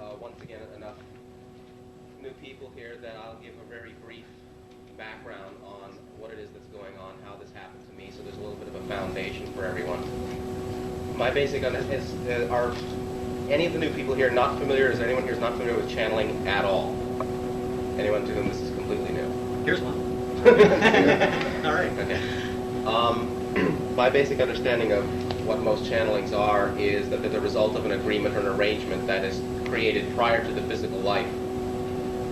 are, once again, enough new people here that I'll give a very brief background on what it is that's going on, how this happened to me, so there's a little bit of a foundation for everyone. My basic is, are any of the new people here not familiar? Is there anyone here who's not familiar with channeling at all? Anyone to whom this is completely new? Here's one. All right. Okay. My basic understanding of what most channelings are is that they're the result of an agreement or an arrangement that is created prior to the physical life.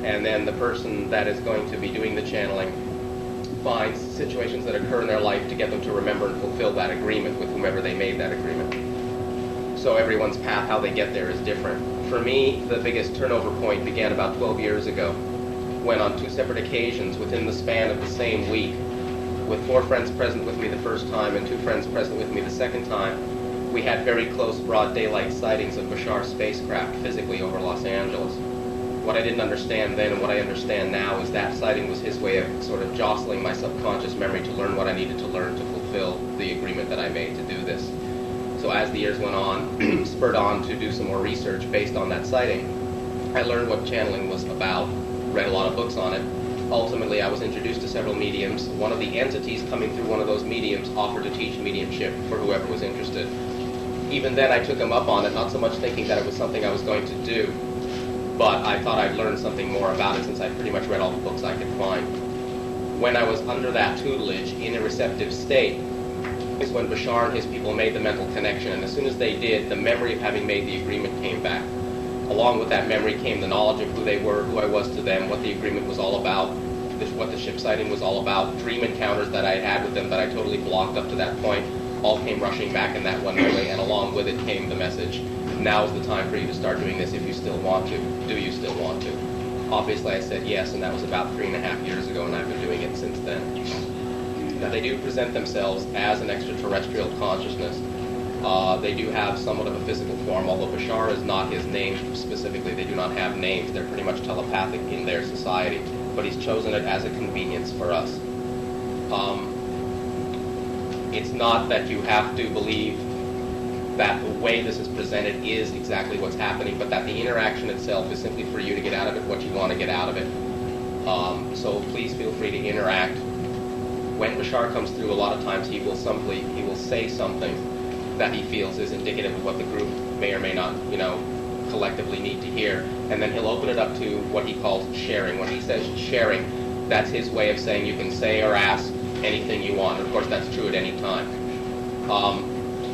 And then the person that is going to be doing the channeling finds situations that occur in their life to get them to remember and fulfill that agreement with whomever they made that agreement. So everyone's path, how they get there, is different. For me, the biggest turnover point began about 12 years ago, when on 2 separate occasions within the span of the same week, with 4 friends present with me the first time and 2 friends present with me the second time, we had very close broad daylight sightings of Bashar spacecraft physically over Los Angeles. What I didn't understand then and what I understand now is that sighting was his way of sort of jostling my subconscious memory to learn what I needed to learn to fulfill the agreement that I made to do this. So as the years went on, spurred on to do some more research based on that sighting, I learned what channeling was about, read a lot of books on it. Ultimately, I was introduced to several mediums. One of the entities coming through one of those mediums offered to teach mediumship for whoever was interested. Even then, I took him up on it, not so much thinking that it was something I was going to do, but I thought I'd learn something more about it since I pretty much read all the books I could find. When I was under that tutelage in a receptive state is when Bashar and his people made the mental connection, and as soon as they did, the memory of having made the agreement came back. Along with that memory came the knowledge of who they were, who I was to them, what the agreement was all about, what the ship sighting was all about, dream encounters that I had with them that I totally blocked up to that point, all came rushing back in that one memory, and along with it came the message, now is the time for you to start doing this if you still want to. Do you still want to? Obviously I said yes, and that was about 3.5 years ago, and I've been doing it since then. Now they do present themselves as an extraterrestrial consciousness. They do have somewhat of a physical form, although Bashar is not his name specifically. They do not have names. They're pretty much telepathic in their society, but he's chosen it as a convenience for us. It's not that you have to believe that the way this is presented is exactly what's happening, but that the interaction itself is simply for you to get out of it what you want to get out of it. So please feel free to interact. When Bashar comes through, a lot of times he will say something that he feels is indicative of what the group may or may not, collectively need to hear, and then he'll open it up to what he calls sharing. When he says sharing, that's his way of saying you can say or ask anything you want. Of course, that's true at any time.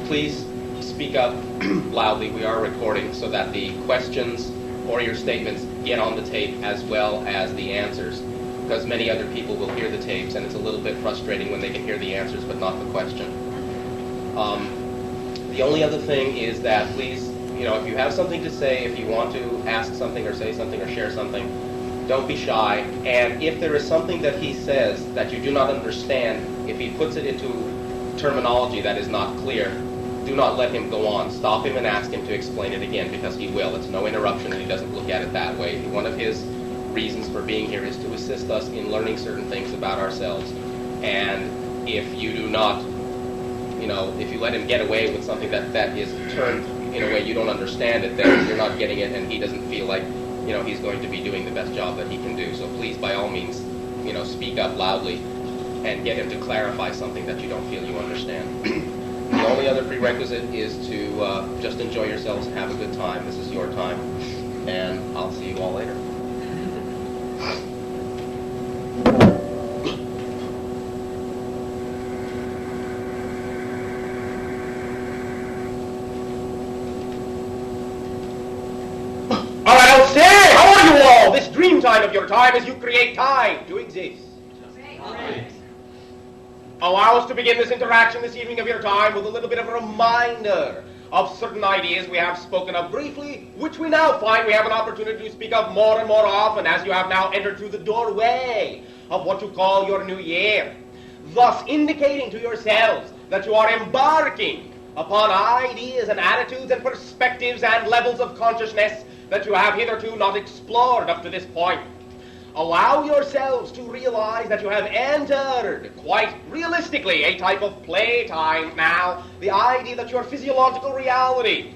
Please speak up loudly. We are recording so that the questions or your statements get on the tape as well as the answers, because many other people will hear the tapes, and it's a little bit frustrating when they can hear the answers but not the question. The only other thing is that please, if you have something to say, if you want to ask something or say something or share something, don't be shy. And if there is something that he says that you do not understand, if he puts it into terminology that is not clear, do not let him go on. Stop him and ask him to explain it again, because he will. It's no interruption, and he doesn't look at it that way. One of his reasons for being here is to assist us in learning certain things about ourselves. And if you do not, if you let him get away with something that is turned in a way you don't understand it, then you're not getting it, and he doesn't feel like, he's going to be doing the best job that he can do. So please, by all means, speak up loudly and get him to clarify something that you don't feel you understand. The only other prerequisite is to just enjoy yourselves and have a good time. This is your time, and I'll see you all later. This dream time of your time as you create time to exist. Right. Allow us to begin this interaction this evening of your time with a little bit of a reminder of certain ideas we have spoken of briefly, which we now find we have an opportunity to speak of more and more often as you have now entered through the doorway of what you call your new year, thus indicating to yourselves that you are embarking upon ideas and attitudes and perspectives and levels of consciousness that you have hitherto not explored up to this point. Allow yourselves to realize that you have entered, quite realistically, a type of playtime now, the idea that your physiological reality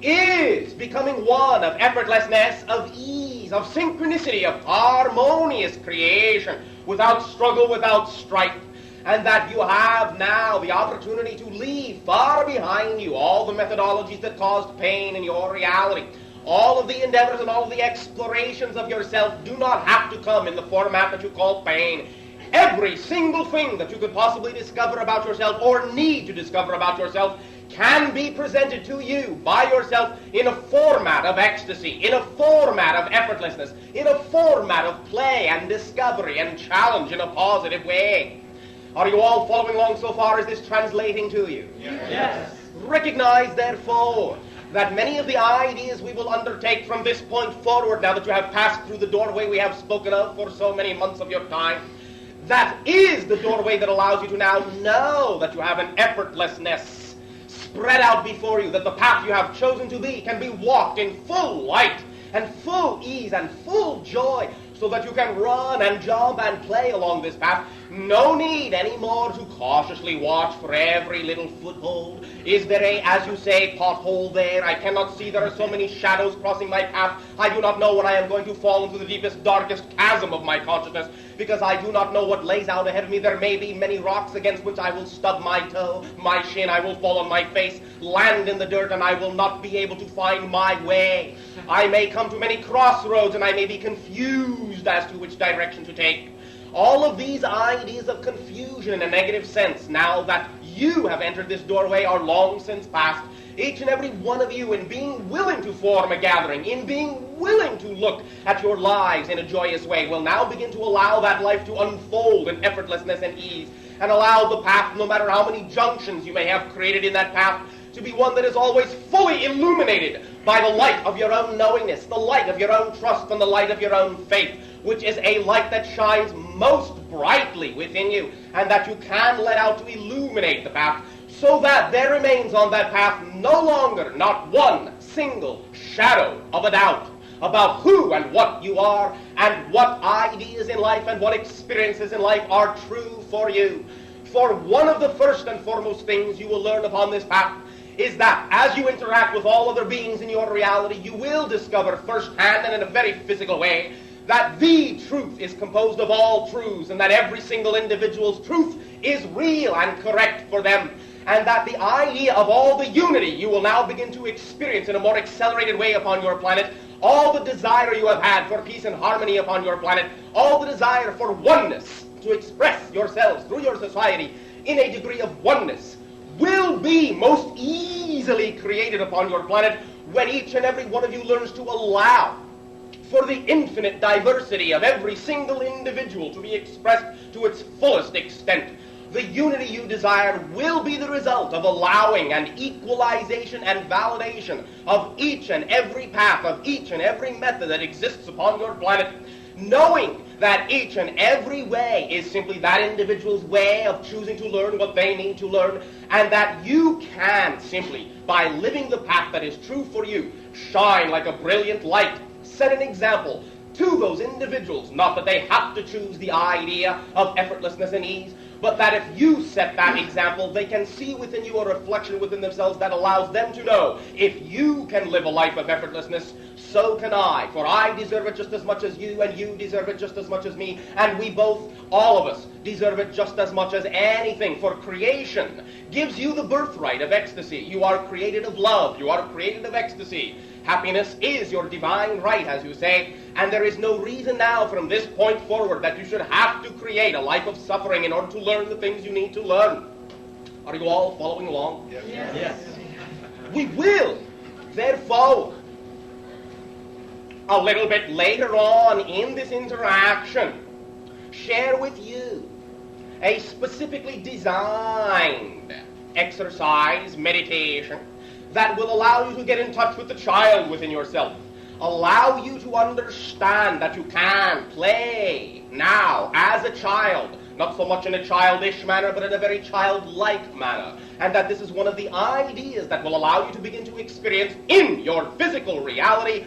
is becoming one of effortlessness, of ease, of synchronicity, of harmonious creation, without struggle, without strife, and that you have now the opportunity to leave far behind you all the methodologies that caused pain in your reality. All of the endeavors and all of the explorations of yourself do not have to come in the format that you call pain. Every single thing that you could possibly discover about yourself or need to discover about yourself can be presented to you by yourself in a format of ecstasy, in a format of effortlessness, in a format of play and discovery and challenge in a positive way. Are you all following along so far? Is this translating to you? Yes. Recognize, therefore, that many of the ideas we will undertake from this point forward, now that you have passed through the doorway we have spoken of for so many months of your time, that is the doorway that allows you to now know that you have an effortlessness spread out before you, that the path you have chosen to be can be walked in full light and full ease and full joy, so that you can run and jump and play along this path. No need anymore to cautiously watch for every little foothold. Is there a, as you say, pothole there? I cannot see. There are so many shadows crossing my path. I do not know when I am going to fall into the deepest, darkest chasm of my consciousness, because I do not know what lays out ahead of me. There may be many rocks against which I will stub my toe, my shin, I will fall on my face, land in the dirt, and I will not be able to find my way. I may come to many crossroads, and I may be confused as to which direction to take. All of these ideas of confusion in a negative sense, now that you have entered this doorway, are long since past. Each and every one of you, in being willing to form a gathering, in being willing to look at your lives in a joyous way, will now begin to allow that life to unfold in effortlessness and ease, and allow the path, no matter how many junctions you may have created in that path, to be one that is always fully illuminated by the light of your own knowingness, the light of your own trust, and the light of your own faith, which is a light that shines most brightly within you, and that you can let out to illuminate the path, so that there remains on that path no longer not one single shadow of a doubt about who and what you are, and what ideas in life and what experiences in life are true for you. For one of the first and foremost things you will learn upon this path is that as you interact with all other beings in your reality, you will discover firsthand and in a very physical way that the truth is composed of all truths, and that every single individual's truth is real and correct for them, and that the idea of all the unity you will now begin to experience in a more accelerated way upon your planet, all the desire you have had for peace and harmony upon your planet, all the desire for oneness, to express yourselves through your society in a degree of oneness, will be most easily created upon your planet when each and every one of you learns to allow for the infinite diversity of every single individual to be expressed to its fullest extent. The unity you desire will be the result of allowing an equalization and validation of each and every path, of each and every method that exists upon your planet, knowing that each and every way is simply that individual's way of choosing to learn what they need to learn, and that you can simply, by living the path that is true for you, shine like a brilliant light, set an example to those individuals, not that they have to choose the idea of effortlessness and ease, but that if you set that example, they can see within you a reflection within themselves that allows them to know, if you can live a life of effortlessness, so can I, for I deserve it just as much as you, and you deserve it just as much as me, and we both, all of us, deserve it just as much as anything, for creation gives you the birthright of ecstasy. You are created of love, you are created of ecstasy. Happiness is your divine right, as you say, and there is no reason now from this point forward that you should have to create a life of suffering in order to learn the things you need to learn. Are you all following along? Yes. Yes. We will, therefore, a little bit later on in this interaction, share with you a specifically designed exercise, meditation, that will allow you to get in touch with the child within yourself, allow you to understand that you can play now as a child, not so much in a childish manner, but in a very childlike manner, and that this is one of the ideas that will allow you to begin to experience in your physical reality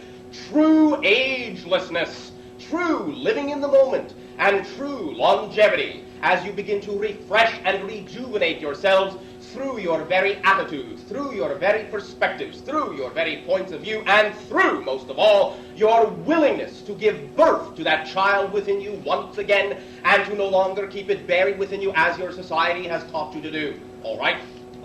true agelessness, true living in the moment, and true longevity, as you begin to refresh and rejuvenate yourselves through your very attitudes, through your very perspectives, through your very points of view, and through, most of all, your willingness to give birth to that child within you once again, and to no longer keep it buried within you as your society has taught you to do. All right?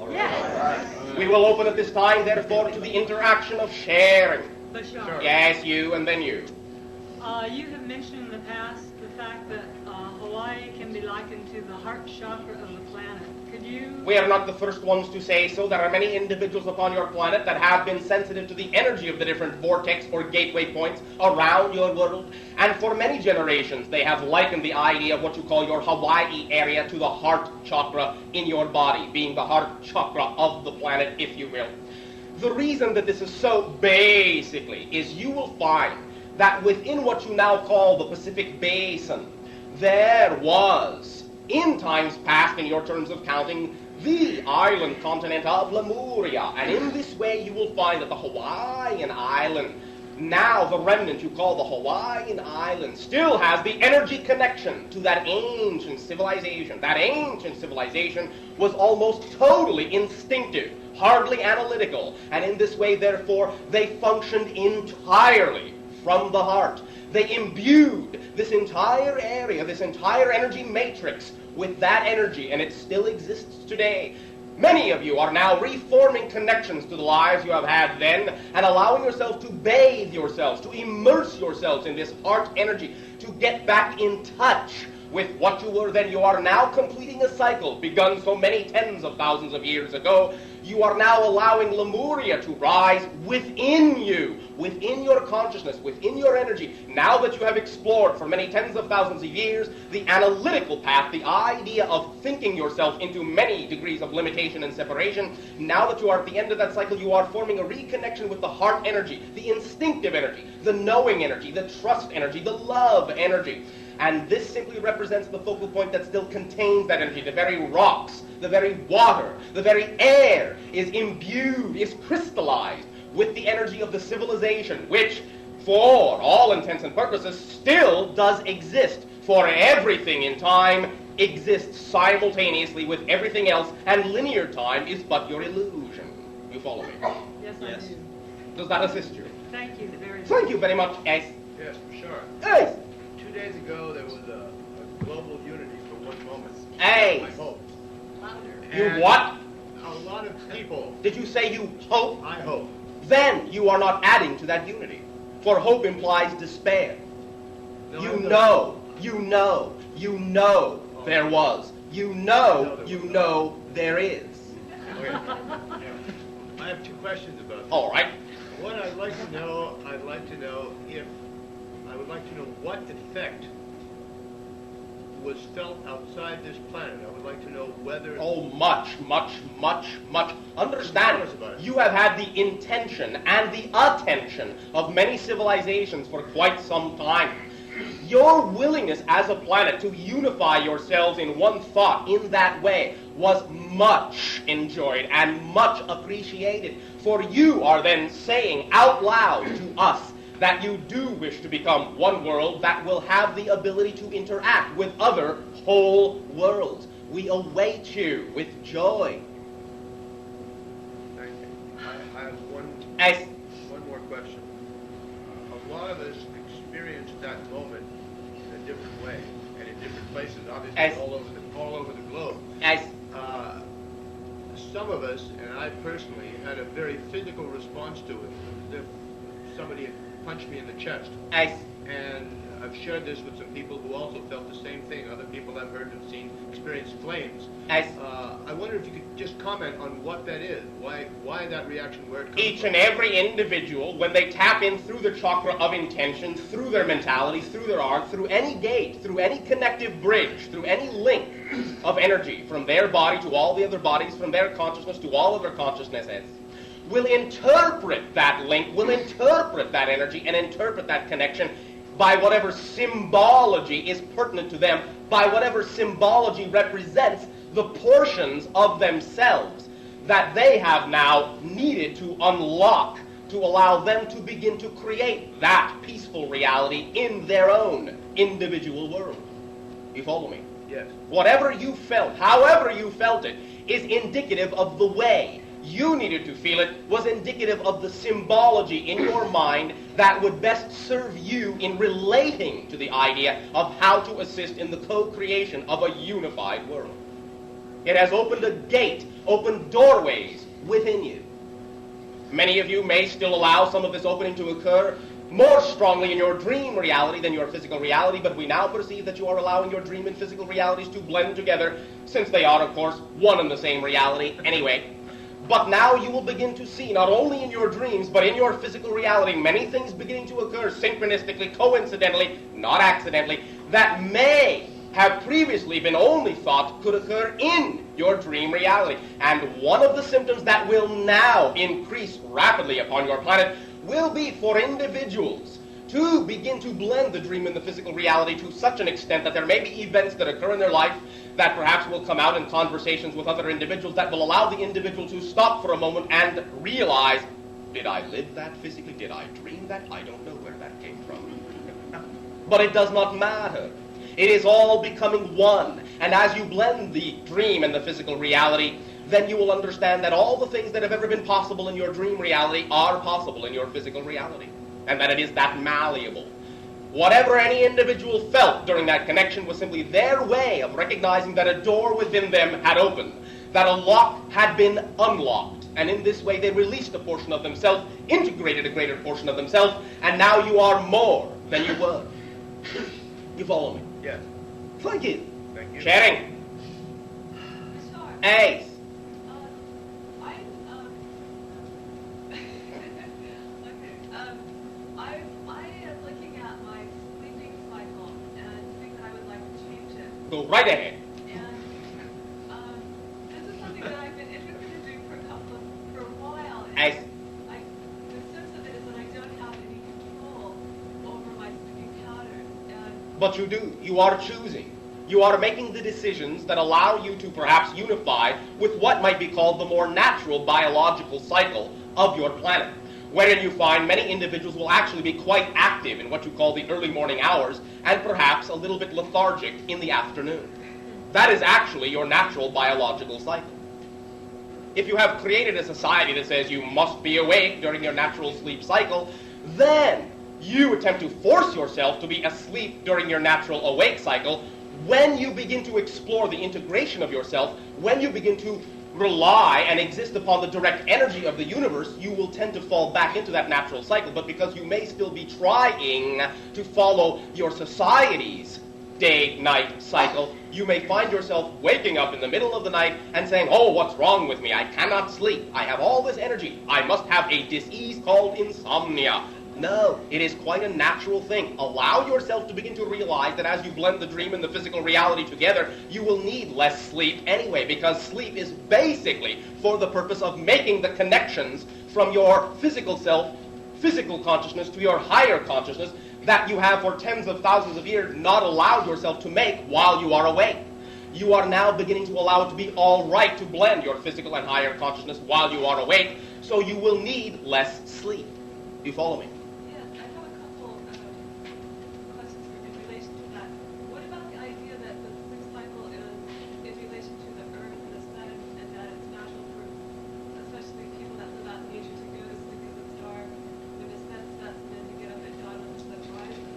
Yes. We will open at this time, therefore, to the interaction of sharing. Bashar. Yes, you, and then you. You have mentioned in the past the fact that Hawaii can be likened to the heart chakra of the planet. Could you... We are not the first ones to say so. There are many individuals upon your planet that have been sensitive to the energy of the different vortex or gateway points around your world. And for many generations, they have likened the idea of what you call your Hawaii area to the heart chakra in your body, being the heart chakra of the planet, if you will. The reason that this is so, basically, is you will find that within what you now call the Pacific Basin, there was, in times past, in your terms of counting, the island continent of Lemuria. And in this way you will find that the Hawaiian island, now the remnant you call the Hawaiian island, still has the energy connection to that ancient civilization. That ancient civilization was almost totally instinctive, hardly analytical, and in this way, therefore, they functioned entirely from the heart. They imbued this entire area, this entire energy matrix with that energy, and it still exists today. Many of you are now reforming connections to the lives you have had then, and allowing yourselves to bathe yourselves, to immerse yourselves in this heart energy, to get back in touch with what you were then. You are now completing a cycle begun so many tens of thousands of years ago. You are now allowing Lemuria to rise within you, within your consciousness, within your energy. Now that you have explored for many tens of thousands of years the analytical path, the idea of thinking yourself into many degrees of limitation and separation, now that you are at the end of that cycle, you are forming a reconnection with the heart energy, the instinctive energy, the knowing energy, the trust energy, the love energy. And this simply represents the focal point that still contains that energy. The very rocks, the very water, the very air is imbued, is crystallized with the energy of the civilization, which, for all intents and purposes, still does exist. For everything in time exists simultaneously with everything else, and linear time is but your illusion. You follow me? Yes, I do. Does that assist you? Thank you very much. Thank you very much, S. Yes, sure. Yes. 2 days ago, there was a global unity for one moment. Hey. I hope. You And what? A lot of people. Did you say you hope? I hope. Then you are not adding to that unity. For hope implies despair. No, You I'm not- know there was. You know there is. Okay. Yeah. I have 2 questions about this. All right. What I'd like to know what effect was felt outside this planet. I would like to know whether... Oh, much. Understand, Tell us about it. you have had the intention and the attention of many civilizations for quite some time. Your willingness as a planet to unify yourselves in one thought in that way was much enjoyed and much appreciated. For you are then saying out loud to us that you do wish to become one world that will have the ability to interact with other whole worlds. We await you with joy. Thank you. I have one more question. A lot of us experienced that moment in a different way and in different places, obviously Yes. all over the globe. As Some of us, and I personally, had a very physical response to it, as if somebody had punched me in the chest. And I've shared this with some people who also felt the same thing. Other people I've heard have experienced flames. I wonder if you could just comment on what that is, why that reaction, where it comes each from. and every individual, when they tap in through the chakra of intention, through their mentality, through their art, through any gate, through any connective bridge, through any link of energy from their body to all the other bodies, from their consciousness to all other consciousnesses, will interpret that link, will interpret that energy, and interpret that connection by whatever symbology is pertinent to them, by whatever symbology represents the portions of themselves that they have now needed to unlock to allow them to begin to create that peaceful reality in their own individual world. You follow me? Yes. Whatever you felt, however you felt it, is indicative of the way you needed to feel it, was indicative of the symbology in your mind that would best serve you in relating to the idea of how to assist in the co-creation of a unified world. It has opened a gate, opened doorways within you. Many of you may still allow some of this opening to occur more strongly in your dream reality than your physical reality, but we now perceive that you are allowing your dream and physical realities to blend together, since they are, of course, one and the same reality anyway. But now you will begin to see, not only in your dreams, but in your physical reality, many things beginning to occur synchronistically, coincidentally, not accidentally, that may have previously been only thought could occur in your dream reality. And one of the symptoms that will now increase rapidly upon your planet will be for individuals to begin to blend the dream and the physical reality to such an extent that there may be events that occur in their life that perhaps will come out in conversations with other individuals that will allow the individual to stop for a moment and realize, did I live that physically? Did I dream that? I don't know where that came from. But it does not matter. It is all becoming one. And as you blend the dream and the physical reality, then you will understand that all the things that have ever been possible in your dream reality are possible in your physical reality. And that it is that malleable. Whatever any individual felt during that connection was simply their way of recognizing that a door within them had opened, that a lock had been unlocked. And in this way they released a portion of themselves, integrated a greater portion of themselves, and now you are more than you were. You follow me? Yes. Thank you. Thank you. Sharing. Bashar. Ace. I am looking at my sleeping cycle and think that I would like to change it. Go right ahead. And this is something that I've been interested in doing for a while. And Ace. the sense of it is that I don't have any control over my sleeping patterns. And But you do. You are choosing. You are making the decisions that allow you to perhaps unify with what might be called the more natural biological cycle of your planet, wherein you find many individuals will actually be quite active in what you call the early morning hours and perhaps a little bit lethargic in the afternoon. That is actually your natural biological cycle. If you have created a society that says you must be awake during your natural sleep cycle, then you attempt to force yourself to be asleep during your natural awake cycle. When you begin to explore the integration of yourself, when you begin to rely and exist upon the direct energy of the universe, you will tend to fall back into that natural cycle. But because you may still be trying to follow your society's day-night cycle, you may find yourself waking up in the middle of the night and saying, oh, what's wrong with me? I cannot sleep. I have all this energy. I must have a disease called insomnia. No, it is quite a natural thing. Allow yourself to begin to realize that as you blend the dream and the physical reality together, you will need less sleep anyway, because sleep is basically for the purpose of making the connections from your physical self, physical consciousness, to your higher consciousness that you have for tens of thousands of years not allowed yourself to make while you are awake. You are now beginning to allow it to be all right to blend your physical and higher consciousness while you are awake, so you will need less sleep. Do you follow me? yes, I have a couple questions in relation to that. What about the idea that the sleep cycle is in relation to the Earth and the Sun, and that it's natural for, especially people that live out in nature, to go to sleep because it's dark, when the sun sets, and then to get up at dawn when the sun rises?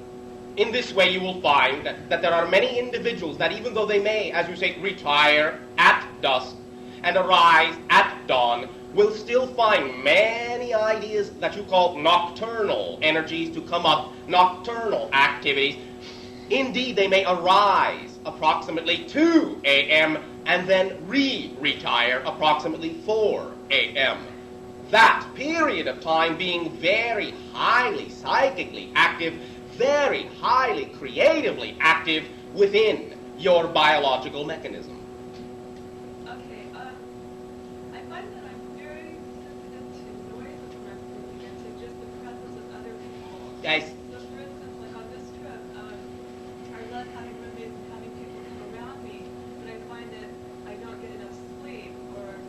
In this way, you will find that there are many individuals that even though they may, as you say, retire at dusk and arise at dawn, will still find many ideas that you call nocturnal energies to come up, nocturnal activities. Indeed, they may arise approximately 2 a.m. and then retire approximately 4 a.m. That period of time being very highly psychically active, very highly creatively active within your biological mechanism. Okay, I find that I'm very sensitive to noises when I'm sleeping and to just the presence of other people. Guys, So for instance, like on this trip, I love having roommates and having people come around me, but I find that I don't get enough sleep, or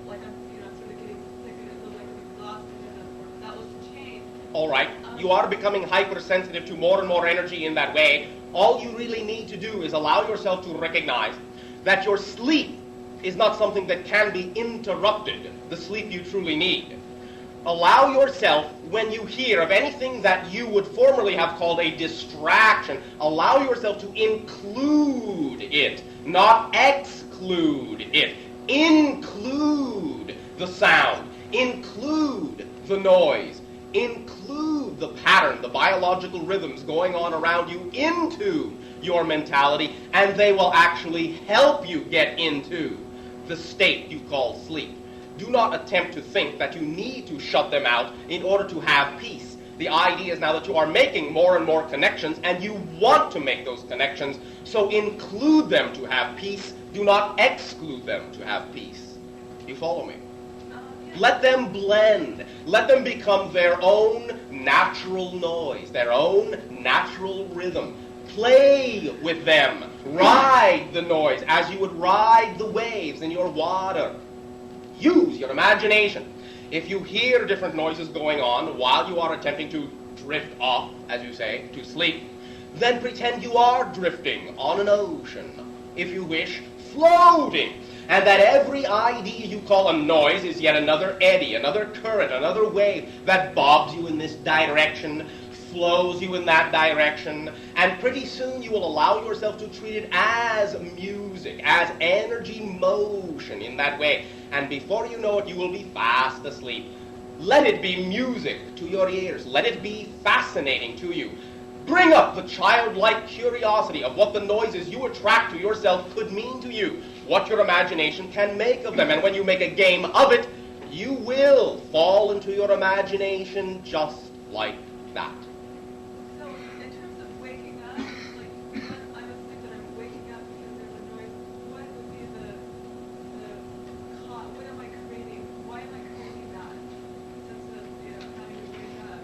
like I'm sort of getting sick and I feel like I'm exhausted, and that was the change. all right, you are becoming hypersensitive to more and more energy in that way, all you really need to do is allow yourself to recognize that your sleep is not something that can be interrupted, the sleep you truly need. Allow yourself, when you hear of anything that you would formerly have called a distraction, allow yourself to include it, not exclude it. Include the sound, include the noise, include the pattern, the biological rhythms going on around you into your mentality, and they will actually help you get into the state you call sleep. Do not attempt to think that you need to shut them out in order to have peace. The idea is now that you are making more and more connections, and you want to make those connections, so include them to have peace. Do not exclude them to have peace. You follow me? Let them blend. Let them become their own natural noise, their own natural rhythm. Play with them. Ride the noise as you would ride the waves in your water. Use your imagination. If you hear different noises going on while you are attempting to drift off, as you say, to sleep, then pretend you are drifting on an ocean. If you wish, floating. And that every idea you call a noise is yet another eddy, another current, another wave that bobs you in this direction, flows you in that direction, and pretty soon you will allow yourself to treat it as music, as energy motion in that way. And before you know it, you will be fast asleep. Let it be music to your ears. Let it be fascinating to you. Bring up the childlike curiosity of what the noises you attract to yourself could mean to you, what your imagination can make of them. And when you make a game of it, you will fall into your imagination just like that. So, in terms of waking up, like, when I'm asleep that I'm waking up because there's a noise, what would be the cause? What am I creating? Why am I creating that? Sense of, having to wake up.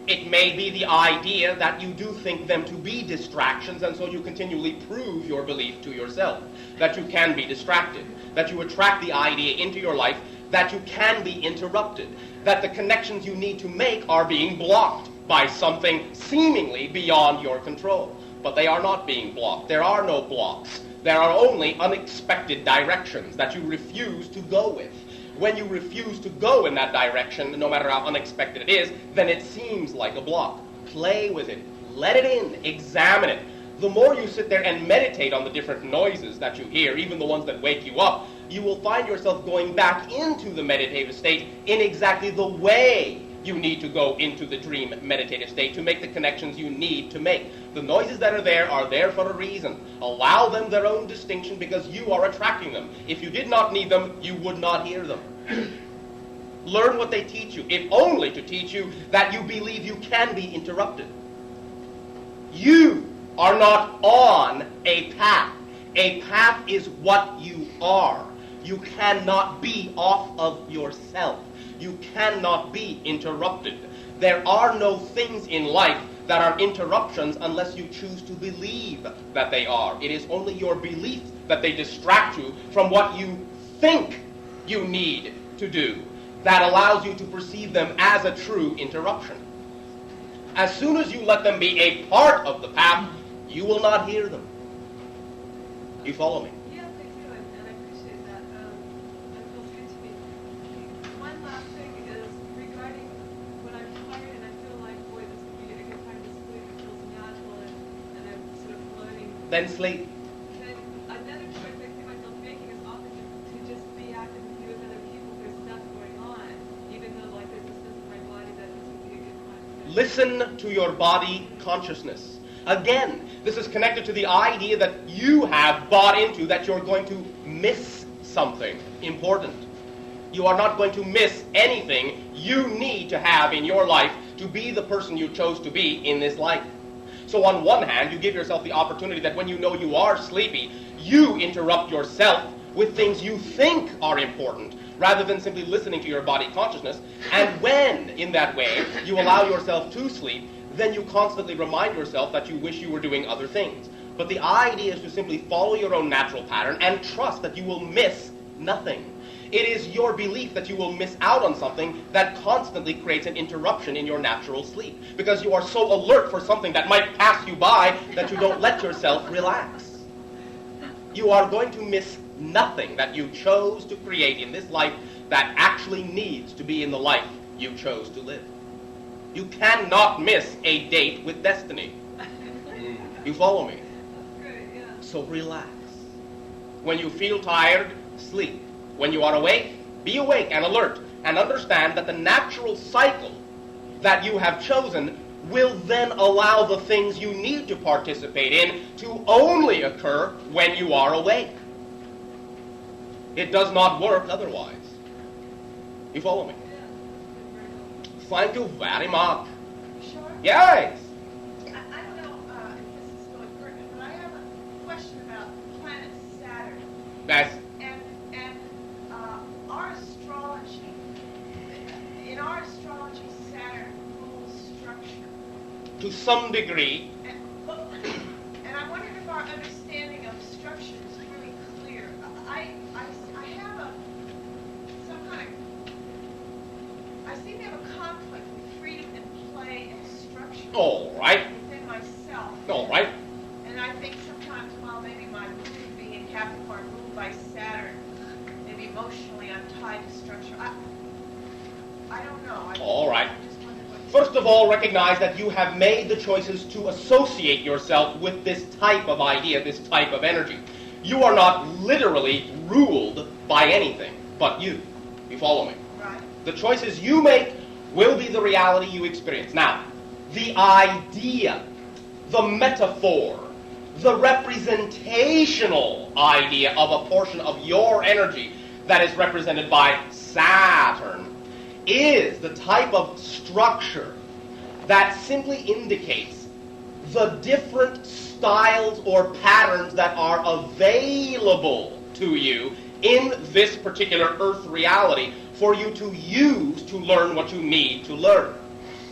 It may be the idea that you do think them to be distractions, and so you continually prove your belief to yourself, that you can be distracted, that you attract the idea into your life, that you can be interrupted, that the connections you need to make are being blocked by something seemingly beyond your control. But they are not being blocked. There are no blocks. There are only unexpected directions that you refuse to go with. When you refuse to go in that direction, no matter how unexpected it is, then it seems like a block. Play with it. Let it in. Examine it. The more you sit there and meditate on the different noises that you hear, even the ones that wake you up, you will find yourself going back into the meditative state in exactly the way you need to go into the dream meditative state to make the connections you need to make. The noises that are there for a reason. Allow them their own distinction because you are attracting them. If you did not need them, you would not hear them. Learn what they teach you, if only to teach you that you believe you can be interrupted. You are not on a path. A path is what you are. You cannot be off of yourself. You cannot be interrupted. There are no things in life that are interruptions unless you choose to believe that they are. It is only your belief that they distract you from what you think you need to do that allows you to perceive them as a true interruption. As soon as you let them be a part of the path, you will not hear them. You follow me? Yes, I do, and I appreciate that. That feels good to me. One last thing is regarding when I'm tired and I feel like, boy, this would be a good time to sleep. It feels natural and I'm sort of floating. Then sleep. Then another choice I see myself making is often to just be active and be with other people. There's stuff going on, even though like there's a sense in my body that this would be a good time to Listen to your body consciousness. Again, this is connected to the idea that you have bought into that you're going to miss something important. You are not going to miss anything you need to have in your life to be the person you chose to be in this life. So on one hand, you give yourself the opportunity that when you know you are sleepy, you interrupt yourself with things you think are important, rather than simply listening to your body consciousness. And when, in that way, you allow yourself to sleep, then you constantly remind yourself that you wish you were doing other things. But the idea is to simply follow your own natural pattern and trust that you will miss nothing. It is your belief that you will miss out on something that constantly creates an interruption in your natural sleep, because you are so alert for something that might pass you by that you don't let yourself relax. You are going to miss nothing that you chose to create in this life that actually needs to be in the life you chose to live. You cannot miss a date with destiny. You follow me? So relax. When you feel tired, sleep. When you are awake, be awake and alert, and understand that the natural cycle that you have chosen will then allow the things you need to participate in to only occur when you are awake. It does not work otherwise. You follow me? Thank you very much. Sure. Yes. I don't know if this is really pertinent, but I have a question about planet Saturn. Yes. And our astrology. In our astrology, Saturn rules structure. To some degree. And I wondered if our understanding of structure is really clear. I have some kind of. I seem to have a conflict with freedom and play and structure. All right. Within myself. All right. And I think sometimes, well, maybe my moon being in Capricorn, ruled by Saturn, maybe emotionally I'm tied to structure. I don't know. All right. I just wondered what. First of all, recognize that you have made the choices to associate yourself with this type of idea, this type of energy. You are not literally ruled by anything but you. You follow me? Right. The choices you make will be the reality you experience. Now, the idea, the metaphor, the representational idea of a portion of your energy that is represented by Saturn is the type of structure that simply indicates the different styles or patterns that are available to you in this particular Earth reality for you to use to learn what you need to learn.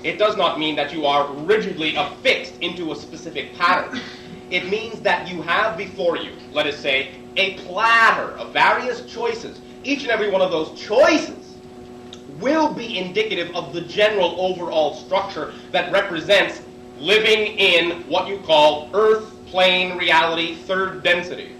It does not mean that you are rigidly affixed into a specific pattern. It means that you have before you, let us say, a platter of various choices. Each and every one of those choices will be indicative of the general overall structure that represents living in what you call Earth plane reality, third density.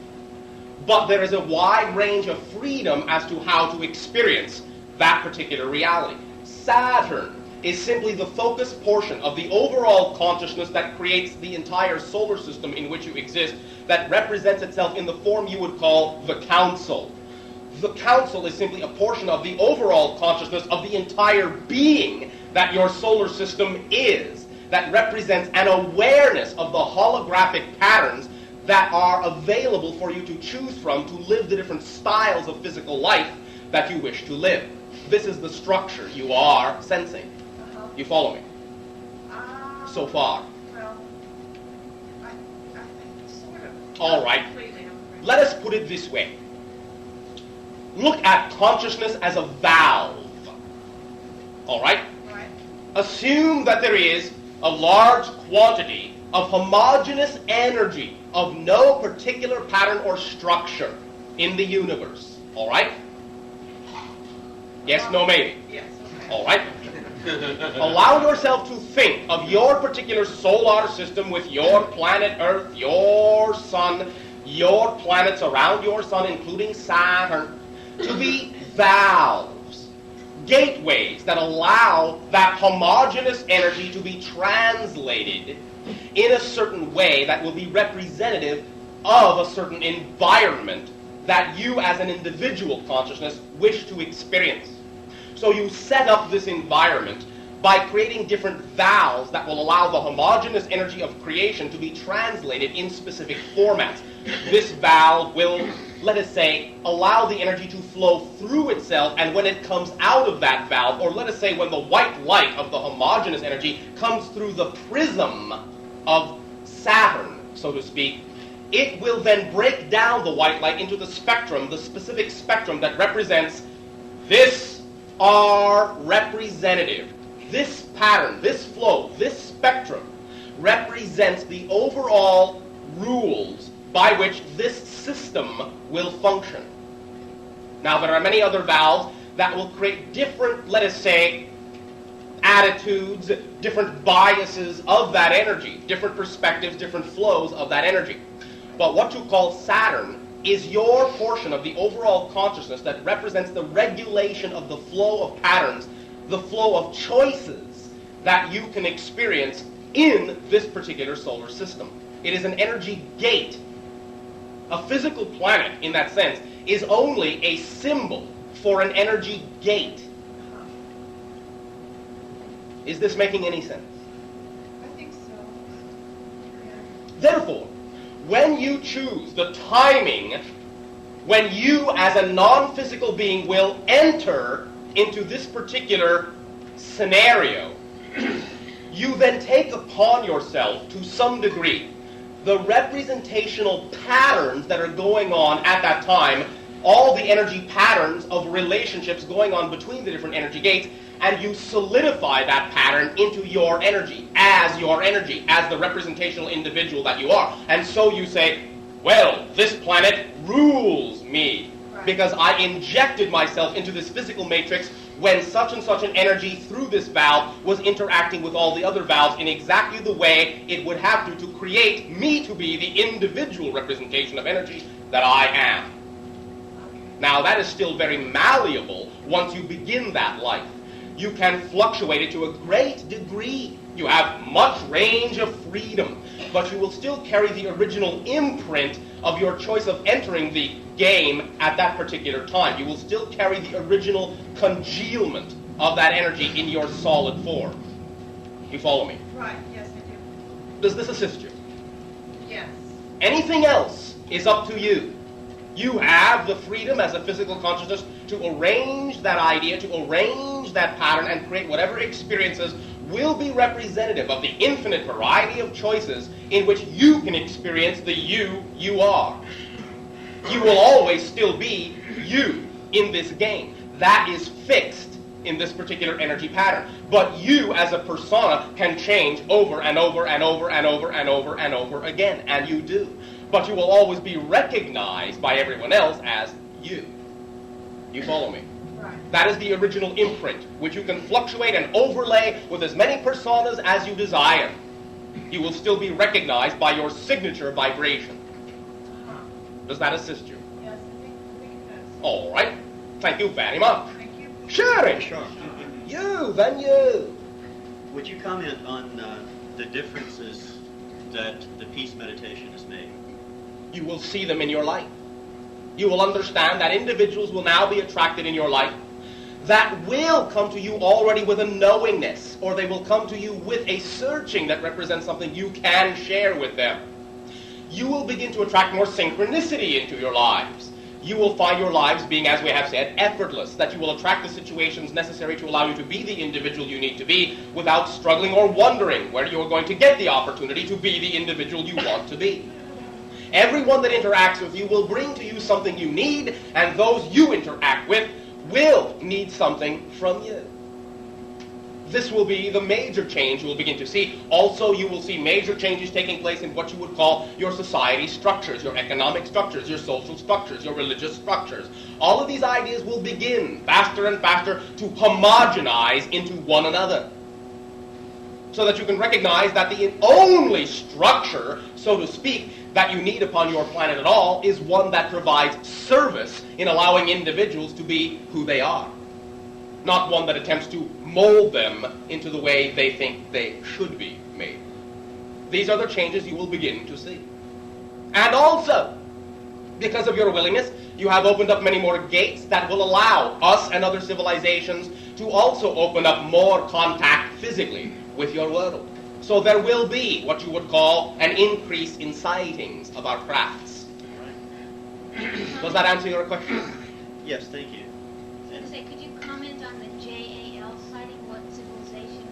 But there is a wide range of freedom as to how to experience that particular reality. Saturn is simply the focus portion of the overall consciousness that creates the entire solar system in which you exist, that represents itself in the form you would call the council. The council is simply a portion of the overall consciousness of the entire being that your solar system is, that represents an awareness of the holographic patterns that are available for you to choose from to live the different styles of physical life that you wish to live. This is the structure you are sensing. You follow me? So far. Well, I sort of. All right. Let us put it this way. Look at consciousness as a valve. All right? Right. Assume that there is a large quantity of homogeneous energy of no particular pattern or structure in the universe. All right? Yes, no, maybe. Yes, okay. All right? Allow yourself to think of your particular solar system with your planet Earth, your sun, your planets around your sun, including Saturn, to be valves, gateways that allow that homogeneous energy to be translated in a certain way that will be representative of a certain environment that you as an individual consciousness wish to experience. So you set up this environment by creating different valves that will allow the homogeneous energy of creation to be translated in specific formats. This valve will, let us say, allow the energy to flow through itself, and when it comes out of that valve, or let us say when the white light of the homogeneous energy comes through the prism of Saturn, so to speak, it will then break down the white light into the spectrum, the specific spectrum that represents this are representative. This pattern, this flow, this spectrum represents the overall rules by which this system will function. Now, there are many other valves that will create different, let us say, attitudes, different biases of that energy, different perspectives, different flows of that energy. But what you call Saturn is your portion of the overall consciousness that represents the regulation of the flow of patterns, the flow of choices that you can experience in this particular solar system. It is an energy gate. A physical planet, in that sense, is only a symbol for an energy gate. Is this making any sense? I think so. Yeah. Therefore, when you choose the timing when you as a non-physical being will enter into this particular scenario, you then take upon yourself to some degree the representational patterns that are going on at that time, all the energy patterns of relationships going on between the different energy gates, and you solidify that pattern into your energy, as the representational individual that you are. And so you say, well, this planet rules me, because I injected myself into this physical matrix when such and such an energy through this valve was interacting with all the other valves in exactly the way it would have to create me to be the individual representation of energy that I am. Now, that is still very malleable once you begin that life. You can fluctuate it to a great degree. You have much range of freedom, but you will still carry the original imprint of your choice of entering the game at that particular time. You will still carry the original congealment of that energy in your solid form. You follow me? Right, yes, I do. Does this assist you? Yes. Anything else is up to you. You have the freedom as a physical consciousness to arrange that idea, to arrange that pattern, and create whatever experiences will be representative of the infinite variety of choices in which you can experience the you are. You will always still be you in this game. That is fixed in this particular energy pattern. But you as a persona can change over and over and over and over and over and over again, and you do. But you will always be recognized by everyone else as you. You follow me? Right. That is the original imprint, which you can fluctuate and overlay with as many personas as you desire. You will still be recognized by your signature vibration. Does that assist you? Yes, I think it does. All right. Thank you very much. Thank you. Sherry! Sure. You, then you. Would you comment on the differences that the peace meditation has made? You will see them in your life. You will understand that individuals will now be attracted in your life that will come to you already with a knowingness, or they will come to you with a searching that represents something you can share with them. You will begin to attract more synchronicity into your lives. You will find your lives being, as we have said, effortless, that you will attract the situations necessary to allow you to be the individual you need to be without struggling or wondering where you are going to get the opportunity to be the individual you want to be. Everyone that interacts with you will bring to you something you need, and those you interact with will need something from you. This will be the major change you will begin to see. Also, you will see major changes taking place in what you would call your society structures, your economic structures, your social structures, your religious structures. All of these ideas will begin faster and faster to homogenize into one another, so that you can recognize that the only structure, so to speak, that you need upon your planet at all is one that provides service in allowing individuals to be who they are, not one that attempts to mold them into the way they think they should be made. These are the changes you will begin to see. And also, because of your willingness, you have opened up many more gates that will allow us and other civilizations to also open up more contact physically with your world. So there will be what you would call an increase in sightings of our crafts. Does that answer your question? Yes, thank you. Could you comment on the JAL sighting? What civilization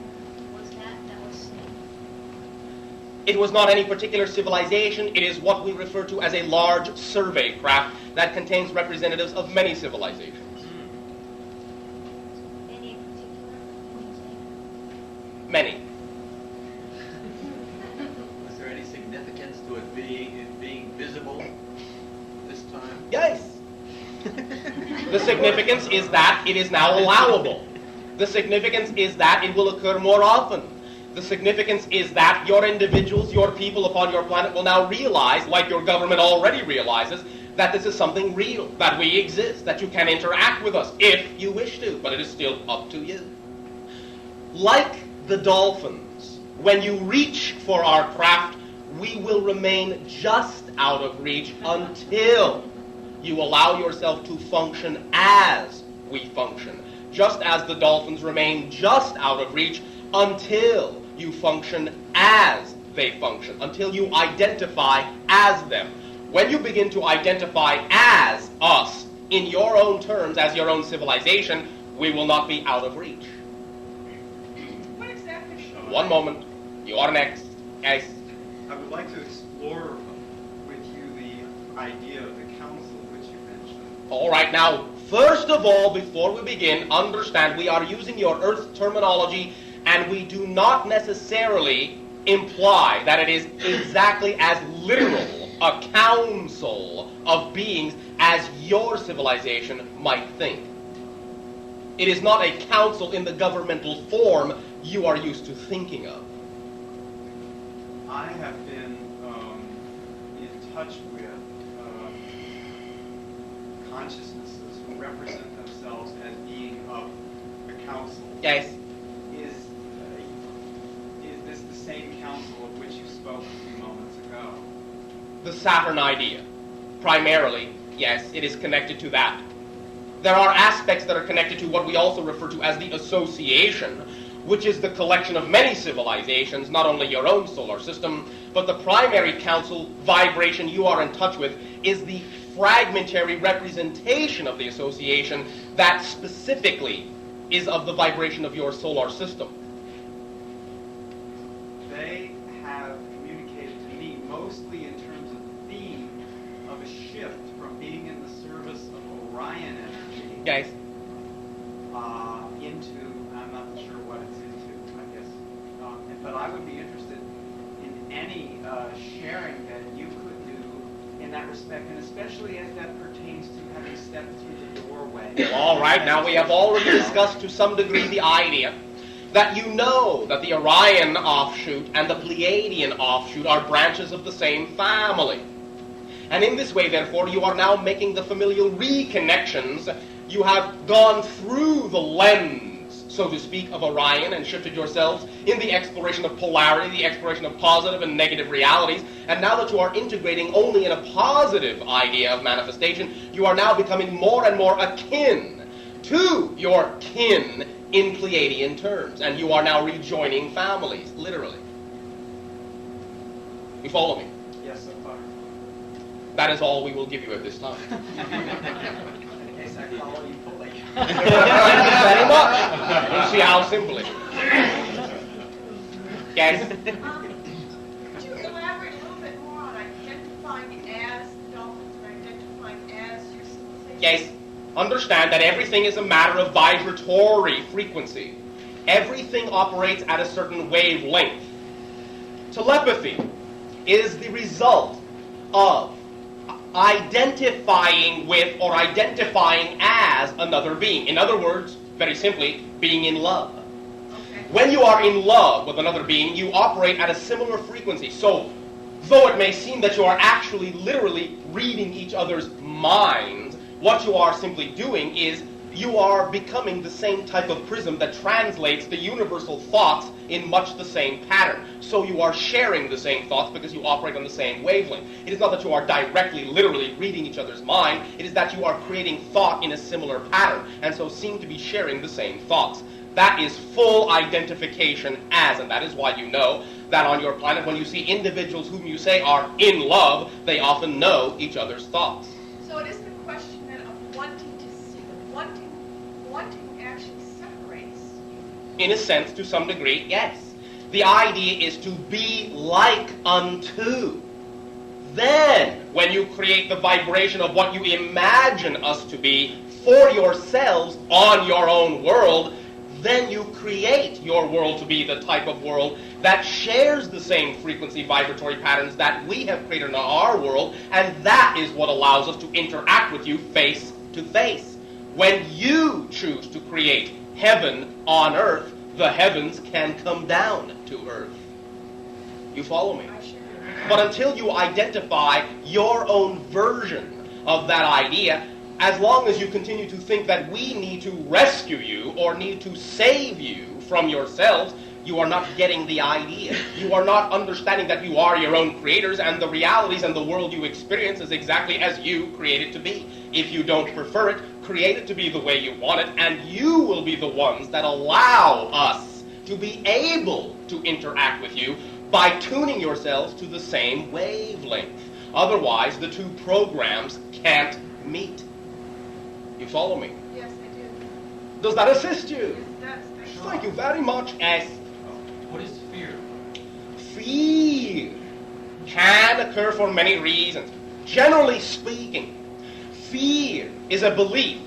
was that was seen? It was not any particular civilization. It is what we refer to as a large survey craft that contains representatives of many civilizations. Any in particular? Many. Was there any significance to it being visible this time? Yes. The significance is that it is now allowable. The significance is that it will occur more often. The significance is that your individuals, your people upon your planet will now realize, like your government already realizes, that this is something real, that we exist, that you can interact with us if you wish to, but it is still up to you. Like the dolphins, when you reach for our craft, we will remain just out of reach until you allow yourself to function as we function. Just as the dolphins remain just out of reach until you function as they function, until you identify as them. When you begin to identify as us, in your own terms, as your own civilization, we will not be out of reach. What exactly? One moment. You are next. Yes. I would like to explore with you the idea of the council which you mentioned. All right, now, first of all, before we begin, understand we are using your Earth terminology, and we do not necessarily imply that it is exactly as literal a council of beings as your civilization might think. It is not a council in the governmental form you are used to thinking of. I have been in touch with consciousnesses who represent themselves as being of the council. Yes. Is this the same council of which you spoke a few moments ago? The Saturn idea. Primarily, yes, it is connected to that. There are aspects that are connected to what we also refer to as the association, which is the collection of many civilizations, not only your own solar system, but the primary council vibration you are in touch with is the fragmentary representation of the association that specifically is of the vibration of your solar system. They have communicated to me mostly in terms of the theme of a shift from being in the service of Orion energy Yes. into, I'm not sure what it's into, I guess. But I would be interested in any sharing that you could do in that respect, and especially as that pertains to having stepped through the doorway. All right, now we have already discussed to some degree the idea that you know that the Orion offshoot and the Pleiadian offshoot are branches of the same family. And in this way, therefore, you are now making the familial reconnections. You have gone through the lens, so to speak, of Orion and shifted yourselves in the exploration of polarity, the exploration of positive and negative realities. And now that you are integrating only in a positive idea of manifestation, you are now becoming more and more akin to your kin in Pleiadian terms. And you are now rejoining families, literally. You follow me? Yes, so far. That is all we will give you at this time. In case I follow you fully. Thank you very much. We'll see how simply. Yes? Could you elaborate a little bit more on identifying as the dolphins and identifying as your civilization? Yes. Understand that everything is a matter of vibratory frequency. Everything operates at a certain wavelength. Telepathy is the result of identifying with or identifying as another being. In other words, very simply, being in love. Okay. When you are in love with another being, you operate at a similar frequency. So, though it may seem that you are actually literally reading each other's minds, what you are simply doing is you are becoming the same type of prism that translates the universal thoughts in much the same pattern. So you are sharing the same thoughts because you operate on the same wavelength. It is not that you are directly, literally reading each other's mind. It is that you are creating thought in a similar pattern, and so seem to be sharing the same thoughts. That is full identification as, and that is why you know that on your planet, when you see individuals whom you say are in love, they often know each other's thoughts. So it isn't a question then of wanting to see them. Wanting actually separates you. In a sense, to some degree, yes. The idea is to be like unto. Then, when you create the vibration of what you imagine us to be for yourselves on your own world, then you create your world to be the type of world that shares the same frequency vibratory patterns that we have created in our world, and that is what allows us to interact with you face to face. When you choose to create heaven on earth, the heavens can come down to earth. You follow me? But until you identify your own version of that idea, as long as you continue to think that we need to rescue you or need to save you from yourselves, you are not getting the idea. You are not understanding that you are your own creators, and the realities and the world you experience is exactly as you create it to be. If you don't prefer it, create it to be the way you want it, and you will be the ones that allow us to be able to interact with you by tuning yourselves to the same wavelength. Otherwise, the two programs can't meet. You follow me? Yes, I do. Does that assist you? Yes, it does. Thank you very much. Yes. What is fear? Fear can occur for many reasons. Generally speaking, fear is a belief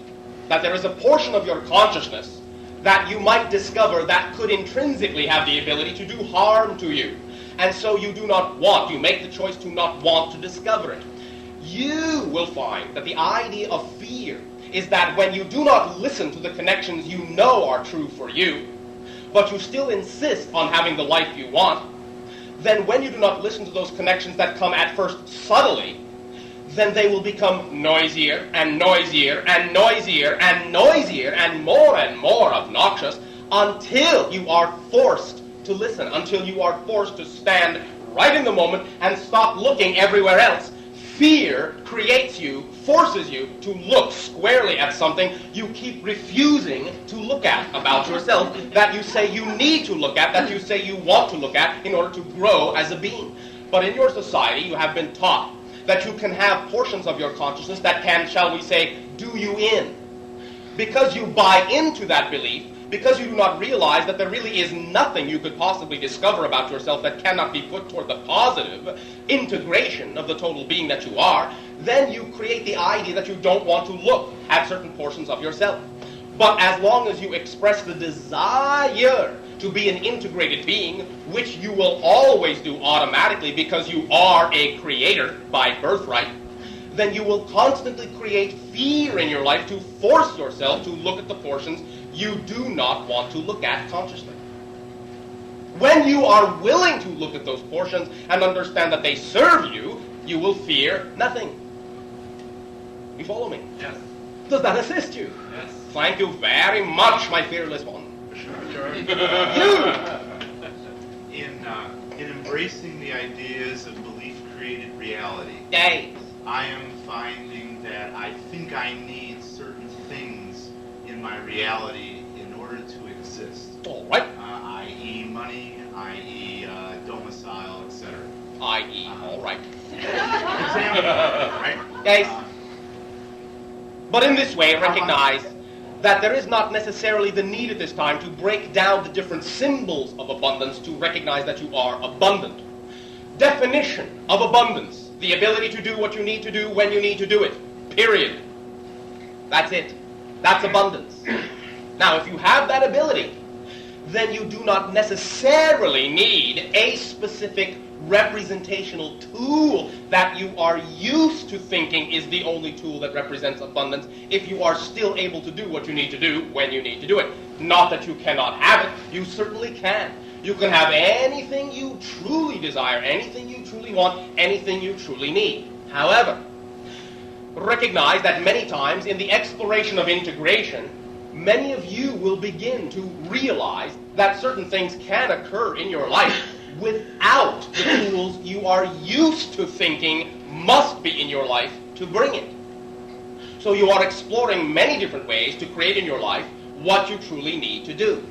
that there is a portion of your consciousness that you might discover that could intrinsically have the ability to do harm to you. And so you do not want, you make the choice to not want to discover it. You will find that the idea of fear is that when you do not listen to the connections you know are true for you, but you still insist on having the life you want, then when you do not listen to those connections that come at first subtly, then they will become noisier and noisier and noisier and noisier and more obnoxious until you are forced to listen, until you are forced to stand right in the moment and stop looking everywhere else. Fear creates you, forces you to look squarely at something you keep refusing to look at about yourself, that you say you need to look at, that you say you want to look at in order to grow as a being. But in your society, you have been taught that you can have portions of your consciousness that can, shall we say, do you in. Because you buy into that belief, because you do not realize that there really is nothing you could possibly discover about yourself that cannot be put toward the positive integration of the total being that you are, then you create the idea that you don't want to look at certain portions of yourself. But as long as you express the desire to be an integrated being, which you will always do automatically because you are a creator by birthright, then you will constantly create fear in your life to force yourself to look at the portions you do not want to look at consciously. When you are willing to look at those portions and understand that they serve you, you will fear nothing. You follow me? Yes. Does that assist you? Yes. Thank you very much, my fearless one. Sure. In embracing the ideas of belief-created reality, Yay. I am finding that I think I need certain things in my reality in order to exist. All right. I.e. money, i.e. Domicile, etc. I.e. All right. Example, right? Yes. But in this way, recognize that there is not necessarily the need at this time to break down the different symbols of abundance to recognize that you are abundant. Definition of abundance: the ability to do what you need to do when you need to do it. Period. That's it. That's abundance. Now, if you have that ability, then you do not necessarily need a specific representational tool that you are used to thinking is the only tool that represents abundance, if you are still able to do what you need to do when you need to do it. Not that you cannot have it. You certainly can. You can have anything you truly desire, anything you truly want, anything you truly need. However, recognize that many times in the exploration of integration, many of you will begin to realize that certain things can occur in your life without the tools you are used to thinking must be in your life to bring it. So you are exploring many different ways to create in your life what you truly need to do.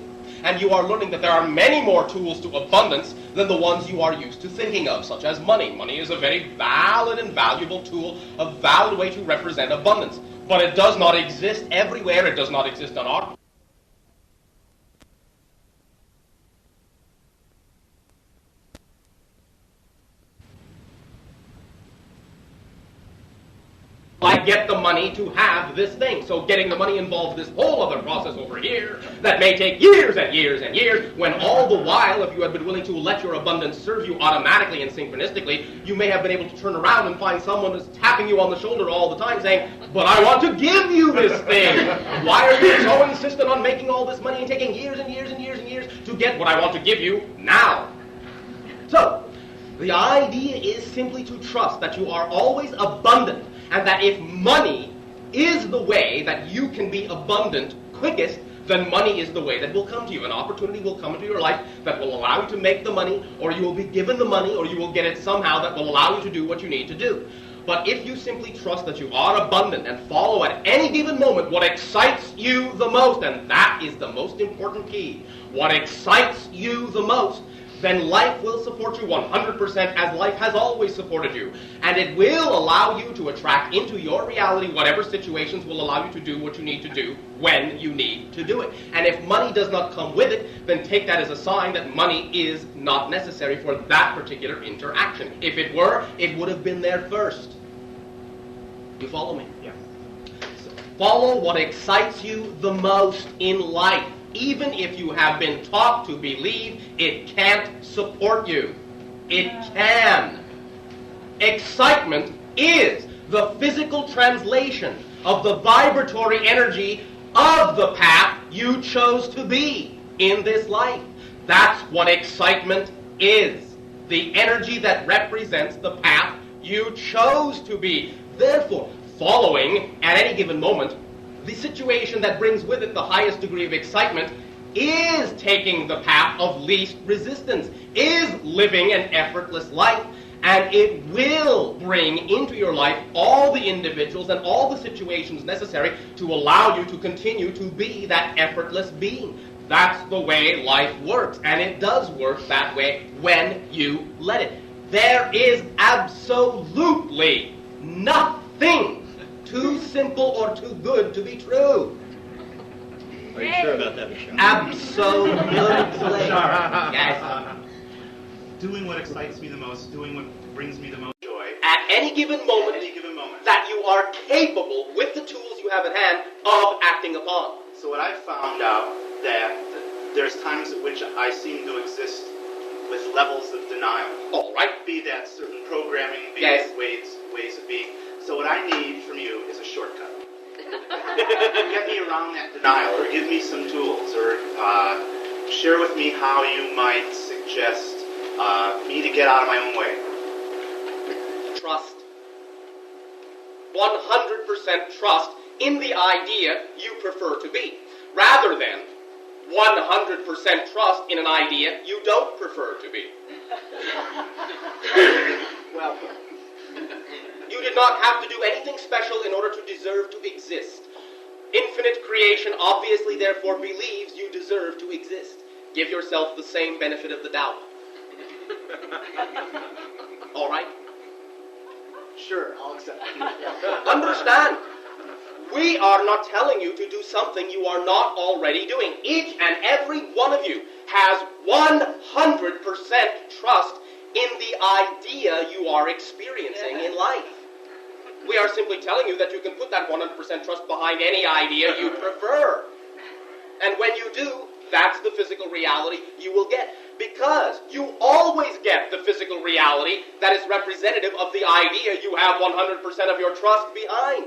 And you are learning that there are many more tools to abundance than the ones you are used to thinking of, such as money. Money is a very valid and valuable tool, a valid way to represent abundance. But it does not exist everywhere. It does not exist on our I get the money to have this thing. So getting the money involves this whole other process over here that may take years and years and years, when all the while, if you had been willing to let your abundance serve you automatically and synchronistically, you may have been able to turn around and find someone who's tapping you on the shoulder all the time saying, but I want to give you this thing. Why are you so insistent on making all this money and taking years and years and years and years to get what I want to give you now? So, the idea is simply to trust that you are always abundant, and that if money is the way that you can be abundant quickest, then money is the way that will come to you. An opportunity will come into your life that will allow you to make the money, or you will be given the money, or you will get it somehow that will allow you to do what you need to do. But if you simply trust that you are abundant and follow at any given moment what excites you the most, and that is the most important key, what excites you the most, then life will support you 100% as life has always supported you. And it will allow you to attract into your reality whatever situations will allow you to do what you need to do when you need to do it. And if money does not come with it, then take that as a sign that money is not necessary for that particular interaction. If it were, it would have been there first. You follow me? Yeah. So follow what excites you the most in life. Even if you have been taught to believe it can't support you. It can. Excitement is the physical translation of the vibratory energy of the path you chose to be in this life. That's what excitement is. The energy that represents the path you chose to be. Therefore, following at any given moment the situation that brings with it the highest degree of excitement is taking the path of least resistance, is living an effortless life, and it will bring into your life all the individuals and all the situations necessary to allow you to continue to be that effortless being. That's the way life works, and it does work that way when you let it. There is absolutely nothing too simple or too good to be true. Are you sure about that, Bashar? Absolutely. Yes. Doing what excites me the most, doing what brings me the most joy. At any given moment, that you are capable, with the tools you have at hand, of acting upon. So what I've found out that there's times at which I seem to exist with levels of denial. All right. Be that certain programming, be Yes. that ways of being. So what I need from you is a shortcut. Get me around that denial, or give me some tools, or share with me how you might suggest me to get out of my own way. Trust. 100% trust in the idea you prefer to be, rather than 100% trust in an idea you don't prefer to be. Well, you did not have to do anything special in order to deserve to exist. Infinite creation obviously therefore believes you deserve to exist. Give yourself the same benefit of the doubt. All right? sure, I'll accept it. Understand, we are not telling you to do something you are not already doing. Each and every one of you has 100% trust in the idea you are experiencing in life. We are simply telling you that you can put that 100% trust behind any idea you prefer. And when you do, that's the physical reality you will get. Because you always get the physical reality that is representative of the idea you have 100% of your trust behind.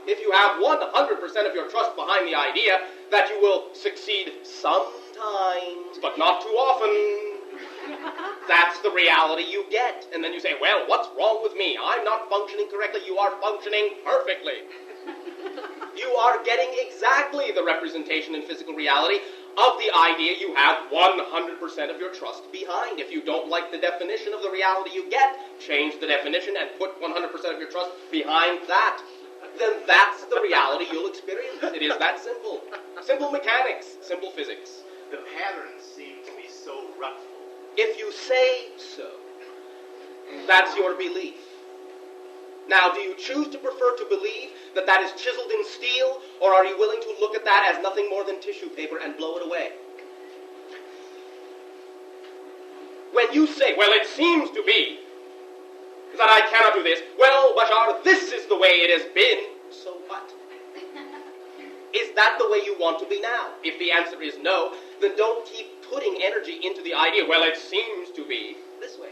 If you have 100% of your trust behind the idea that you will succeed sometimes, but not too often, that's the reality you get. And then you say, well, what's wrong with me? I'm not functioning correctly. You are functioning perfectly. You are getting exactly the representation in physical reality of the idea you have 100% of your trust behind. If you don't like the definition of the reality you get, change the definition and put 100% of your trust behind that. Then that's the reality you'll experience. It is that simple. Simple mechanics, simple physics. The patterns seem to be so rutful. If you say so, that's your belief. Now, do you choose to prefer to believe that that is chiseled in steel, or are you willing to look at that as nothing more than tissue paper and blow it away? When you say, well, it seems to be, that I cannot do this. Well, Bashar, this is the way it has been. So what? Is that the way you want to be now? If the answer is no, then don't keep putting energy into the idea, well, it seems to be this way.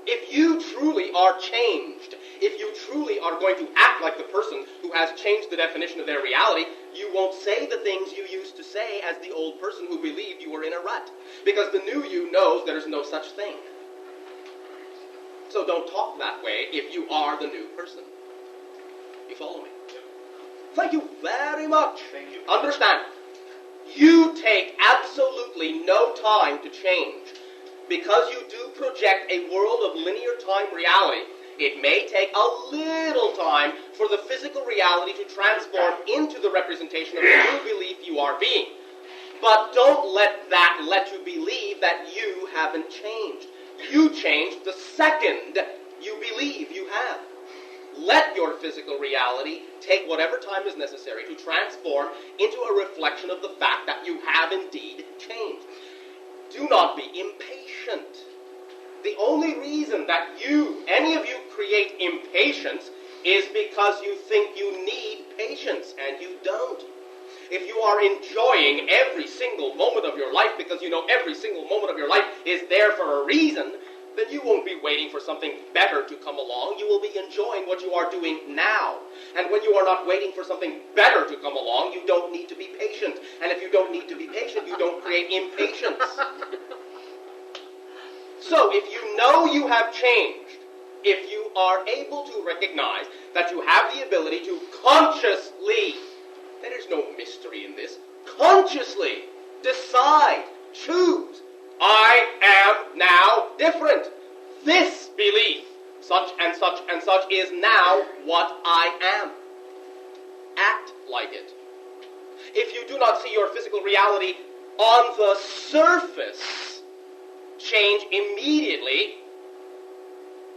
If you truly are changed, if you truly are going to act like the person who has changed the definition of their reality, you won't say the things you used to say as the old person who believed you were in a rut. Because the new you knows there's no such thing. So don't talk that way if you are the new person. You follow me? Thank you very much. Thank you. Understand, you take absolutely no time to change. Because you do project a world of linear time reality, it may take a little time for the physical reality to transform into the representation of the new belief you are being. But don't let that let you believe that you haven't changed. You changed the second you believe you have. Let your physical reality take whatever time is necessary to transform into a reflection of the fact that you have indeed changed. Do not be impatient. The only reason that any of you create impatience is because you think you need patience, and you don't. If you are enjoying every single moment of your life because you know every single moment of your life is there for a reason, then you won't be waiting for something better to come along. You will be enjoying what you are doing now. And when you are not waiting for something better to come along, you don't need to be patient. And if you don't need to be patient, you don't create impatience. So if you know you have changed, if you are able to recognize that you have the ability to consciously, there is no mystery in this, consciously decide, choose, I am now different. This belief, such and such and such, is now what I am. Act like it. If you do not see your physical reality on the surface change immediately,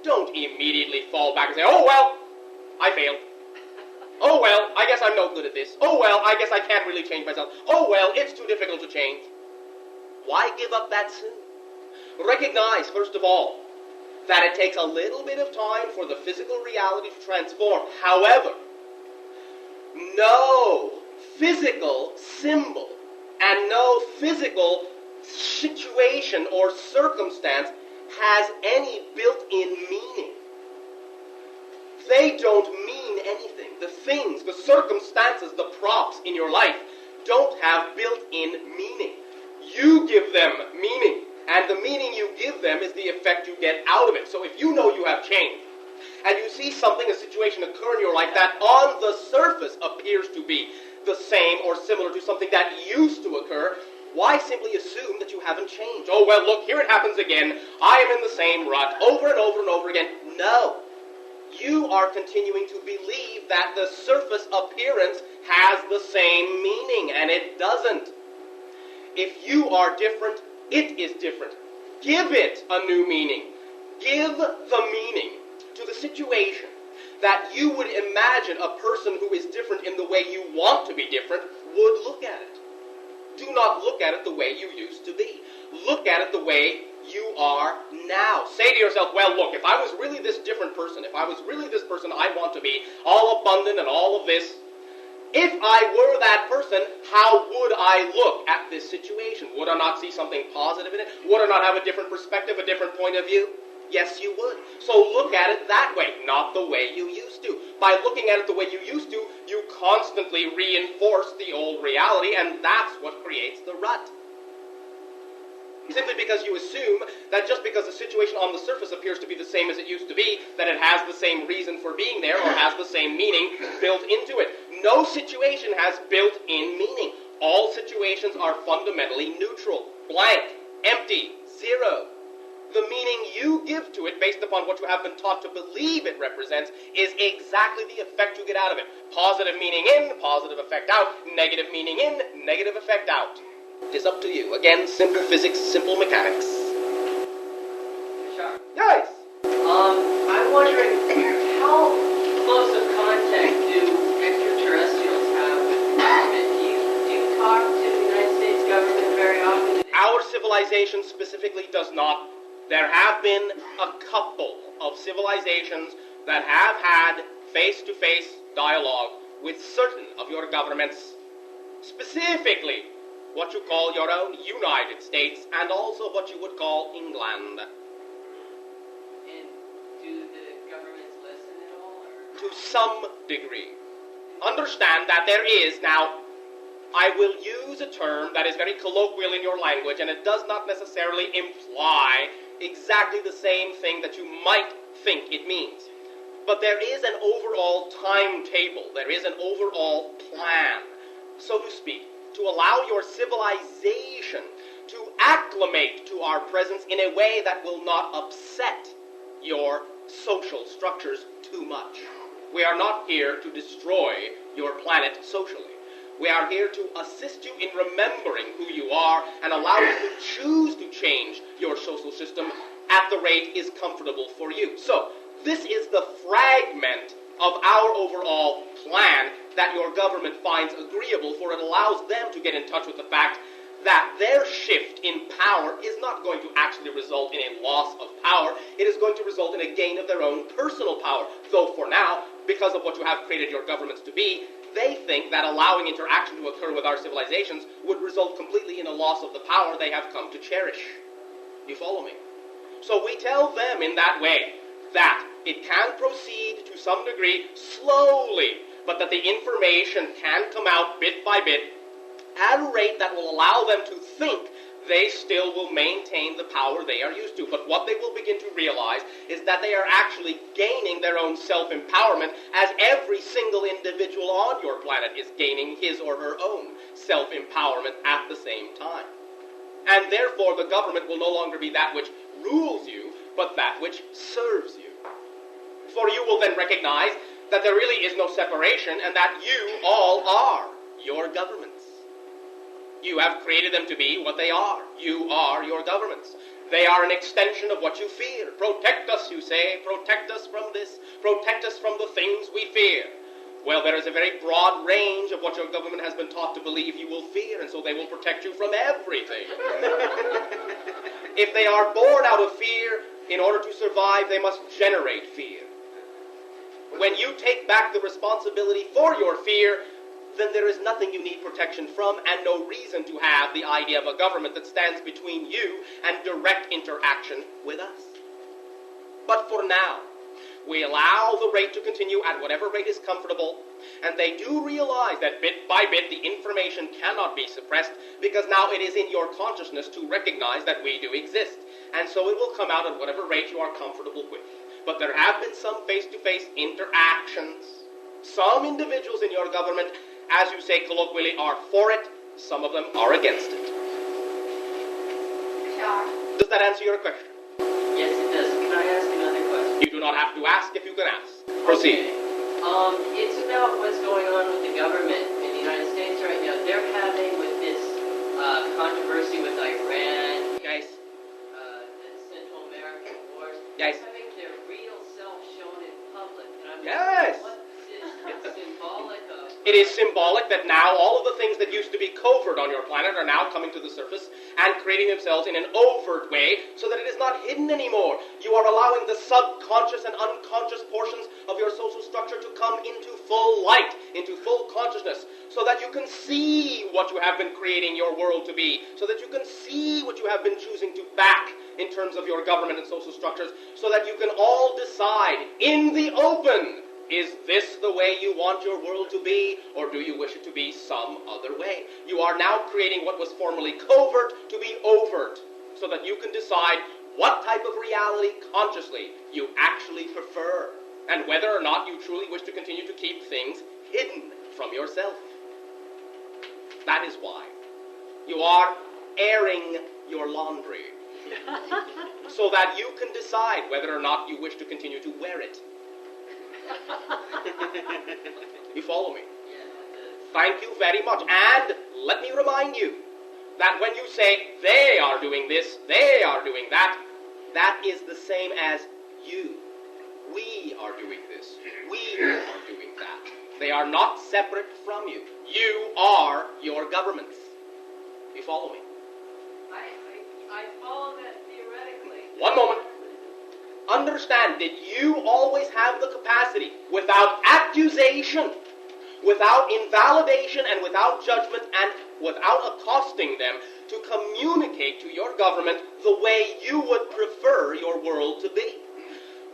don't immediately fall back and say, oh, well, I failed. Oh, well, I guess I'm no good at this. Oh, well, I guess I can't really change myself. Oh, well, it's too difficult to change. Why give up that soon? Recognize, first of all, that it takes a little bit of time for the physical reality to transform. However, no physical symbol and no physical situation or circumstance has any built-in meaning. They don't mean anything. The things, the circumstances, the props in your life don't have built-in meaning. You give them meaning, and the meaning you give them is the effect you get out of it. So if you know you have changed, and you see something, a situation occur in your life that on the surface appears to be the same or similar to something that used to occur, why simply assume that you haven't changed? Oh, well, look, here it happens again. I am in the same rut over and over and over again. No. You are continuing to believe that the surface appearance has the same meaning, and it doesn't. If you are different, it is different. Give it a new meaning. Give the meaning to the situation that you would imagine a person who is different in the way you want to be different would look at it. Do not look at it the way you used to be. Look at it the way you are now. Say to yourself, well, look, if I was really this different person, if I was really this person I want to be, all abundant and all of this, if I were that person, how would I look at this situation? Would I not see something positive in it? Would I not have a different perspective, a different point of view? Yes, you would. So look at it that way, not the way you used to. By looking at it the way you used to, you constantly reinforce the old reality, and that's what creates the rut. Simply because you assume that just because the situation on the surface appears to be the same as it used to be, that it has the same reason for being there or has the same meaning built into it. No situation has built-in meaning. All situations are fundamentally neutral, blank, empty, zero. The meaning you give to it based upon what you have been taught to believe it represents is exactly the effect you get out of it. Positive meaning in, positive effect out. Negative meaning in, negative effect out. It is up to you. Again, simple physics, simple mechanics. Bashar. Yes? I'm wondering, how close of contact do extraterrestrials have with government? Do you talk to the United States government very often? Our civilization specifically does not There have been a couple of civilizations that have had face-to-face dialogue with certain of your governments, specifically what you call your own United States, and also what you would call England. And do the governments listen at all? Or? To some degree. Understand that there is, now, I will use a term that is very colloquial in your language, and it does not necessarily imply exactly the same thing that you might think it means. But there is an overall timetable, there is an overall plan, so to speak, to allow your civilization to acclimate to our presence in a way that will not upset your social structures too much. We are not here to destroy your planet socially. We are here to assist you in remembering who you are and allow you to choose to change your social system at the rate is comfortable for you. So, this is the fragment of our overall plan that your government finds agreeable, for it allows them to get in touch with the fact that their shift in power is not going to actually result in a loss of power. It is going to result in a gain of their own personal power. Though for now, because of what you have created your governments to be, they think that allowing interaction to occur with our civilizations would result completely in a loss of the power they have come to cherish. You follow me? So we tell them in that way that it can proceed to some degree slowly, but that the information can come out bit by bit at a rate that will allow them to think they still will maintain the power they are used to. But what they will begin to realize is that they are actually gaining their own self-empowerment, as every single individual on your planet is gaining his or her own self-empowerment at the same time. And therefore the government will no longer be that which rules you, but that which serves you. For you will then recognize that there really is no separation, and that you all are your governments. You have created them to be what they are. You are your governments. They are an extension of what you fear. Protect us, you say. Protect us from this. Protect us from the things we fear. Well, there is a very broad range of what your government has been taught to believe you will fear, and so they will protect you from everything. If they are born out of fear, in order to survive, they must generate fear. When you take back the responsibility for your fear, then there is nothing you need protection from, and no reason to have the idea of a government that stands between you and direct interaction with us. But for now, we allow the rate to continue at whatever rate is comfortable, and they do realize that bit by bit the information cannot be suppressed, because now it is in your consciousness to recognize that we do exist, and so it will come out at whatever rate you are comfortable with. But there have been some face-to-face interactions. Some individuals in your government, as you say colloquially, are for it. Some of them are against it. Sure. Does that answer your question? Yes, it does. Can I ask another question? You do not have to ask if you can ask. Proceed. Okay. It's about what's going on with the government in the United States right now. They're having with this controversy with Iran. Yes. The Central American wars. Yes. They're having their real self shown in public. And I'm Yes. what is symbolic of? It is symbolic that now all of the things that used to be covert on your planet are now coming to the surface and creating themselves in an overt way so that it is not hidden anymore. You are allowing the subconscious and unconscious portions of your social structure to come into full light, into full consciousness, so that you can see what you have been creating your world to be, so that you can see what you have been choosing to back in terms of your government and social structures, so that you can all decide in the open, is this the way you want your world to be, or do you wish it to be some other way? You are now creating what was formerly covert to be overt, so that you can decide what type of reality consciously you actually prefer, and whether or not you truly wish to continue to keep things hidden from yourself. That is why you are airing your laundry, so that you can decide whether or not you wish to continue to wear it. You follow me? Thank you very much. And let me remind you that when you say they are doing this, they are doing that, that is the same as you. We are doing this. We are doing that. They are not separate from you. You are your governments. You follow me? I follow that theoretically. one moment. Understand that you always have the capacity, without accusation, without invalidation, and without judgment, and without accosting them, to communicate to your government the way you would prefer your world to be.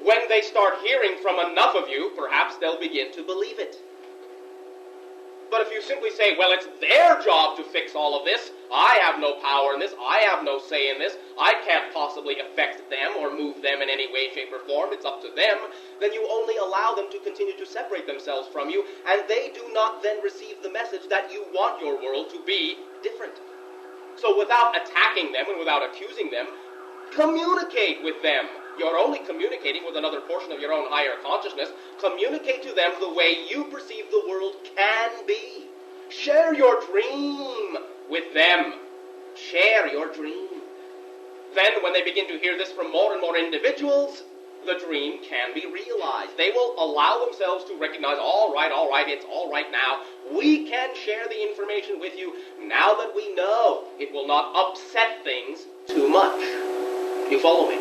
When they start hearing from enough of you, perhaps they'll begin to believe it. But if you simply say, well, it's their job to fix all of this, I have no power in this, I have no say in this, I can't possibly affect them or move them in any way, shape, or form, it's up to them, then you only allow them to continue to separate themselves from you, and they do not then receive the message that you want your world to be different. So without attacking them and without accusing them, communicate with them. You're only communicating with another portion of your own higher consciousness. Communicate to them the way you perceive the world can be. Share your dream with them. Share your dream. Then, when they begin to hear this from more and more individuals, the dream can be realized. They will allow themselves to recognize, all right, it's all right now. We can share the information with you now that we know it will not upset things too much. You follow me?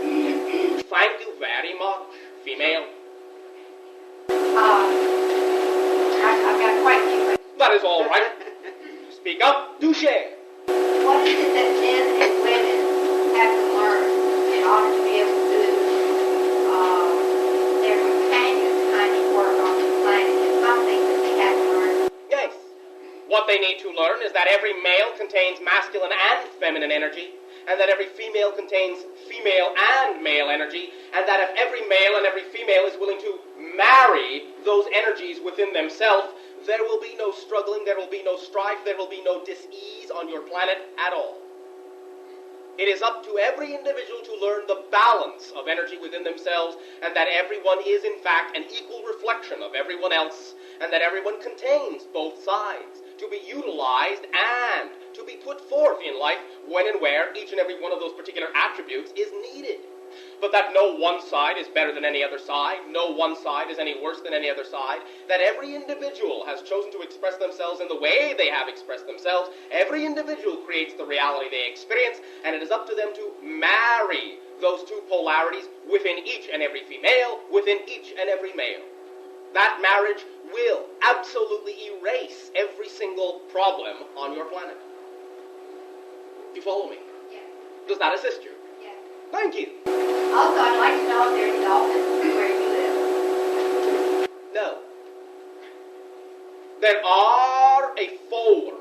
Thank you very much, female. I've got quite a few. That is all right. Speak up, do share. What is it that men and women have to learn in order to be able to do their companions' kind of work on the planet? Is something that they have to learn? Yes. What they need to learn is that every male contains masculine and feminine energy, and that every female contains female and male energy, and that if every male and every female is willing to marry those energies within themselves, there will be no struggling, there will be no strife, there will be no dis-ease on your planet at all. It is up to every individual to learn the balance of energy within themselves, and that everyone is in fact an equal reflection of everyone else, and that everyone contains both sides, to be utilized and to be put forth in life when and where each and every one of those particular attributes is needed. But that no one side is better than any other side, no one side is any worse than any other side, that every individual has chosen to express themselves in the way they have expressed themselves. Every individual creates the reality they experience, and it is up to them to marry those two polarities within each and every female, within each and every male. That marriage will absolutely erase every single problem on your planet. You follow me? Yes. Does that assist you? Yes. Thank you. Also, I'd like to know if there's dolphins where you live. No. There are a 4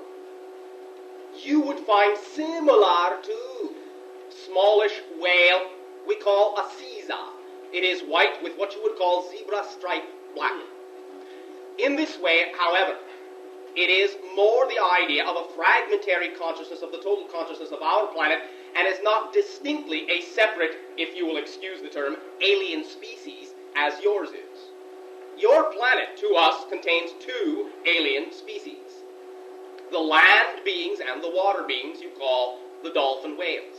you would find similar to smallish whale we call a Caesar. It is white with what you would call zebra stripe black. In this way, however, it is more the idea of a fragmentary consciousness of the total consciousness of our planet, and is not distinctly a separate, if you will excuse the term, alien species as yours is. Your planet, to us, contains 2 alien species. The land beings and the water beings you call the dolphin whales.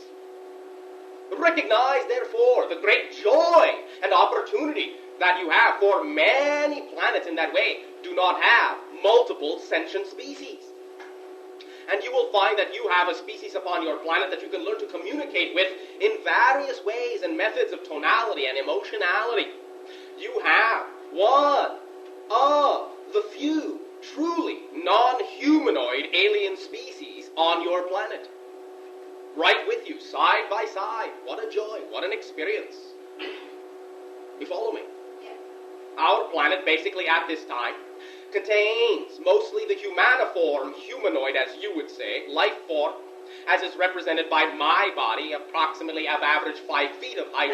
Recognize, therefore, the great joy and opportunity that you have, for many planets in that way do not have multiple sentient species. And you will find that you have a species upon your planet that you can learn to communicate with in various ways and methods of tonality and emotionality. You have one of the few truly non-humanoid alien species on your planet. Right with you, side by side. What a joy, what an experience. You follow me? Yes. Our planet, basically at this time, contains mostly the humaniform, humanoid, as you would say, life form, as is represented by my body, approximately of average 5 feet of height,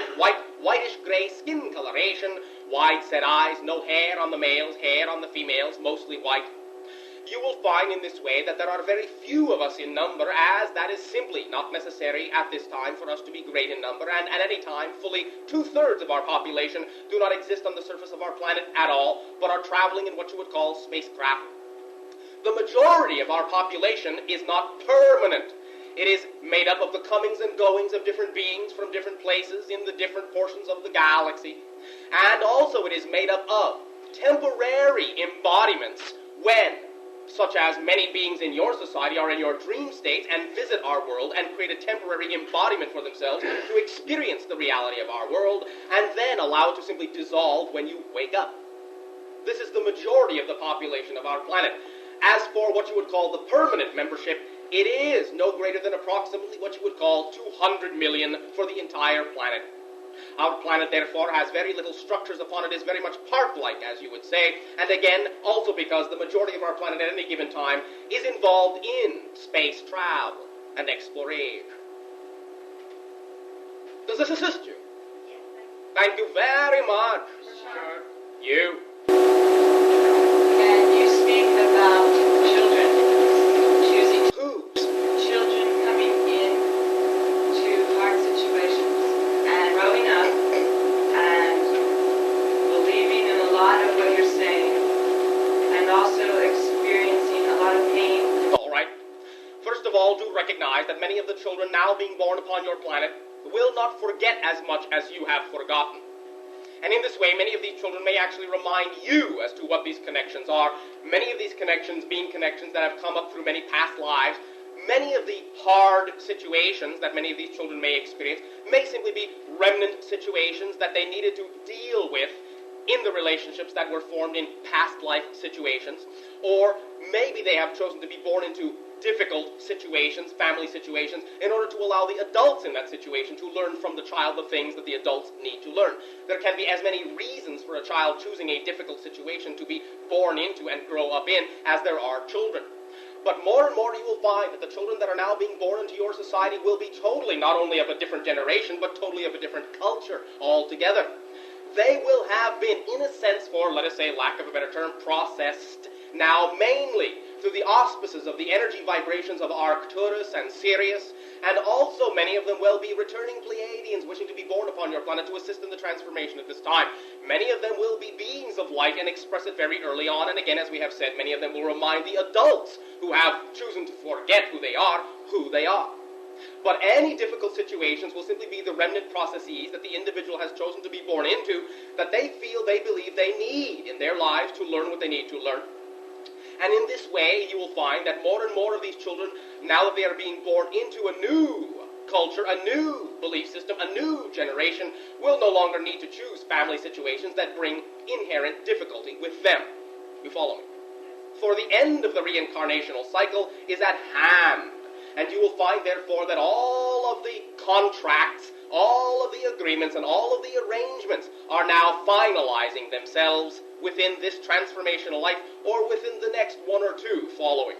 whitish-gray skin coloration, wide-set eyes, no hair on the males, hair on the females, mostly white. You will find in this way that there are very few of us in number, as that is simply not necessary at this time for us to be great in number, and at any time fully 2/3 of our population do not exist on the surface of our planet at all, but are traveling in what you would call spacecraft. The majority of our population is not permanent. It is made up of the comings and goings of different beings from different places in the different portions of the galaxy, and also it is made up of temporary embodiments when such as many beings in your society are in your dream states and visit our world and create a temporary embodiment for themselves to experience the reality of our world, and then allow it to simply dissolve when you wake up. This is the majority of the population of our planet. As for what you would call the permanent membership, it is no greater than approximately what you would call 200 million for the entire planet. Our planet, therefore, has very little structures upon it, is very much park-like, as you would say, and again, also because the majority of our planet at any given time is involved in space travel and exploration. Does this assist you? Thank you very much. Sure. You. Can you speak about children choosing children coming in to hard situations and growing up and believing in a lot of what you're saying and also experiencing a lot of pain? All right. First of all, do recognize that many of the children now being born upon your planet will not forget as much as you have forgotten. And in this way, many of these children may actually remind you as to what these connections are. Many of these connections being connections that have come up through many past lives. Many of the hard situations that many of these children may experience may simply be remnant situations that they needed to deal with in the relationships that were formed in past life situations. Or maybe they have chosen to be born into difficult situations, family situations, in order to allow the adults in that situation to learn from the child the things that the adults need to learn. There can be as many reasons for a child choosing a difficult situation to be born into and grow up in as there are children. But more and more you will find that the children that are now being born into your society will be totally not only of a different generation, but totally of a different culture altogether. They will have been, in a sense, for, let us say, lack of a better term, processed now mainly through the auspices of the energy vibrations of Arcturus and Sirius, and also many of them will be returning Pleiadians wishing to be born upon your planet to assist in the transformation at this time. Many of them will be beings of light and express it very early on, and again, as we have said, many of them will remind the adults who have chosen to forget who they are. But any difficult situations will simply be the remnant processes that the individual has chosen to be born into, that they feel, they believe they need in their lives to learn what they need to learn. And in this way, you will find that more and more of these children, now that they are being born into a new culture, a new belief system, a new generation, will no longer need to choose family situations that bring inherent difficulty with them. You follow me? For the end of the reincarnational cycle is at hand. And you will find, therefore, that all of the contracts, all of the agreements, and all of the arrangements are now finalizing themselves within this transformational life, or within the next one or two following.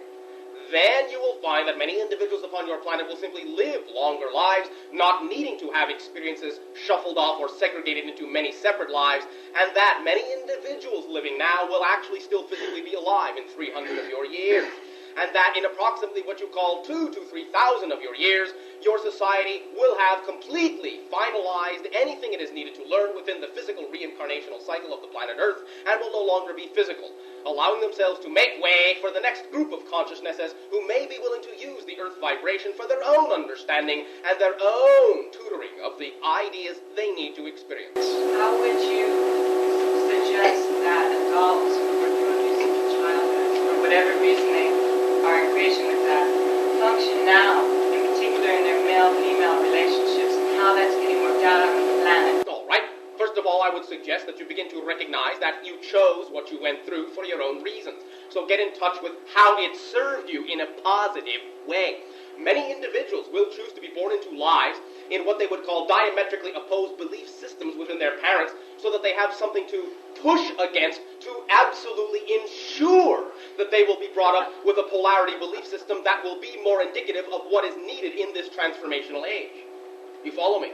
Then you will find that many individuals upon your planet will simply live longer lives, not needing to have experiences shuffled off or segregated into many separate lives, and that many individuals living now will actually still physically be alive in 300 of your years. And that in approximately what you call 2,000 to 3,000 of your years, your society will have completely finalized anything it is needed to learn within the physical reincarnational cycle of the planet Earth, and will no longer be physical, allowing themselves to make way for the next group of consciousnesses who may be willing to use the Earth vibration for their own understanding and their own tutoring of the ideas they need to experience. How would you suggest that adults who are producing childhood, for whatever reason they are in creation with that, function now, in particular in their male-female relationships, and how that's getting worked out on the planet? All right. First of all, I would suggest that you begin to recognize that you chose what you went through for your own reasons. So get in touch with how it served you in a positive way. Many individuals will choose to be born into lives in what they would call diametrically opposed belief systems within their parents, so that they have something to push against to absolutely ensure that they will be brought up with a polarity belief system that will be more indicative of what is needed in this transformational age. You follow me?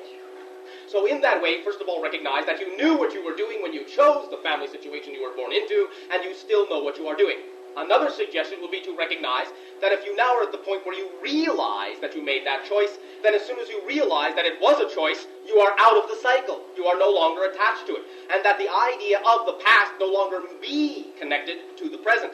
So in that way, first of all, recognize that you knew what you were doing when you chose the family situation you were born into, and you still know what you are doing. Another suggestion will be to recognize that if you now are at the point where you realize that you made that choice, then as soon as you realize that it was a choice, you are out of the cycle. You are no longer attached to it. And that the idea of the past no longer be connected to the present.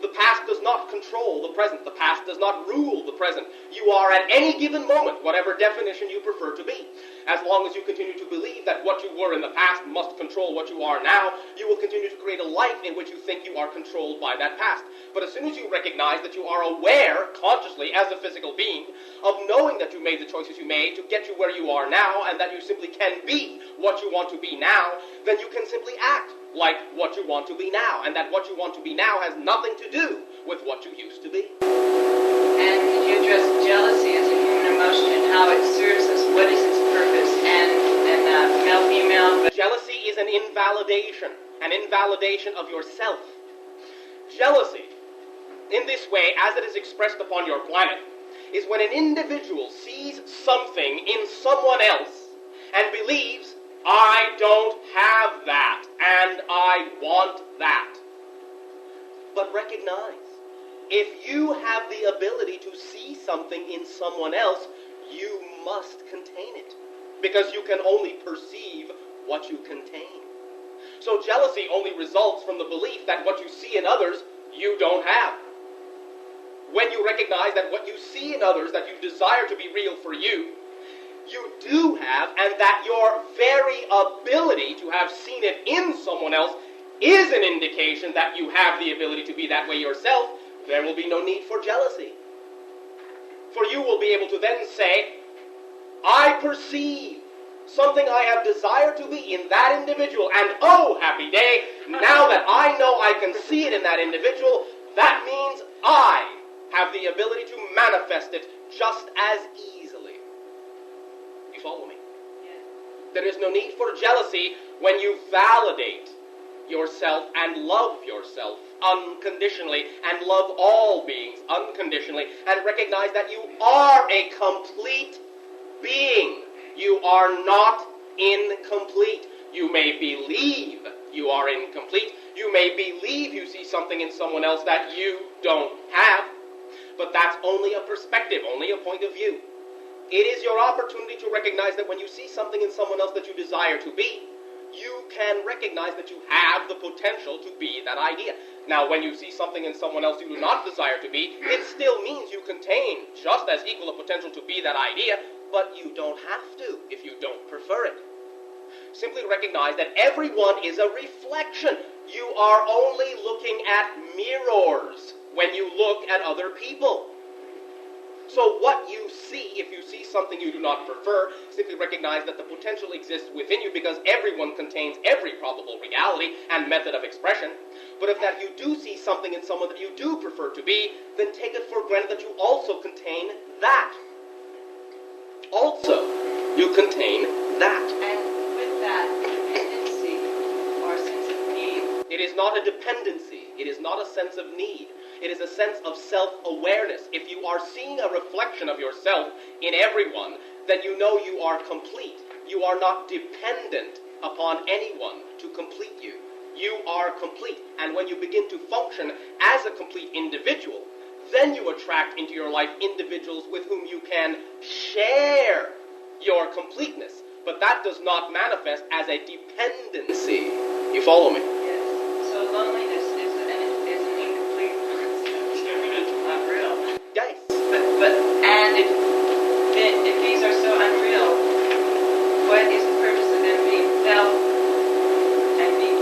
The past does not control the present. The past does not rule the present. You are at any given moment, whatever definition you prefer to be. As long as you continue to believe that what you were in the past must control what you are now, you will continue to create a life in which you think you are controlled by that past. But as soon as you recognize that you are aware, consciously, as a physical being, of knowing that you made the choices you made to get you where you are now, and that you simply can be what you want to be now, then you can simply act like what you want to be now, and that what you want to be now has nothing to do with what you used to be. And could you address jealousy as a human emotion and how it serves us? What is its purpose? And male-female? Jealousy is an invalidation of yourself. Jealousy, in this way, as it is expressed upon your planet, is when an individual sees something in someone else and believes, I don't have that, and I want that. But recognize, if you have the ability to see something in someone else, you must contain it, because you can only perceive what you contain. So jealousy only results from the belief that what you see in others, you don't have. When you recognize that what you see in others that you desire to be real for you, you do have, and that your very ability to have seen it in someone else is an indication that you have the ability to be that way yourself, there will be no need for jealousy. For you will be able to then say, I perceive something I have desired to be in that individual, and oh, happy day, now that I know I can see it in that individual, that means I have the ability to manifest it just as easily. You follow me? Yes. There is no need for jealousy when you validate yourself and love yourself unconditionally and love all beings unconditionally and recognize that you are a complete being. You are not incomplete. You may believe you are incomplete. You may believe you see something in someone else that you don't have. But that's only a perspective, only a point of view. It is your opportunity to recognize that when you see something in someone else that you desire to be, you can recognize that you have the potential to be that idea. Now, when you see something in someone else you do not desire to be, it still means you contain just as equal a potential to be that idea, but you don't have to if you don't prefer it. Simply recognize that everyone is a reflection. You are only looking at mirrors when you look at other people. So what you see, if you see something you do not prefer, simply recognize that the potential exists within you because everyone contains every probable reality and method of expression. But if that you do see something in someone that you do prefer to be, then take it for granted that you also contain that. Also, you contain that. And with that dependency or sense of need. It is not a dependency. It is not a sense of need. It is a sense of self-awareness. If you are seeing a reflection of yourself in everyone, then you know you are complete. You are not dependent upon anyone to complete you. You are complete. And when you begin to function as a complete individual, then you attract into your life individuals with whom you can share your completeness. But that does not manifest as a dependency. You follow me? Yes. So loneliness is an incomplete not real. Yes. But and if these are so unreal, what is the purpose of them being felt and being?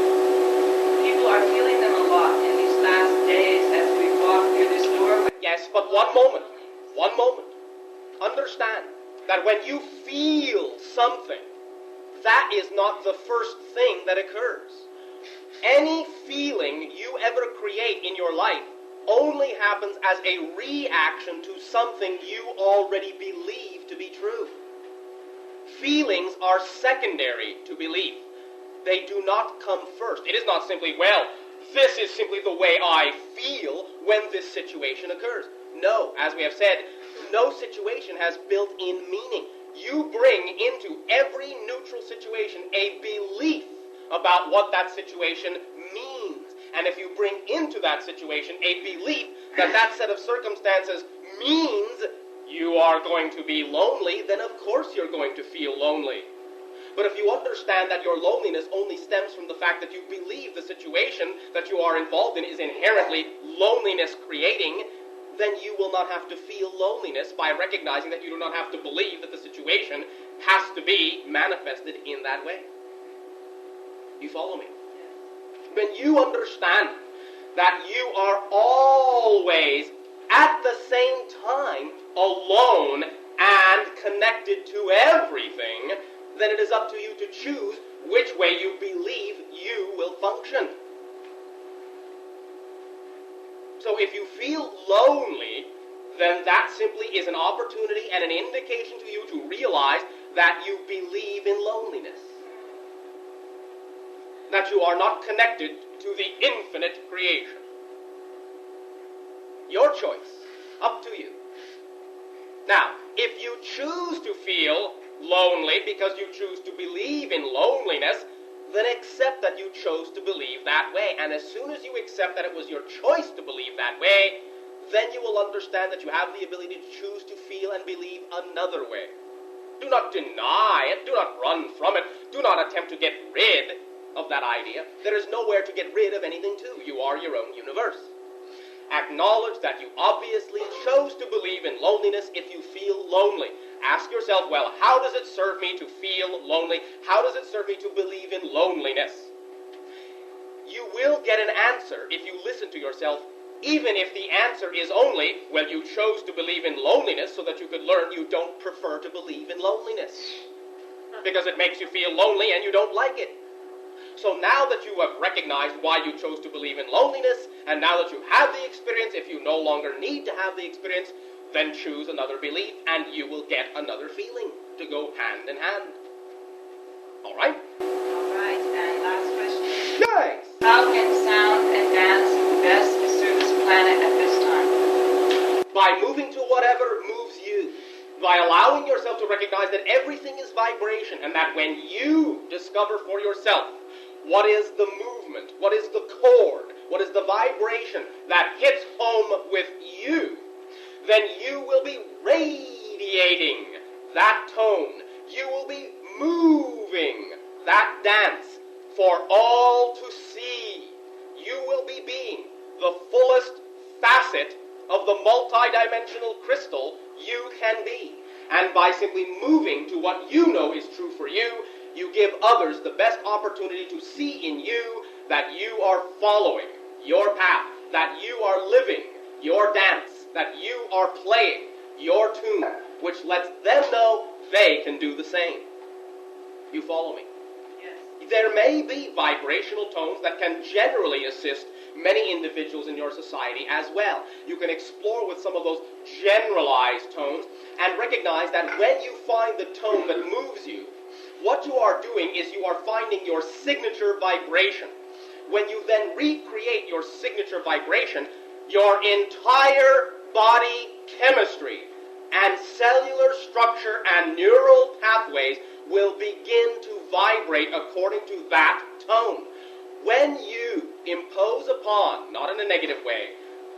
People are feeling them a lot in these last days as we walk through this doorway. Yes, but one moment. Understand that when you feel something, that is not the first thing that occurs. Any feeling you ever create in your life only happens as a reaction to something you already believe to be true. Feelings are secondary to belief. They do not come first. It is not simply, well, this is simply the way I feel when this situation occurs. No, as we have said, no situation has built-in meaning. You bring into every neutral situation a belief about what that situation means. And if you bring into that situation a belief that that set of circumstances means you are going to be lonely, then of course you're going to feel lonely. But if you understand that your loneliness only stems from the fact that you believe the situation that you are involved in is inherently loneliness creating, then you will not have to feel loneliness by recognizing that you do not have to believe that the situation has to be manifested in that way. You follow me? when you understand that you are always, at the same time, alone and connected to everything, then it is up to you to choose which way you believe you will function. So if you feel lonely, then that simply is an opportunity and an indication to you to realize that you believe in loneliness. That you are not connected to the infinite creation. Your choice. Up to you. Now, if you choose to feel lonely because you choose to believe in loneliness, then accept that you chose to believe that way. And as soon as you accept that it was your choice to believe that way, then you will understand that you have the ability to choose to feel and believe another way. Do not deny it. Do not run from it. Do not attempt to get rid of that idea. There is nowhere to get rid of anything to. You are your own universe. Acknowledge that you obviously chose to believe in loneliness if you feel lonely. Ask yourself, well, how does it serve me to feel lonely? How does it serve me to believe in loneliness? You will get an answer if you listen to yourself, even if the answer is only, well, you chose to believe in loneliness so that you could learn you don't prefer to believe in loneliness. Because it makes you feel lonely and you don't like it. So now that you have recognized why you chose to believe in loneliness, and now that you have the experience, if you no longer need to have the experience, then choose another belief, and you will get another feeling to go hand in hand. All right? All right, and last question. Nice! How can sound and dance best serve this planet at this time? By moving to whatever moves you. By allowing yourself to recognize that everything is vibration, and that when you discover for yourself what is the movement, what is the chord, what is the vibration that hits home with you, then you will be radiating that tone. You will be moving that dance for all to see. You will be being the fullest facet of the multidimensional crystal you can be. And by simply moving to what you know is true for you, you give others the best opportunity to see in you that you are following your path, that you are living your dance, that you are playing your tune, which lets them know they can do the same. You follow me? Yes. There may be vibrational tones that can generally assist many individuals in your society as well. You can explore with some of those generalized tones and recognize that when you find the tone that moves you, what you are doing is you are finding your signature vibration. When you then recreate your signature vibration, your entire body chemistry and cellular structure and neural pathways will begin to vibrate according to that tone. When you impose upon, not in a negative way,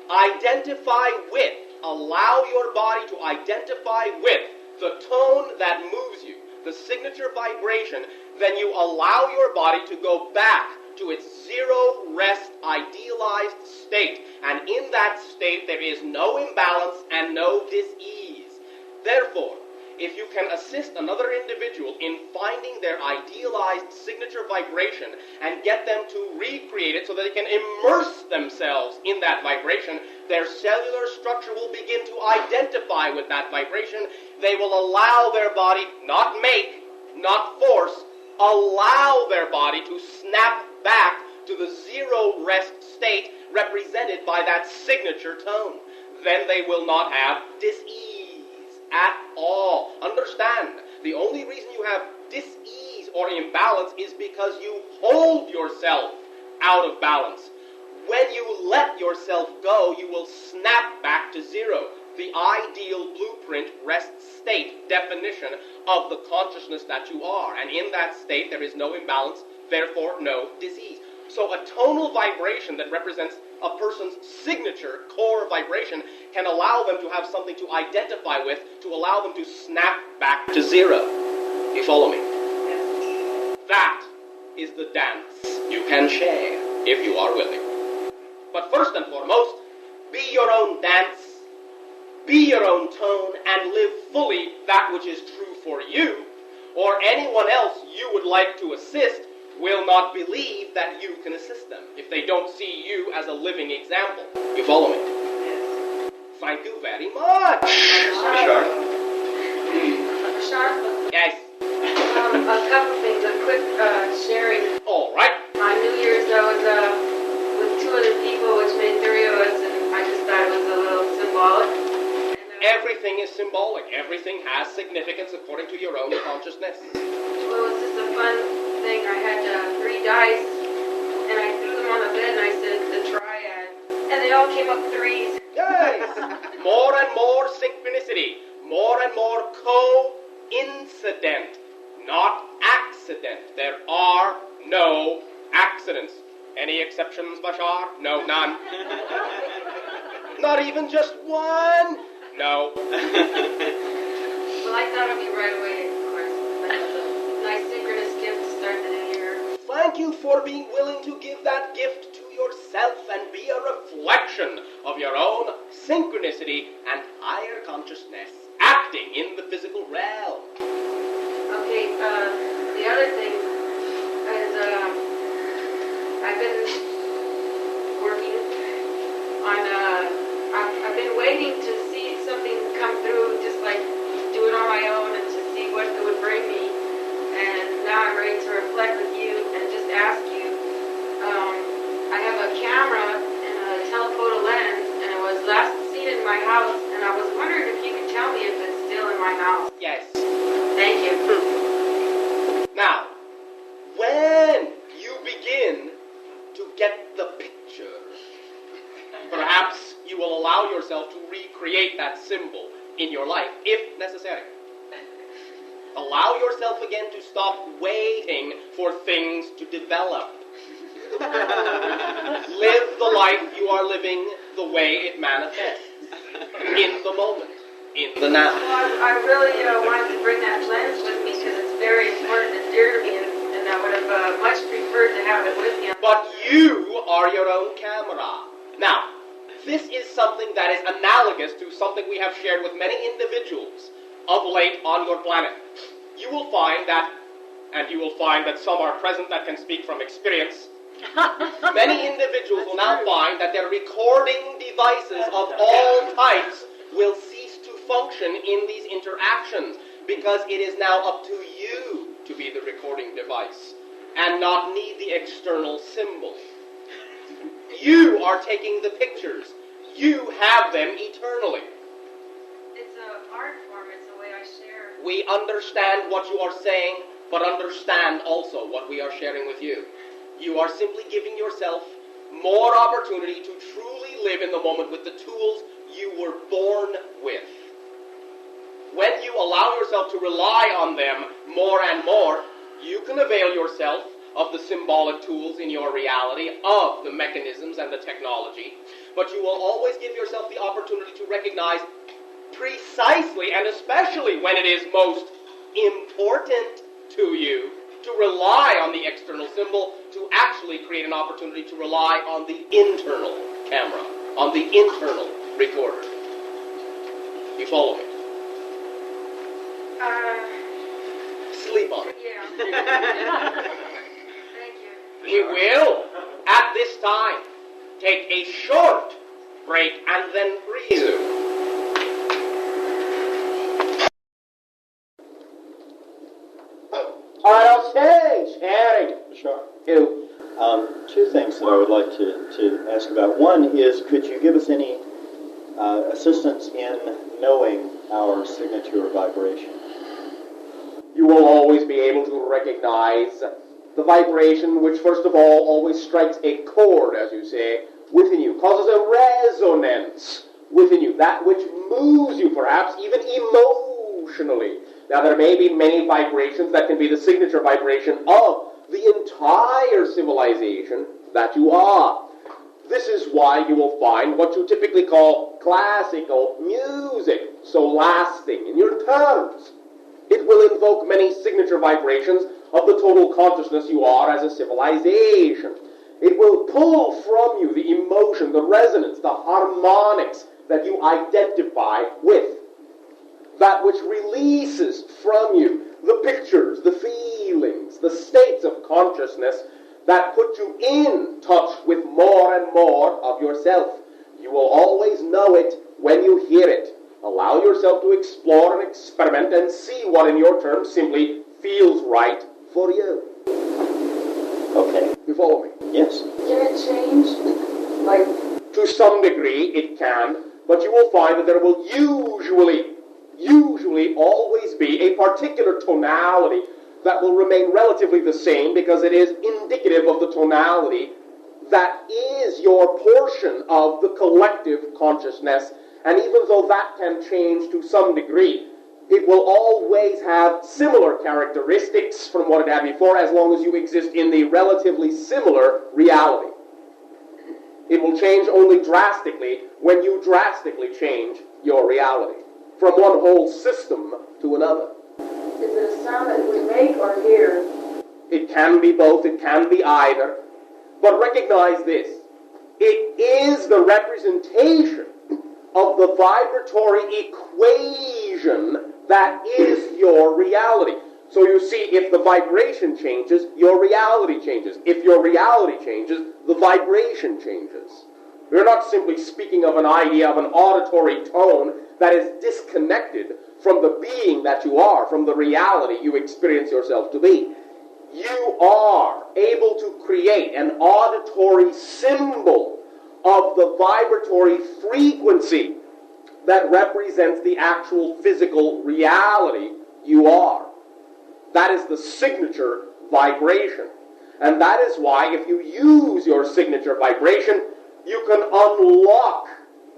identify with, allow your body to identify with the tone that moves you, the signature vibration, then you allow your body to go back to its zero rest idealized state. And in that state there is no imbalance and no dis-ease. Therefore, if you can assist another individual in finding their idealized signature vibration and get them to recreate it so that they can immerse themselves in that vibration, their cellular structure will begin to identify with that vibration. They will allow their body, not make, not force, allow their body to snap back to the zero rest state represented by that signature tone. Then they will not have dis-ease at all. Understand, the only reason you have dis-ease or imbalance is because you hold yourself out of balance. When you let yourself go, you will snap back to zero, the ideal blueprint rest state definition of the consciousness that you are. And in that state, there is no imbalance, therefore no disease. So a tonal vibration that represents a person's signature core vibration can allow them to have something to identify with, to allow them to snap back to zero. You follow me? Yes. That is the dance you can share if you are willing. But first and foremost, be your own dance, be your own tone, and live fully that which is true for you, or anyone else you would like to assist, will not believe that you can assist them if they don't see you as a living example. You follow me? Yes. Thank you very much. Bashar? Yes. A couple things, a quick sharing. All right. On New Year's, I was with two other people, which made three of us, and I just thought it was a little symbolic. Everything is symbolic. Everything has significance according to your own consciousness. Well, it was just a fun thing. I had 3 dice, and I threw them on the bed, and I said the triad, and they all came up 3s. Yes. More and more synchronicity. More and more coincident, not accident. There are no accidents. Any exceptions, Bashar? No, none. Not even just one? No. Well, I thought of you right away, of course. That's a nice synchronous gift to start the new year. Thank you for being willing to give that gift to yourself and be a reflection of your own synchronicity and higher consciousness acting in the physical realm. Okay, the other thing is I've been working on I've been waiting to see something come through, just like do it on my own and to see what it would bring me. And now I'm ready to reflect with you and just ask you. I have a camera and a telephoto lens, and it was last seen in my house, and I was wondering if you could tell me if it's still in my house. Yes. Thank you. Now, when you begin to get the picture, perhaps you will allow yourself to recreate that symbol in your life, if necessary. Allow yourself again to stop waiting for things to develop. Live the life you are living the way it manifests. In the moment. In the now. Well, I really wanted to bring that lens with me because it's very important and dear to me, and I would have much preferred to have it with me. But you are your own camera. Now, this is something that is analogous to something we have shared with many individuals of late on your planet. You will find that, and you will find that some are present that can speak from experience, many individuals will now find that their recording devices of all types will cease to function in these interactions because it is now up to you to be the recording device and not need the external symbol. You are taking the pictures. You have them eternally. It's an art form. It's a way I share. We understand what you are saying, but understand also what we are sharing with you. You are simply giving yourself more opportunity to truly live in the moment with the tools you were born with. When you allow yourself to rely on them more and more, you can avail yourself of the symbolic tools in your reality, of the mechanisms and the technology, but you will always give yourself the opportunity to recognize precisely, and especially when it is most important to you, to rely on the external symbol, to actually create an opportunity to rely on the internal camera, on the internal recorder. You follow me? Sleep on it. Yeah. Thank you. We will, at this time, take a short break and then resume. On stage, Harry. Sure. You. Two things that I would like to ask about. One is, could you give us any assistance in knowing our signature vibration? You will always be able to recognize the vibration which, first of all, always strikes a chord, as you say, within you, causes a resonance within you, that which moves you, perhaps, even emotionally. Now, there may be many vibrations that can be the signature vibration of the entire civilization that you are. This is why you will find what you typically call classical music so lasting in your terms. It will invoke many signature vibrations of the total consciousness you are as a civilization. It will pull from you the emotion, the resonance, the harmonics that you identify with. That which releases from you the pictures, the feelings, feelings, the states of consciousness that put you in touch with more and more of yourself. You will always know it when you hear it. Allow yourself to explore and experiment and see what in your terms simply feels right for you. Okay. You follow me? Yes. Can it change? Like, to some degree it can, but you will find that there will usually always be a particular tonality that will remain relatively the same because it is indicative of the tonality that is your portion of the collective consciousness. And even though that can change to some degree, it will always have similar characteristics from what it had before as long as you exist in the relatively similar reality. It will change only drastically when you drastically change your reality from one whole system to another. is it a sound that we make or hear? It can be both, it can be either. But recognize this. It is the representation of the vibratory equation that is your reality. So you see, if the vibration changes, your reality changes. If your reality changes, the vibration changes. We're not simply speaking of an idea of an auditory tone that is disconnected from the being that you are, from the reality you experience yourself to be. You are able to create an auditory symbol of the vibratory frequency that represents the actual physical reality you are. That is the signature vibration. And that is why if you use your signature vibration, you can unlock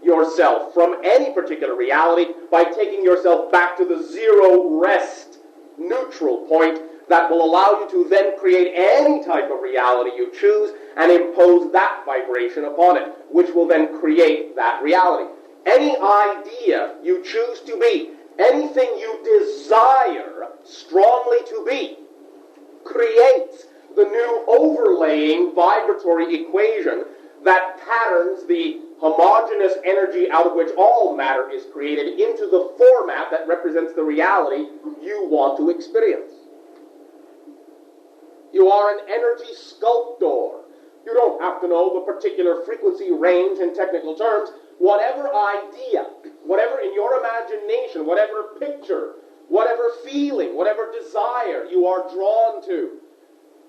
yourself from any particular reality by taking yourself back to the zero rest neutral point that will allow you to then create any type of reality you choose and impose that vibration upon it, which will then create that reality. Any idea you choose to be, anything you desire strongly to be, creates the new overlaying vibratory equation that patterns the homogeneous energy out of which all matter is created into the format that represents the reality you want to experience. You are an energy sculptor. You don't have to know the particular frequency range in technical terms. Whatever idea, whatever in your imagination, whatever picture, whatever feeling, whatever desire you are drawn to,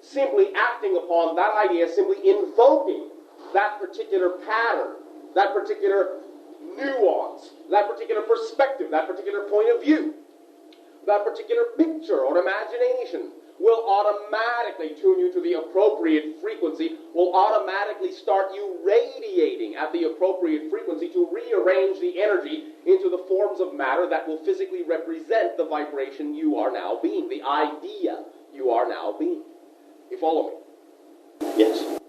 simply acting upon that idea, simply invoking that particular pattern, that particular nuance, that particular perspective, that particular point of view, that particular picture or imagination will automatically tune you to the appropriate frequency, will automatically start you radiating at the appropriate frequency to rearrange the energy into the forms of matter that will physically represent the vibration you are now being, the idea you are now being. You follow me? Yes.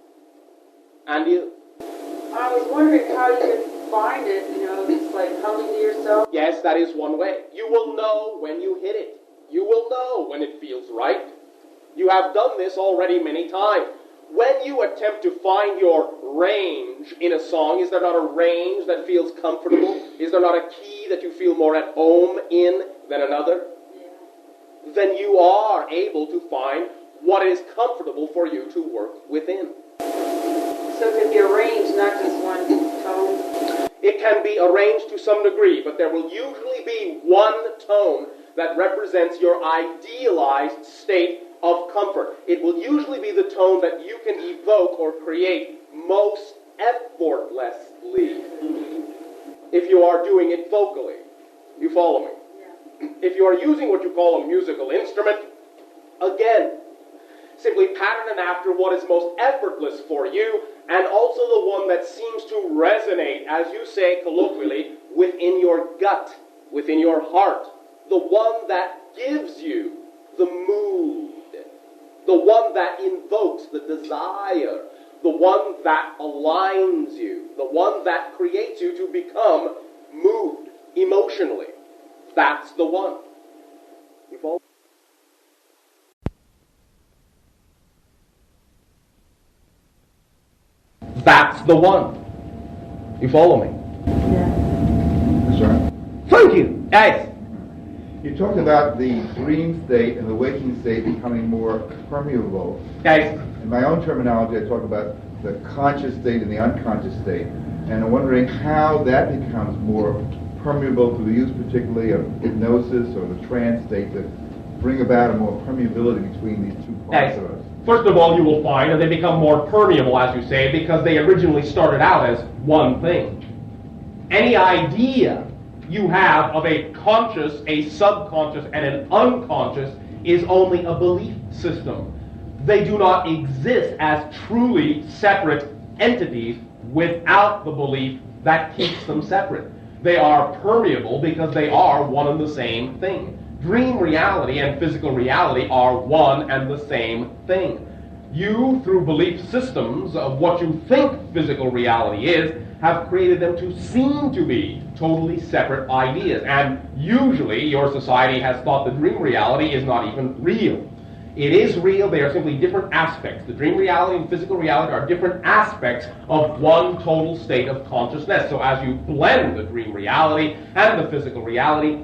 And you? I was wondering how you could find it, it's like humming to yourself. Yes, that is one way. You will know when you hit it. You will know when it feels right. You have done this already many times. When you attempt to find your range in a song, is there not a range that feels comfortable? Is there not a key that you feel more at home in than another? Yeah. Then you are able to find what is comfortable for you to work within. So it can be arranged, not just one tone? It can be arranged to some degree, but there will usually be one tone that represents your idealized state of comfort. It will usually be the tone that you can evoke or create most effortlessly if you are doing it vocally. You follow me? Yeah. If you are using what you call a musical instrument, again, simply pattern it after what is most effortless for you and also the one that seems to resonate, as you say colloquially, within your gut, within your heart. The one that gives you the mood, the one that invokes the desire, the one that aligns you, the one that creates you to become moved emotionally. That's the one. You follow? That's the one. You follow me? Yeah. That's right. Thank you. Yes. You talked about the dream state and the waking state becoming more permeable. Yes. In my own terminology, I talk about the conscious state and the unconscious state. And I'm wondering how that becomes more permeable through the use particularly of hypnosis or the trance state that bring about a more permeability between these two parts of us. First of all, you will find that they become more permeable, as you say, because they originally started out as one thing. Any idea you have of a conscious, a subconscious, and an unconscious is only a belief system. They do not exist as truly separate entities without the belief that keeps them separate. They are permeable because they are one and the same thing. Dream reality and physical reality are one and the same thing. You, through belief systems of what you think physical reality is, have created them to seem to be totally separate ideas. And usually your society has thought the dream reality is not even real. It is real, they are simply different aspects. The dream reality and physical reality are different aspects of one total state of consciousness. So as you blend the dream reality and the physical reality,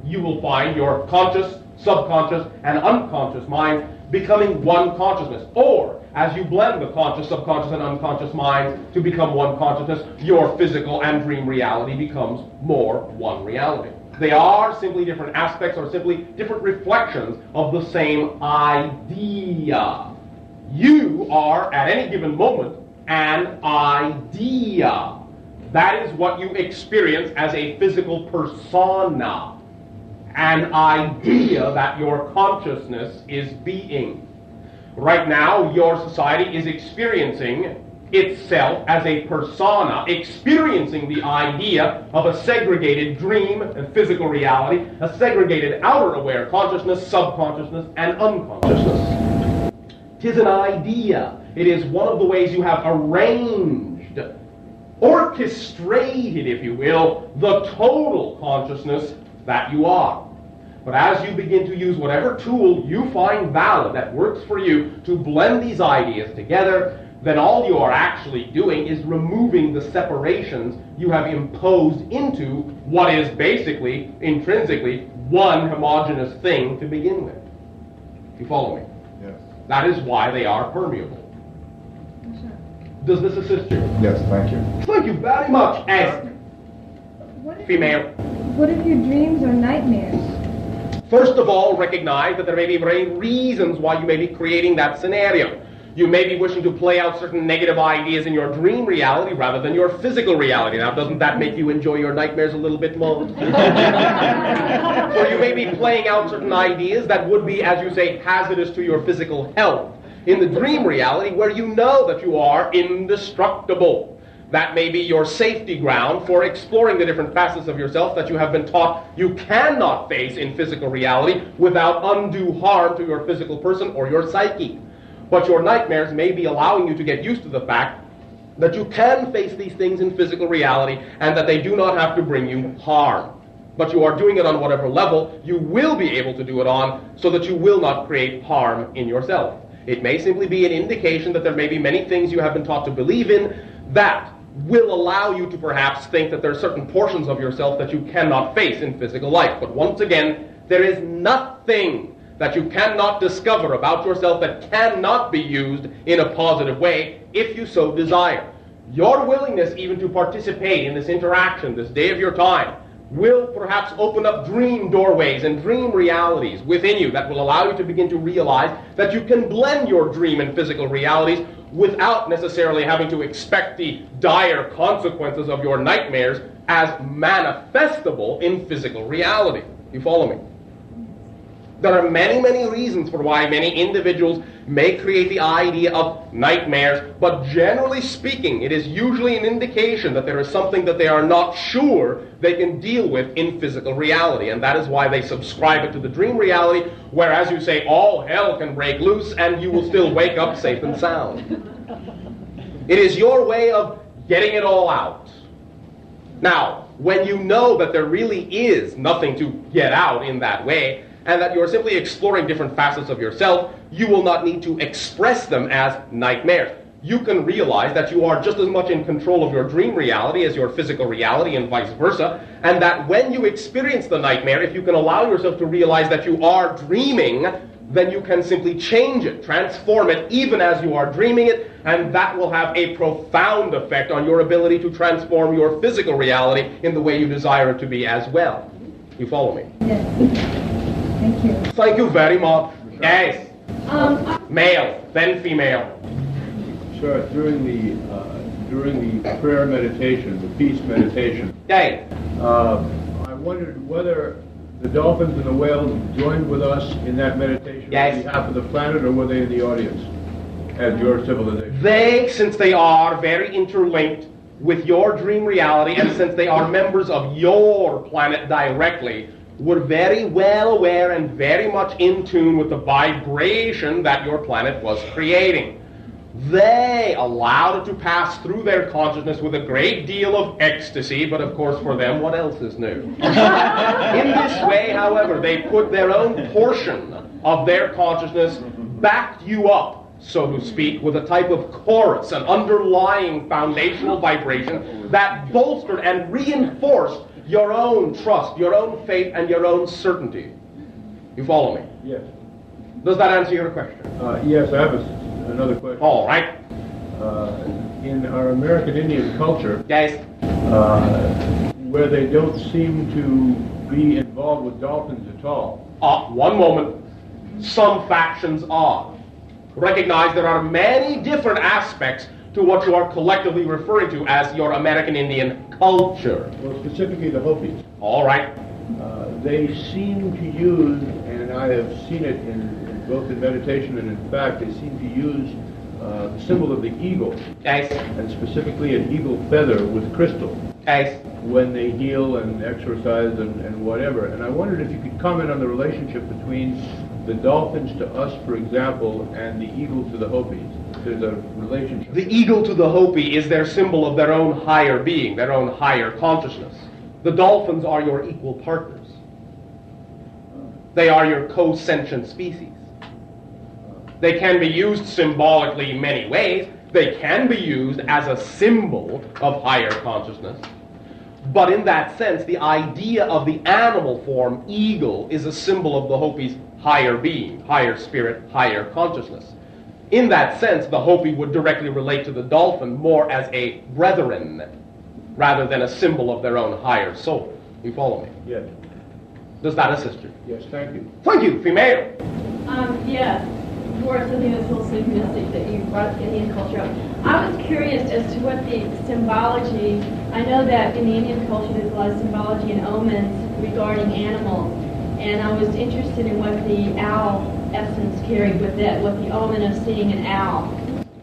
you will find your conscious, subconscious, and unconscious minds becoming one consciousness. Or, as you blend the conscious, subconscious, and unconscious minds to become one consciousness, your physical and dream reality becomes more one reality. They are simply different aspects or simply different reflections of the same idea. You are, at any given moment, an idea. That is what you experience as a physical persona. An idea that your consciousness is being. Right now, your society is experiencing itself as a persona, experiencing the idea of a segregated dream and physical reality, a segregated outer aware consciousness, subconsciousness, and unconsciousness. 'Tis an idea. It is one of the ways you have arranged, orchestrated, if you will, the total consciousness that you are. But as you begin to use whatever tool you find valid that works for you to blend these ideas together, then all you are actually doing is removing the separations you have imposed into what is basically, intrinsically, one homogeneous thing to begin with. You follow me? Yes. That is why they are permeable. Does this assist you? Yes, thank you. Thank you very much, as female. What if your dreams are nightmares? First of all, recognize that there may be very reasons why you may be creating that scenario. You may be wishing to play out certain negative ideas in your dream reality rather than your physical reality. Now, doesn't that make you enjoy your nightmares a little bit more? So you may be playing out certain ideas that would be, as you say, hazardous to your physical health in the dream reality where you know that you are indestructible. That may be your safety ground for exploring the different facets of yourself that you have been taught you cannot face in physical reality without undue harm to your physical person or your psyche. But your nightmares may be allowing you to get used to the fact that you can face these things in physical reality and that they do not have to bring you harm. But you are doing it on whatever level you will be able to do it on so that you will not create harm in yourself. It may simply be an indication that there may be many things you have been taught to believe in that will allow you to perhaps think that there are certain portions of yourself that you cannot face in physical life. But once again, there is nothing that you cannot discover about yourself that cannot be used in a positive way if you so desire. Your willingness even to participate in this interaction, this day of your time, will perhaps open up dream doorways and dream realities within you that will allow you to begin to realize that you can blend your dream and physical realities without necessarily having to expect the dire consequences of your nightmares as manifestable in physical reality. You follow me? There are many, many reasons for why many individuals may create the idea of nightmares, but generally speaking, it is usually an indication that there is something that they are not sure they can deal with in physical reality, and that is why they subscribe it to the dream reality, where, as you say, all hell can break loose and you will still wake up safe and sound. It is your way of getting it all out. Now, when you know that there really is nothing to get out in that way, and that you're simply exploring different facets of yourself, you will not need to express them as nightmares. you can realize that you are just as much in control of your dream reality as your physical reality and vice versa, and that when you experience the nightmare, if you can allow yourself to realize that you are dreaming, then you can simply change it, transform it, even as you are dreaming it, and that will have a profound effect on your ability to transform your physical reality in the way you desire it to be as well. You follow me? Yes. Thank you. Thank you very much. Yes. Male, then female. Sure. During the prayer meditation, the peace meditation, Hey. I wondered whether the dolphins and the whales joined with us in that meditation on behalf of the planet, or were they in the audience as your civilization? They, since they are very interlinked with your dream reality, and since they are members of your planet directly, were very well aware and very much in tune with the vibration that your planet was creating. They allowed it to pass through their consciousness with a great deal of ecstasy, but of course for them, what else is new? In this way, however, they put their own portion of their consciousness, backed you up, so to speak, with a type of chorus, an underlying foundational vibration that bolstered and reinforced your own trust, your own faith, and your own certainty. You follow me? Yes. Does that answer your question? Yes, I have another question. All right. In our American Indian culture, where they don't seem to be involved with dolphins at all. One moment. Some factions are. Recognize there are many different aspects to what you are collectively referring to as your American Indian culture. Well, specifically the Hopis. All right. They seem to use, and I have seen it in both in meditation and in fact, they seem to use the symbol of the eagle, and specifically an eagle feather with crystal, when they heal and exercise and whatever. And I wondered if you could comment on the relationship between the dolphins to us, for example, and the eagle to the Hopis. There's a relationship. The eagle to the Hopi is their symbol of their own higher being, their own higher consciousness. The dolphins are your equal partners. They are your co-sentient species. They can be used symbolically in many ways. They can be used as a symbol of higher consciousness. But in that sense, the idea of the animal form, eagle, is a symbol of the Hopi's higher being, higher spirit, higher consciousness. In that sense, the Hopi would directly relate to the dolphin more as a brethren, rather than a symbol of their own higher soul. You follow me? Yes. Does that assist you? Yes, thank you. Thank you, female. Yes. For something that's a little synchronistic that you brought up Indian culture up. I was curious as to what the symbology, I know that in the Indian culture there's a lot of symbology and omens regarding animals, and I was interested in what the owl essence carried with it, what the omen of seeing an owl.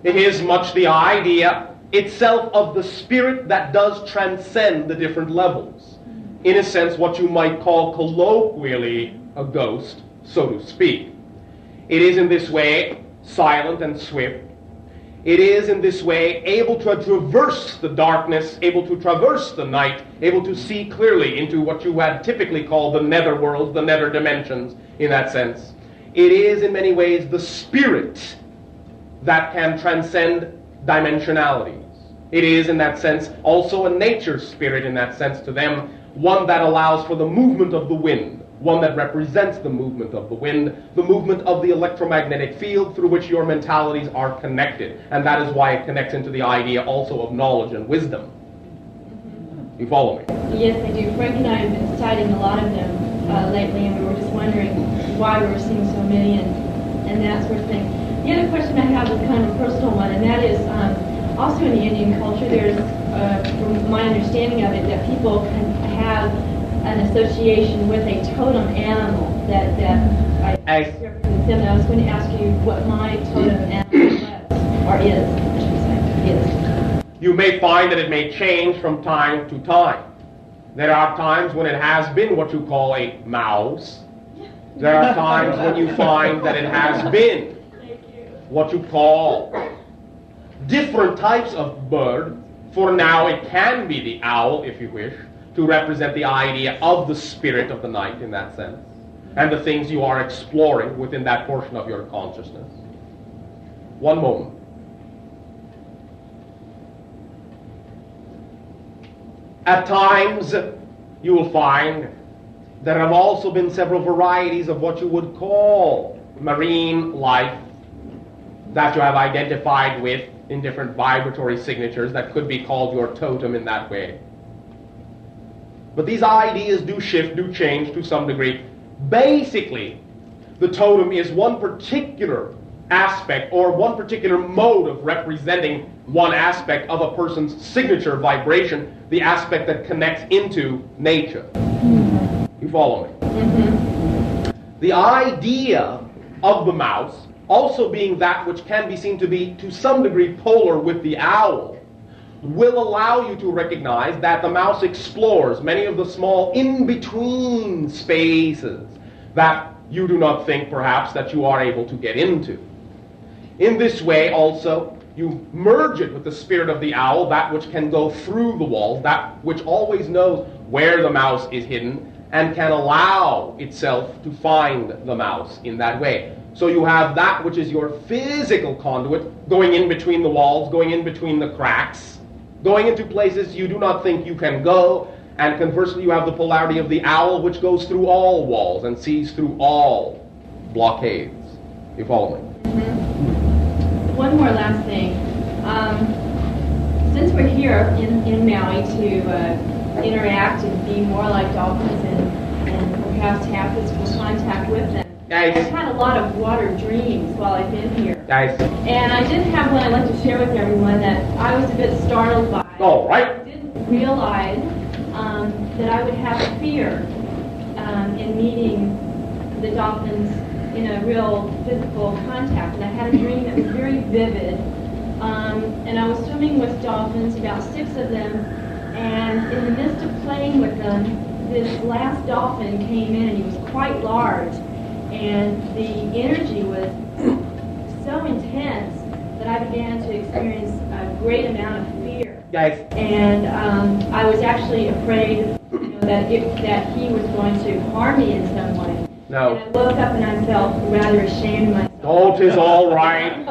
It is much the idea itself of the spirit that does transcend the different levels. In a sense, what you might call colloquially a ghost, so to speak. It is in this way silent and swift. It is in this way able to traverse the darkness, able to traverse the night, able to see clearly into what you had typically called the nether worlds, the nether dimensions in that sense. It is in many ways the spirit that can transcend dimensionalities. It is in that sense also a nature spirit in that sense to them, one that allows for the movement of the wind, one that represents the movement of the wind, the movement of the electromagnetic field through which your mentalities are connected. And that is why it connects into the idea also of knowledge and wisdom. You follow me? Yes, I do. Frank and I have been citing a lot of them lately, and we were just wondering why we were seeing so many and that sort of thing. The other question I have is kind of a personal one, and that is also in the Indian culture, there's, from my understanding of it, that people can have an association with a totem animal that represents them. And I was going to ask you what my totem animal was, or is, I should say, is. You may find that it may change from time to time. There are times when it has been what you call a mouse. There are times when you find that it has been what you call different types of bird. For now, it can be the owl, if you wish, to represent the idea of the spirit of the night in that sense, and the things you are exploring within that portion of your consciousness. One moment. At times, you will find there have also been several varieties of what you would call marine life that you have identified with in different vibratory signatures that could be called your totem in that way. But these ideas do shift, do change to some degree. Basically, the totem is one particular aspect or one particular mode of representing one aspect of a person's signature vibration, the aspect that connects into nature. You follow me? Mm-hmm. The idea of the mouse also being that which can be seen to be to some degree polar with the owl will allow you to recognize that the mouse explores many of the small in-between spaces that you do not think perhaps that you are able to get into. In this way also, you merge it with the spirit of the owl, that which can go through the walls, that which always knows where the mouse is hidden and can allow itself to find the mouse in that way. So you have that which is your physical conduit going in between the walls, going in between the cracks, going into places you do not think you can go, and conversely you have the polarity of the owl which goes through all walls and sees through all blockades. You follow me? Mm-hmm. One more last thing. Since we're here in Maui to interact and be more like dolphins and perhaps have physical contact with them, Nice. I've had a lot of water dreams while I've been here. Nice. And I did have one I'd like to share with everyone that I was a bit startled by. All right. I didn't realize that I would have fear in meeting the dolphins in a real physical contact. And I had a dream that was very vivid. And I was swimming with dolphins, about 6 of them, and in the midst of playing with them, this last dolphin came in, and he was quite large. And the energy was so intense that I began to experience a great amount of fear. Nice. And I was actually afraid that he was going to harm me in some way. No. And I woke up and I felt rather ashamed of myself. Oh, 'tis all right.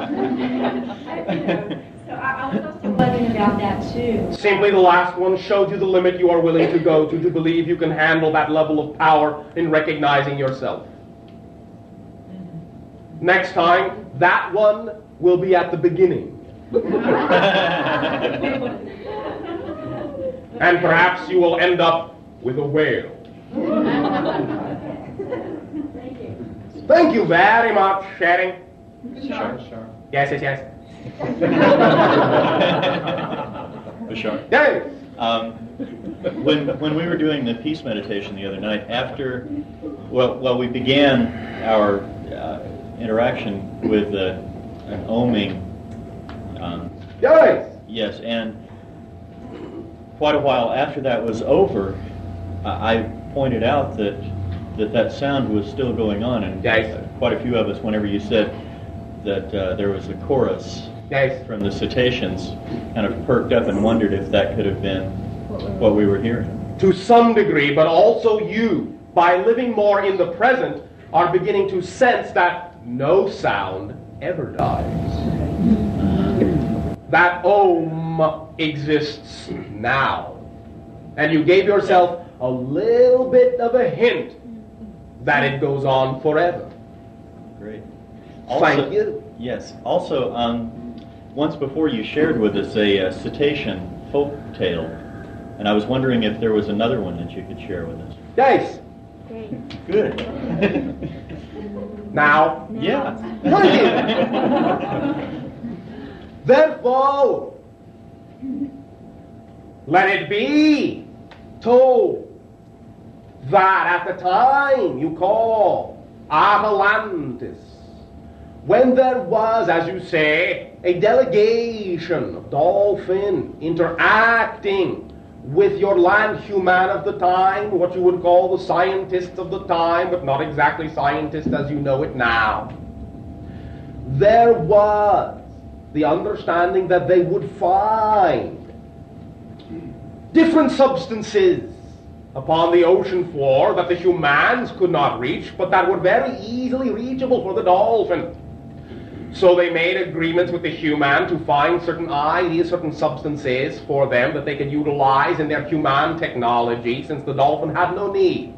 So I was also wondering about that too. Simply the last one showed you the limit you are willing to go to believe you can handle that level of power in recognizing yourself. Next time, that one will be at the beginning. And perhaps you will end up with a whale. Thank you. Thank you very much, Sharing. Sure. Yes. Bashar. Yes. When we were doing the peace meditation the other night, we began our interaction with an oming. Yes. Yes, and quite a while after that was over, I pointed out that sound was still going on, and quite a few of us, whenever you said that there was a chorus from the cetaceans, kind of perked up and wondered if that could have been what we were hearing. To some degree, but also you, by living more in the present, are beginning to sense that no sound ever dies. That Om exists now. And you gave yourself a little bit of a hint that it goes on forever. Great. Thank you. Yes. Also, once before you shared with us a cetacean folk tale, and I was wondering if there was another one that you could share with us. Yes. Good. Now. Yeah. Therefore, let it be told that at the time you call Atlantis, when there was, as you say, a delegation of dolphin interacting with your land human of the time, what you would call the scientists of the time, but not exactly scientists as you know it now, there was the understanding that they would find different substances upon the ocean floor that the humans could not reach, but that were very easily reachable for the dolphin. So they made agreements with the human to find certain ideas, certain substances for them that they could utilize in their human technology, since the dolphin had no need.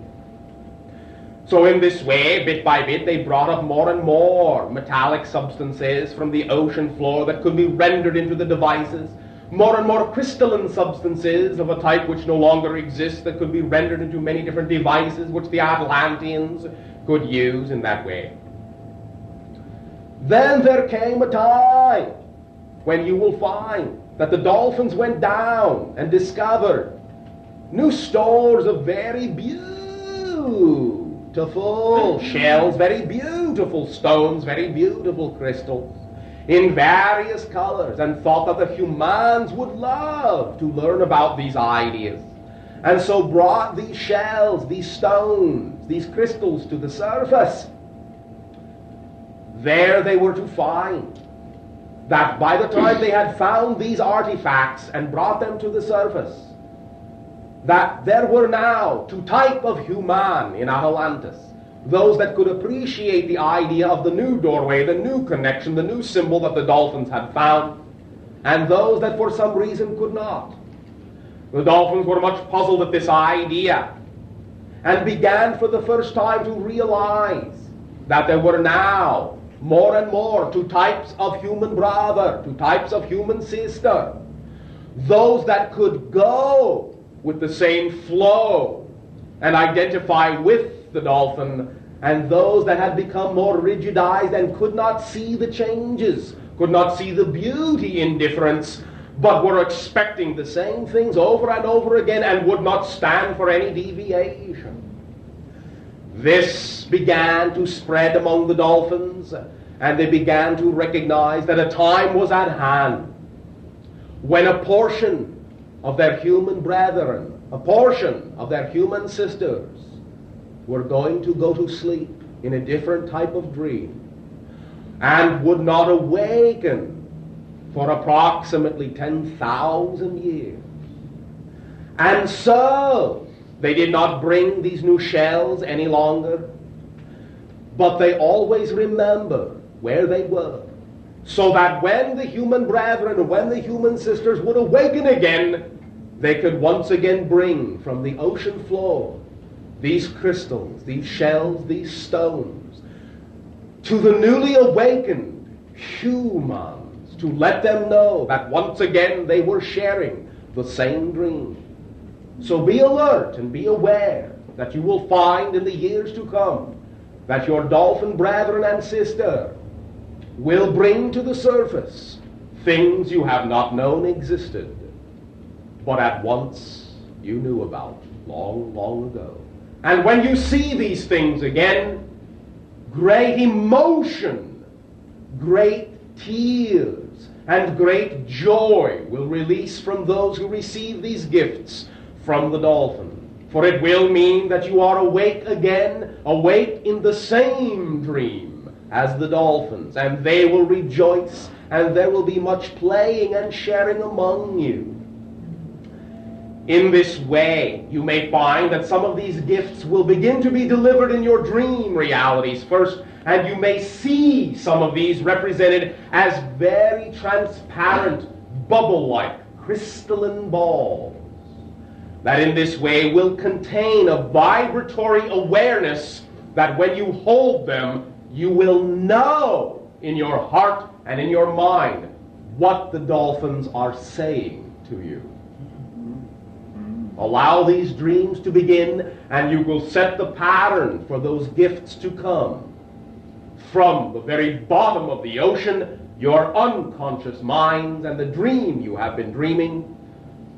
So in this way, bit by bit, they brought up more and more metallic substances from the ocean floor that could be rendered into the devices, more and more crystalline substances of a type which no longer exists that could be rendered into many different devices which the Atlanteans could use in that way. Then there came a time when you will find that the dolphins went down and discovered new stores of very beautiful shells, very beautiful stones, very beautiful crystals in various colors, and thought that the humans would love to learn about these ideas, and so brought these shells, these stones, these crystals to the surface. There they were to find that by the time they had found these artifacts and brought them to the surface, that there were now two types of human in Atlantis. Those that could appreciate the idea of the new doorway, the new connection, the new symbol that the dolphins had found, and those that for some reason could not. The dolphins were much puzzled at this idea and began for the first time to realize that there were now more and more two types of human brother, two types of human sister. Those that could go with the same flow and identify with the dolphin, and those that had become more rigidized and could not see the changes, could not see the beauty in difference, but were expecting the same things over and over again and would not stand for any deviation. This began to spread among the dolphins, and they began to recognize that a time was at hand when a portion of their human brethren, a portion of their human sisters, were going to go to sleep in a different type of dream and would not awaken for approximately 10,000 years. And so they did not bring these new shells any longer, but they always remember where they were, so that when the human brethren, when the human sisters would awaken again, they could once again bring from the ocean floor these crystals, these shells, these stones, to the newly awakened humans, to let them know that once again they were sharing the same dream. So be alert and be aware that you will find in the years to come that your dolphin brethren and sister will bring to the surface things you have not known existed, but at once you knew about long, long ago. And when you see these things again, great emotion, great tears, and great joy will release from those who receive these gifts from the dolphin. For it will mean that you are awake again, awake in the same dream as the dolphins, and they will rejoice, and there will be much playing and sharing among you. In this way, you may find that some of these gifts will begin to be delivered in your dream realities first, and you may see some of these represented as very transparent, bubble-like, crystalline balls that in this way will contain a vibratory awareness that when you hold them, you will know in your heart and in your mind what the dolphins are saying to you. Allow these dreams to begin, and you will set the pattern for those gifts to come. From the very bottom of the ocean, your unconscious minds and the dream you have been dreaming,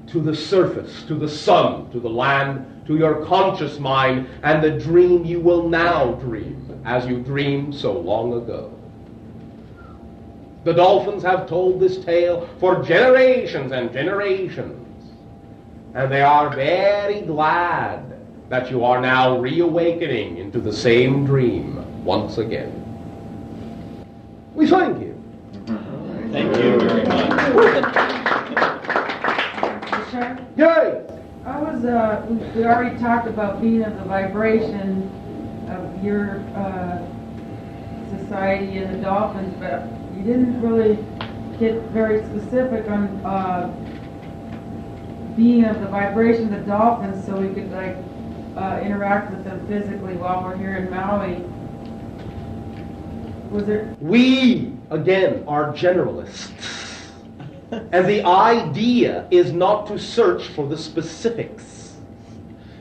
to the surface, to the sun, to the land, to your conscious mind, and the dream you will now dream, as you dreamed so long ago. The dolphins have told this tale for generations and generations, and they are very glad that you are now reawakening into the same dream once again. We thank you. Thank you very much. Bashar? Yay! I was, we already talked about being of the vibration of your society and the dolphins, but you didn't really get very specific on being of the vibration of the dolphins, so we could like interact with them physically while we're here in Maui. Was there? We, again, are generalists. And the idea is not to search for the specifics.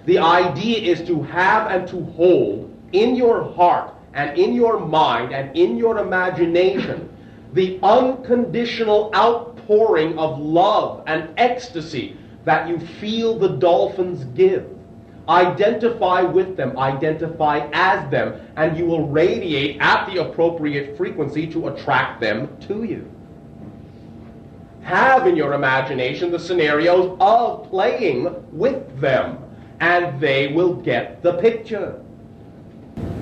The idea is to have and to hold in your heart and in your mind and in your imagination the unconditional outpouring of love and ecstasy that you feel the dolphins give. Identify with them, identify as them, and you will radiate at the appropriate frequency to attract them to you. Have in your imagination the scenarios of playing with them, and they will get the picture.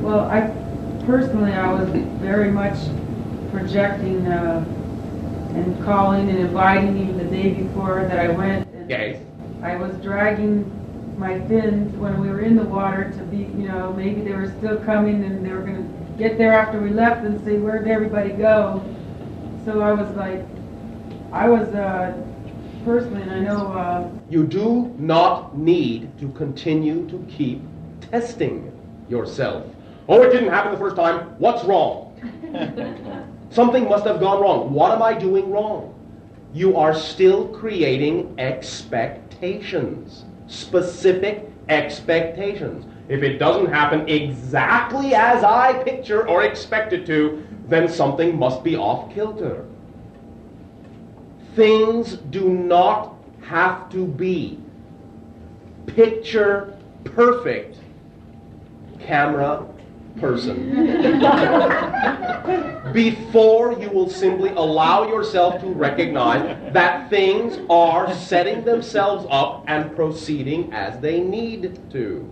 Well, I was very much projecting and calling and inviting even the day before that I went. And yes. I was dragging my fins when we were in the water to be, maybe they were still coming and they were going to get there after we left and say, where'd everybody go? So I was personally, and I know... You do not need to continue to keep testing yourself. Oh, it didn't happen the first time. What's wrong? Something must have gone wrong. What am I doing wrong? You are still creating expectations. Specific expectations. If it doesn't happen exactly as I picture or expect it to, then something must be off kilter. Things do not have to be picture perfect camera person before you will simply allow yourself to recognize that things are setting themselves up and proceeding as they need to.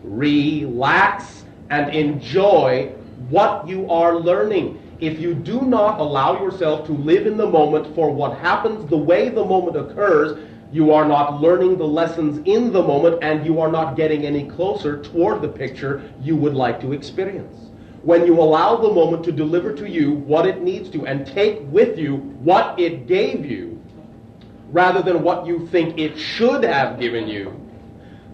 Relax and enjoy what you are learning. If you do not allow yourself to live in the moment for what happens the way the moment occurs, you are not learning the lessons in the moment, and you are not getting any closer toward the picture you would like to experience. When you allow the moment to deliver to you what it needs to and take with you what it gave you, rather than what you think it should have given you,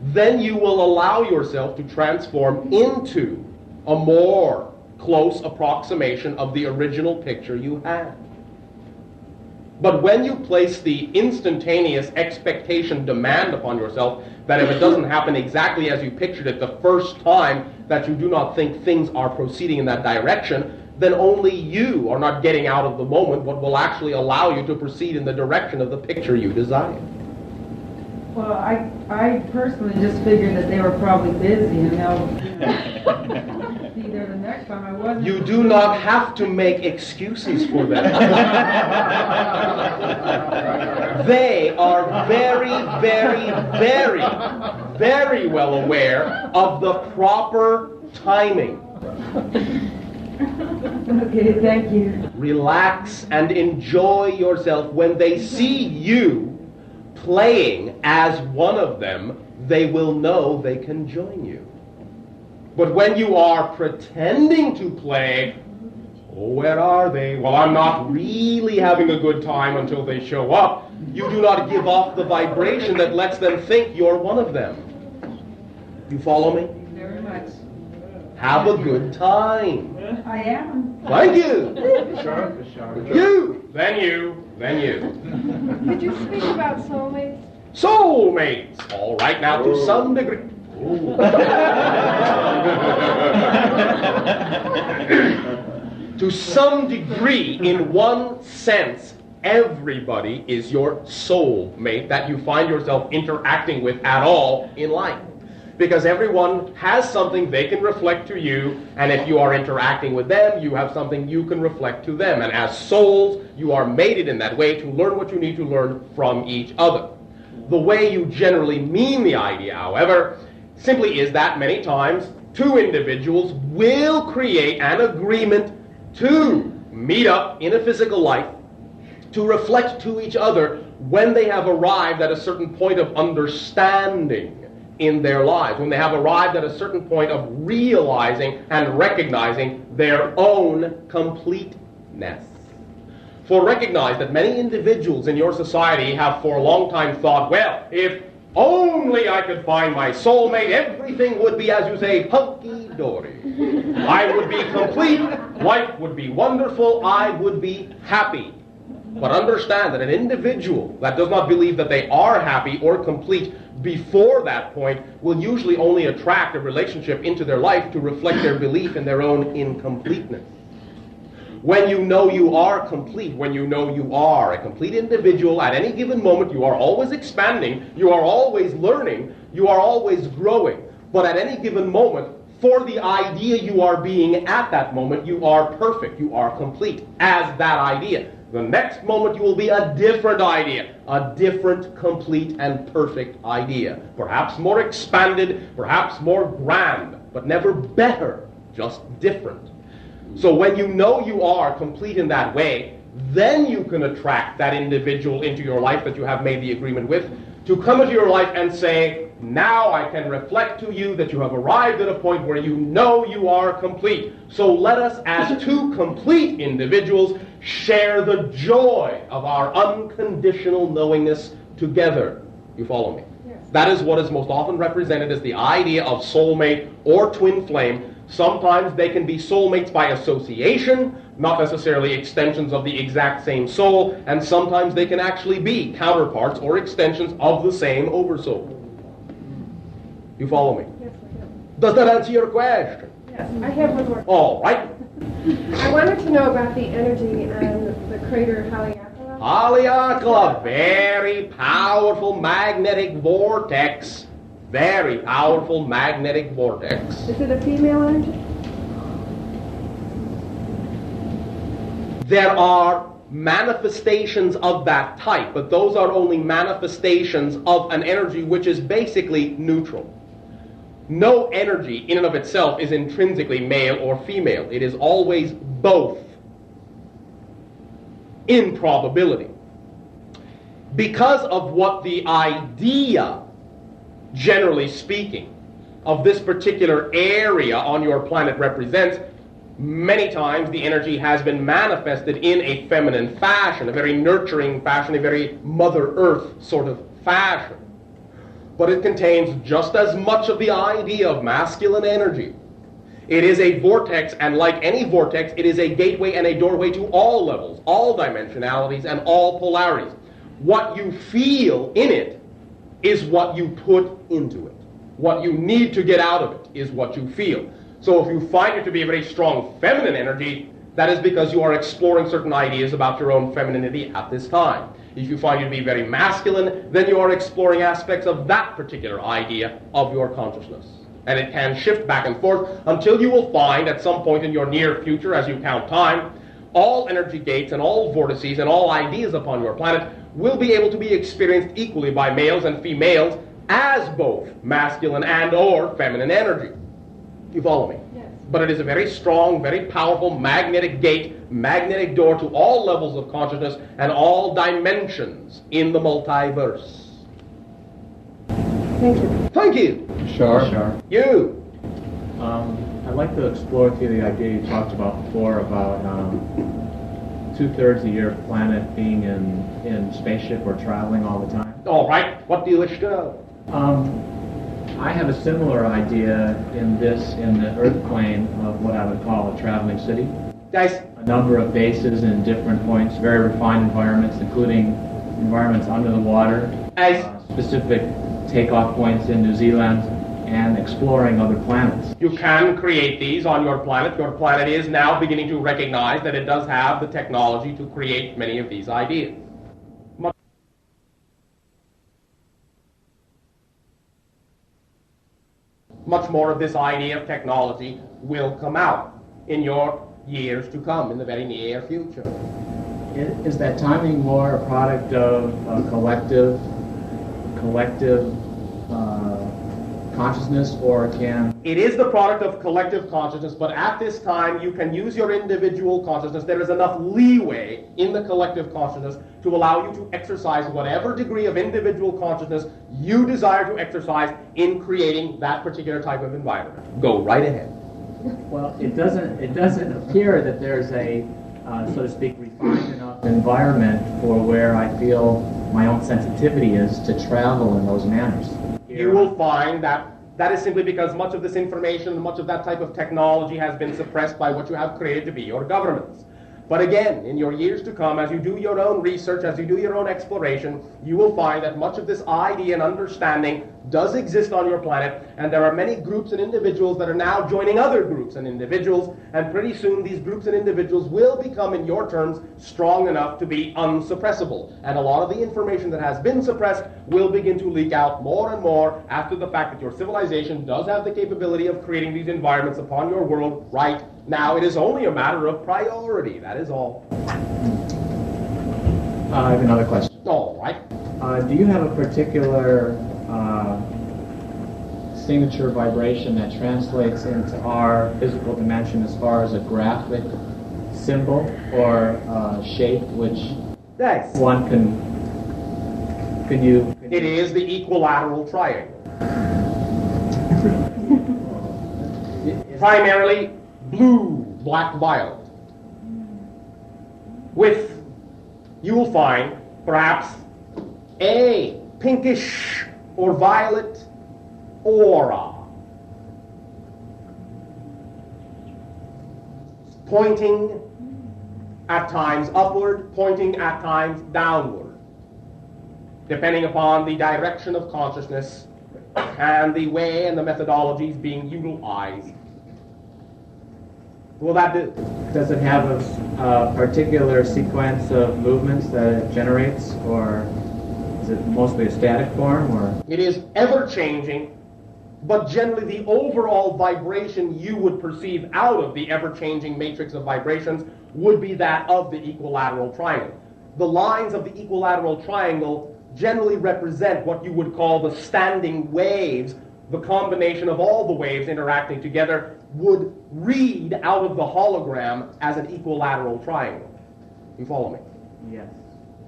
then you will allow yourself to transform into a more close approximation of the original picture you had. But when you place the instantaneous expectation demand upon yourself that if it doesn't happen exactly as you pictured it the first time, that you do not think things are proceeding in that direction, then only you are not getting out of the moment what will actually allow you to proceed in the direction of the picture you desire. Well, I personally just figured that they were probably busy and they'll be there the next time. I wasn't. You do not have to make excuses for them. They are very, very, very, very well aware of the proper timing. Okay, thank you. Relax and enjoy yourself. When they see you playing as one of them, they will know they can join you. But when you are pretending to play, oh, where are they? Well, I'm not really having a good time until they show up. You do not give off the vibration that lets them think you're one of them. You follow me? Very much. Have a good time. I am. Thank you. You. Then you. Then you. Could you speak about soulmates? Soulmates. All right, now to some degree. To some degree, in one sense, everybody is your soulmate that you find yourself interacting with at all in life. Because everyone has something they can reflect to you, and if you are interacting with them, you have something you can reflect to them. And as souls, you are mated in that way to learn what you need to learn from each other. The way you generally mean the idea, however, simply is that many times two individuals will create an agreement to meet up in a physical life to reflect to each other when they have arrived at a certain point of understanding in their lives, when they have arrived at a certain point of realizing and recognizing their own completeness. For recognize that many individuals in your society have for a long time thought, well, if only I could find my soulmate, everything would be, as you say, hunky-dory. I would be complete, life would be wonderful, I would be happy. But understand that an individual that does not believe that they are happy or complete before that point will usually only attract a relationship into their life to reflect their belief in their own incompleteness. When you know you are complete, when you know you are a complete individual, at any given moment you are always expanding, you are always learning, you are always growing. But at any given moment, for the idea you are being at that moment, you are perfect, you are complete as that idea. The next moment you will be a different idea, a different, complete, and perfect idea. Perhaps more expanded, perhaps more grand, but never better, just different. So when you know you are complete in that way, then you can attract that individual into your life that you have made the agreement with to come into your life and say, now I can reflect to you that you have arrived at a point where you know you are complete. So let us, as two complete individuals, share the joy of our unconditional knowingness together. You follow me? Yes. That is what is most often represented as the idea of soulmate or twin flame. Sometimes they can be soulmates by association, not necessarily extensions of the exact same soul, and sometimes they can actually be counterparts or extensions of the same oversoul. You follow me? Yes, I do. Does that answer your question? Yes, I have one more. All right. I wanted to know about the energy on the crater Haleakala. Haleakala, very powerful magnetic vortex. Very powerful magnetic vortex. Is it a female energy? There are manifestations of that type, but those are only manifestations of an energy which is basically neutral. No energy in and of itself is intrinsically male or female. It is always both in probability. Because of what the idea, generally speaking, of this particular area on your planet represents, many times the energy has been manifested in a feminine fashion, a very nurturing fashion, a very Mother Earth sort of fashion. But it contains just as much of the idea of masculine energy. It is a vortex, and like any vortex, it is a gateway and a doorway to all levels, all dimensionalities, and all polarities. What you feel in it is what you put into it. What you need to get out of it is what you feel. So if you find it to be a very strong feminine energy, that is because you are exploring certain ideas about your own femininity at this time. If you find it to be very masculine, then you are exploring aspects of that particular idea of your consciousness. And it can shift back and forth until you will find at some point in your near future, as you count time, all energy gates and all vortices and all ideas upon your planet will be able to be experienced equally by males and females as both masculine and or feminine energy. You follow me? Yes. But it is a very strong, very powerful magnetic gate, magnetic door to all levels of consciousness and all dimensions in the multiverse. Thank you. Thank you. Bashar. You. I'd like to explore with you the idea you talked about before about 2/3 of your planet being in spaceship or traveling all the time. All right. What do you wish to know? I have a similar idea in the Earth plane of what I would call a traveling city. Nice. A number of bases in different points, very refined environments, including environments under the water. Nice. Specific takeoff points in New Zealand, and exploring other planets. You can create these on your planet. Your planet is now beginning to recognize that it does have the technology to create many of these ideas. Much more of this idea of technology will come out in your years to come, in the very near future. Is that timing more a product of a collective consciousness, or can... It is the product of collective consciousness, but at this time you can use your individual consciousness. There is enough leeway in the collective consciousness to allow you to exercise whatever degree of individual consciousness you desire to exercise in creating that particular type of environment. Go right ahead. Well, it doesn't appear that there's a, so to speak, refined enough environment for where I feel my own sensitivity is to travel in those manners. You will find that that is simply because much of this information, much of that type of technology has been suppressed by what you have created to be your governments. But again, in your years to come, as you do your own research, as you do your own exploration, you will find that much of this idea and understanding does exist on your planet, and there are many groups and individuals that are now joining other groups and individuals, and pretty soon these groups and individuals will become, in your terms, strong enough to be unsuppressible. And a lot of the information that has been suppressed will begin to leak out more and more after the fact that your civilization does have the capability of creating these environments upon your world right now. It is only a matter of priority, that is all. I have another question. All right. Do you have a particular signature vibration that translates into our physical dimension as far as a graphic symbol or shape, which one can you... It is the equilateral triangle. Primarily blue, black, violet. With, you will find, perhaps, a pinkish or violet aura pointing at times upward, pointing at times downward, depending upon the direction of consciousness and the way and the methodologies being utilized. Will that do? Does it have a particular sequence of movements that it generates, or is it mostly a static form? Or it is ever-changing, but generally the overall vibration you would perceive out of the ever-changing matrix of vibrations would be that of the equilateral triangle. The lines of the equilateral triangle generally represent what you would call the standing waves. The combination of all the waves interacting together would read out of the hologram as an equilateral triangle. You follow me? Yes.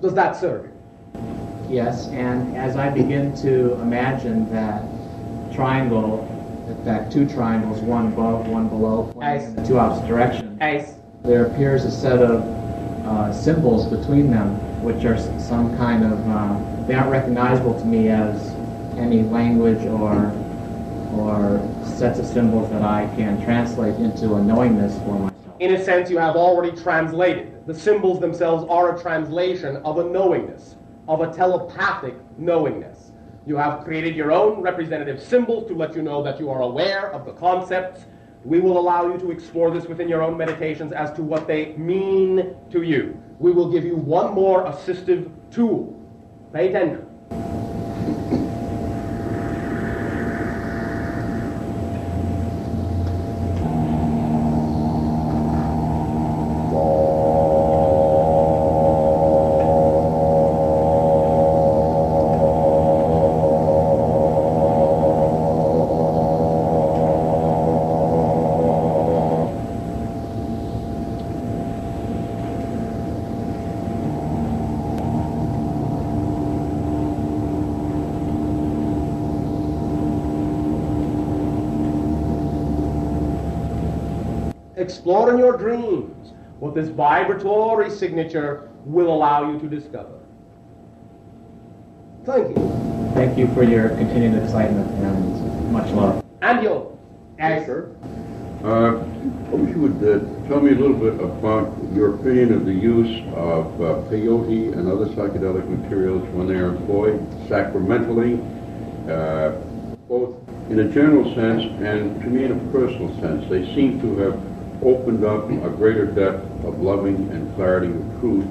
Does that serve you? Yes, and as I begin to imagine that triangle, in fact two triangles, one above, one below, pointing in the two opposite directions, there appears a set of symbols between them, which are some kind of, they aren't recognizable to me as any language or sets of symbols that I can translate into a knowingness for myself. In a sense, you have already translated. The symbols themselves are a translation of a knowingness, of a telepathic knowingness. You have created your own representative symbols to let you know that you are aware of the concepts. We will allow you to explore this within your own meditations as to what they mean to you. We will give you one more assistive tool. Pay attention. Explore in your dreams what this vibratory signature will allow you to discover. Thank you. Thank you for your continued excitement and much love. And you. Yes, sir. I wish you would tell me a little bit about your opinion of the use of peyote and other psychedelic materials when they are employed sacramentally, both in a general sense and to me in a personal sense. They seem to have opened up a greater depth of loving and clarity of truth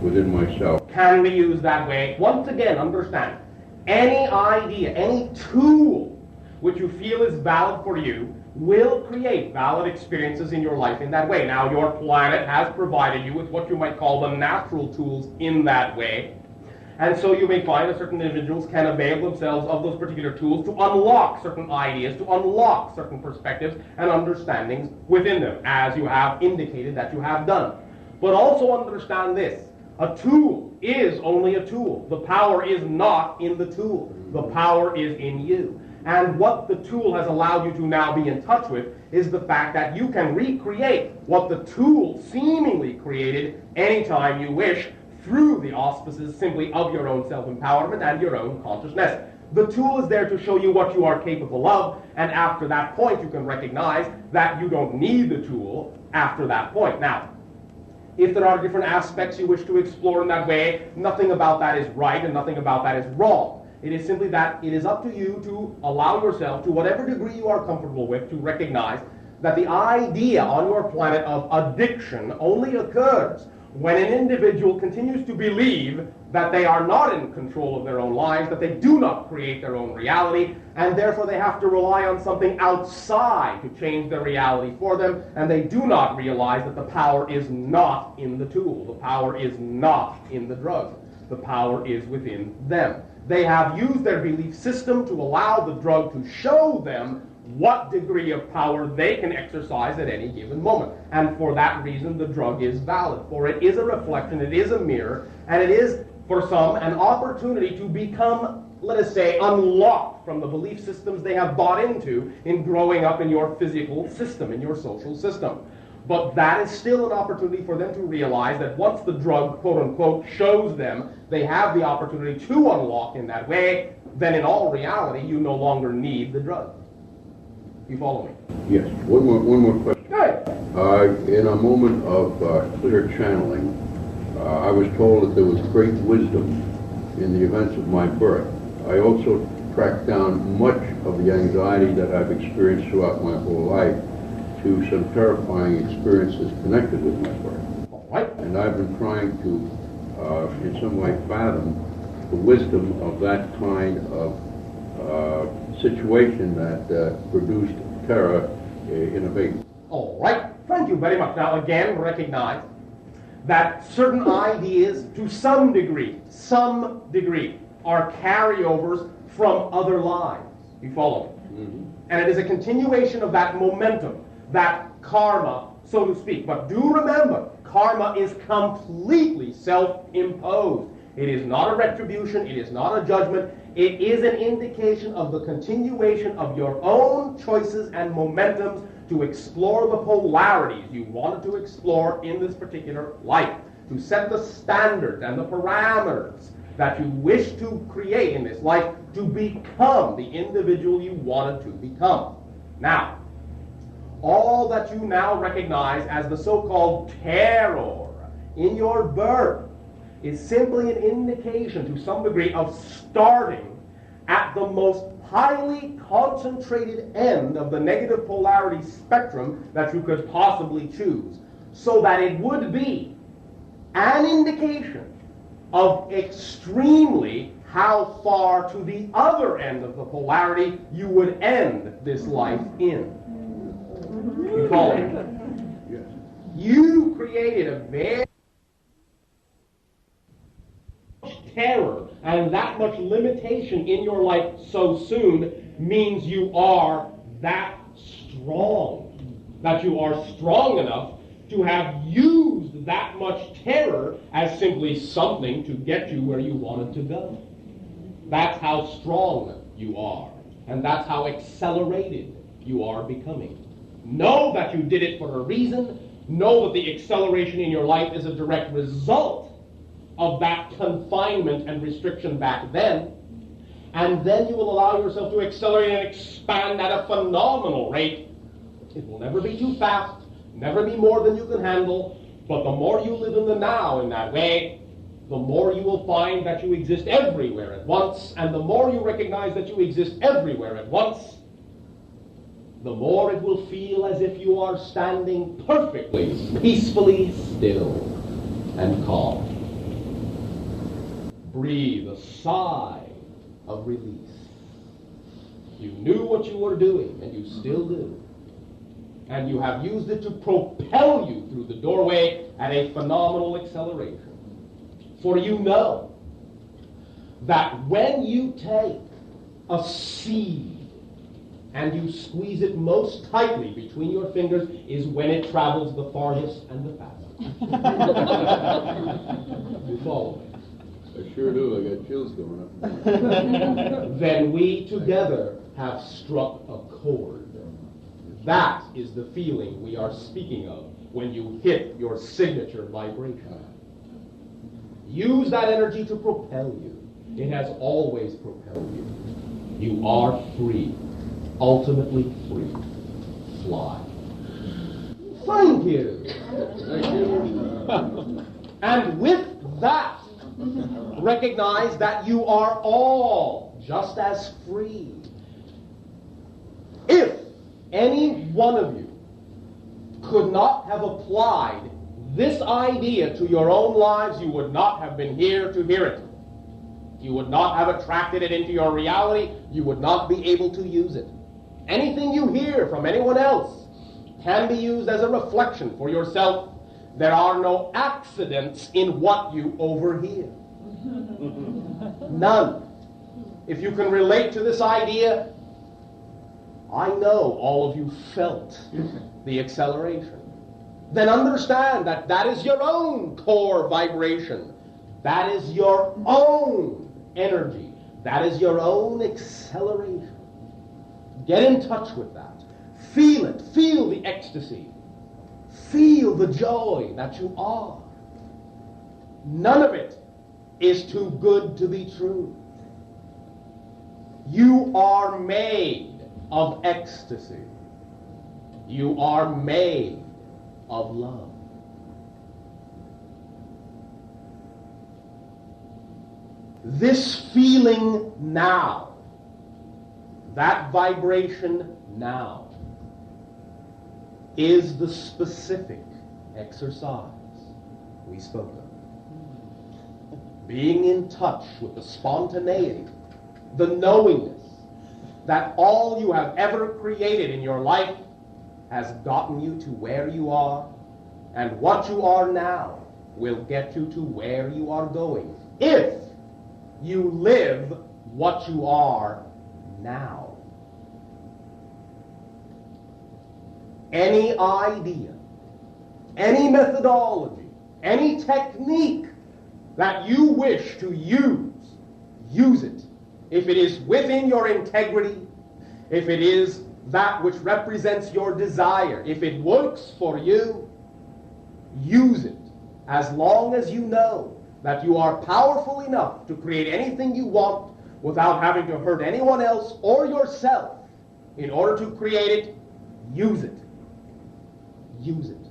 within myself. Can be used that way. Once again, understand, any idea, any tool which you feel is valid for you will create valid experiences in your life in that way. Now, your planet has provided you with what you might call the natural tools in that way. And so you may find that certain individuals can avail themselves of those particular tools to unlock certain ideas, to unlock certain perspectives and understandings within them, as you have indicated that you have done. But also understand this, a tool is only a tool. The power is not in the tool. The power is in you. And what the tool has allowed you to now be in touch with is the fact that you can recreate what the tool seemingly created anytime you wish through the auspices simply of your own self-empowerment and your own consciousness. The tool is there to show you what you are capable of, and after that point you can recognize that you don't need the tool after that point. Now, if there are different aspects you wish to explore in that way, nothing about that is right and nothing about that is wrong. It is simply that it is up to you to allow yourself, to whatever degree you are comfortable with, to recognize that the idea on your planet of addiction only occurs when an individual continues to believe that they are not in control of their own lives, that they do not create their own reality, and therefore they have to rely on something outside to change their reality for them, and they do not realize that the power is not in the tool, the power is not in the drug, the power is within them. They have used their belief system to allow the drug to show them what degree of power they can exercise at any given moment. And for that reason, the drug is valid. For it is a reflection, it is a mirror, and it is, for some, an opportunity to become, let us say, unlocked from the belief systems they have bought into in growing up in your physical system, in your social system. But that is still an opportunity for them to realize that once the drug, quote-unquote, shows them they have the opportunity to unlock in that way, then in all reality, you no longer need the drug. You follow me? Yes. One more question. Good. In a moment of clear channeling, I was told that there was great wisdom in the events of my birth. I also tracked down much of the anxiety that I've experienced throughout my whole life to some terrifying experiences connected with my birth. All right. And I've been trying to, in some way, fathom the wisdom of that kind of situation that produced terror in a baby. All right. Thank you very much. Now, again, recognize that certain ideas, to some degree, are carryovers from other lives. You follow me? Mm-hmm. And it is a continuation of that momentum, that karma, so to speak. But do remember, karma is completely self-imposed. It is not a retribution. It is not a judgment. It is an indication of the continuation of your own choices and momentums to explore the polarities you wanted to explore in this particular life, to set the standards and the parameters that you wish to create in this life to become the individual you wanted to become. Now, all that you now recognize as the so-called terror in your birth is simply an indication to some degree of starting at the most highly concentrated end of the negative polarity spectrum that you could possibly choose, so that it would be an indication of extremely how far to the other end of the polarity you would end this life in. You follow me? Yes. You created a very terror and that much limitation in your life so soon means you are that strong, that you are strong enough to have used that much terror as simply something to get you where you wanted to go. That's how strong you are, and that's how accelerated you are becoming. Know that you did it for a reason. Know that the acceleration in your life is a direct result of that confinement and restriction back then, and then you will allow yourself to accelerate and expand at a phenomenal rate. It will never be too fast, never be more than you can handle, but the more you live in the now in that way, the more you will find that you exist everywhere at once, and the more you recognize that you exist everywhere at once, the more it will feel as if you are standing perfectly, peacefully still and calm. Breathe a sigh of release. You knew what you were doing, and you still do. And you have used it to propel you through the doorway at a phenomenal acceleration. For you know that when you take a seed and you squeeze it most tightly between your fingers is when it travels the farthest and the fastest. You follow me? I sure do. I got chills going up. Then we together have struck a chord. That is the feeling we are speaking of when you hit your signature vibration. Use that energy to propel you. It has always propelled you. You are free, ultimately free. Fly. Thank you. Thank you. And with that, recognize that you are all just as free. If any one of you could not have applied this idea to your own lives, you would not have been here to hear it. You would not have attracted it into your reality. You would not be able to use it. Anything you hear from anyone else can be used as a reflection for yourself. There are no accidents in what you overhear. None. If you can relate to this idea, I know all of you felt the acceleration. Then understand that that is your own core vibration. That is your own energy. That is your own acceleration. Get in touch with that. Feel it. Feel the ecstasy. Feel the joy that you are. None of it is too good to be true. You are made of ecstasy. You are made of love. This feeling now, that vibration now, is the specific exercise we spoke of. Being in touch with the spontaneity, the knowingness that all you have ever created in your life has gotten you to where you are, and what you are now will get you to where you are going if you live what you are now. Any idea, any methodology, any technique that you wish to use it. If it is within your integrity, if it is that which represents your desire, if it works for you, use it, as long as you know that you are powerful enough to create anything you want without having to hurt anyone else or yourself. In order to create it, use it. Use it.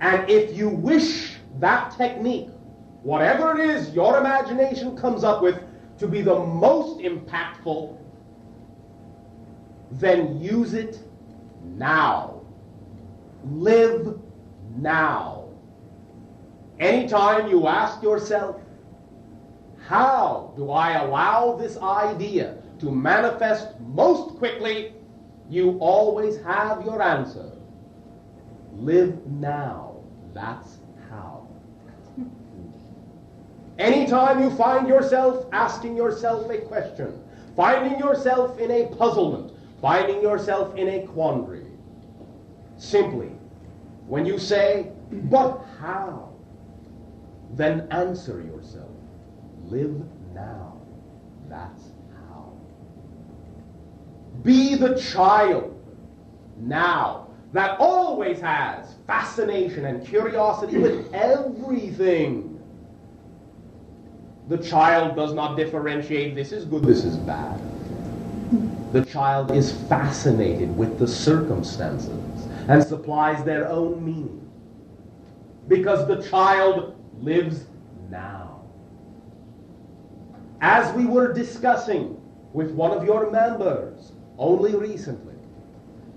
And if you wish that technique, whatever it is your imagination comes up with, to be the most impactful, then use it now. Live now. Anytime you ask yourself, how do I allow this idea to manifest most quickly, you always have your answer. Live now. That's how. Anytime you find yourself asking yourself a question, finding yourself in a puzzlement, finding yourself in a quandary, simply, when you say, but how? Then answer yourself. Live now. That's how. Be the child now that always has fascination and curiosity with everything. The child does not differentiate, this is good, this is bad. The child is fascinated with the circumstances and supplies their own meaning. Because the child lives now. As we were discussing with one of your members only recently,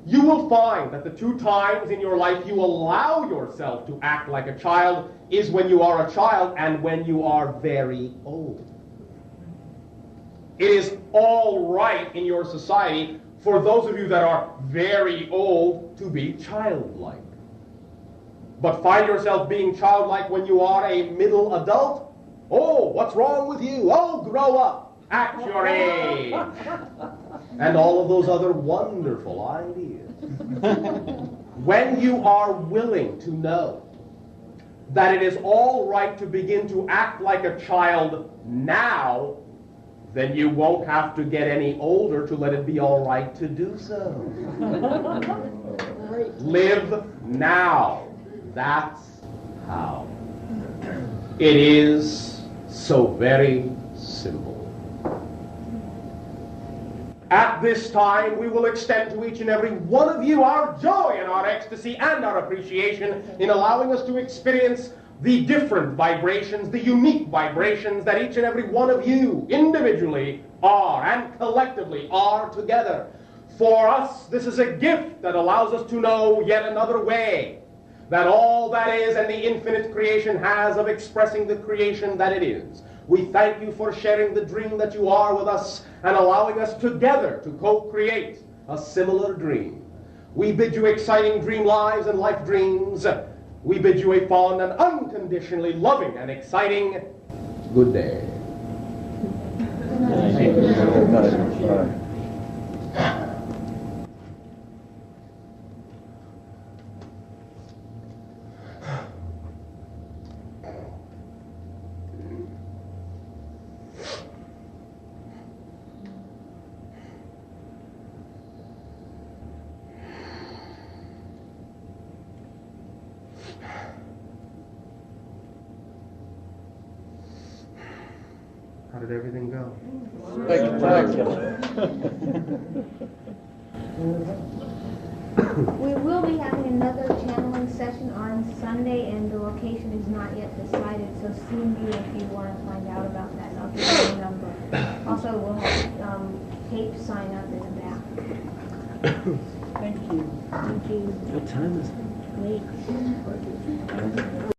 you will find that the two times in your life you allow yourself to act like a child is when you are a child and when you are very old. It is all right in your society for those of you that are very old to be childlike. But find yourself being childlike when you are a middle adult? Oh, what's wrong with you? Oh, grow up. Act your age. And all of those other wonderful ideas. When you are willing to know that it is all right to begin to act like a child now, then you won't have to get any older to let it be all right to do so. Live now. That's how. It is so very simple. At this time, we will extend to each and every one of you our joy and our ecstasy and our appreciation in allowing us to experience the different vibrations, the unique vibrations that each and every one of you individually are and collectively are together. For us, this is a gift that allows us to know yet another way that all that is and the infinite creation has of expressing the creation that it is. We thank you for sharing the dream that you are with us and allowing us together to co-create a similar dream. We bid you exciting dream lives and life dreams. We bid you a fond and unconditionally loving and exciting good day. Thank you very much. How did everything go? Spectacular. We will be having another channeling session on Sunday, and the location is not yet decided, so see me if you want to find out about that, and I'll give you the number. Also, we'll have tape sign up in the back. Thank you. Thank you. What time is it? Late.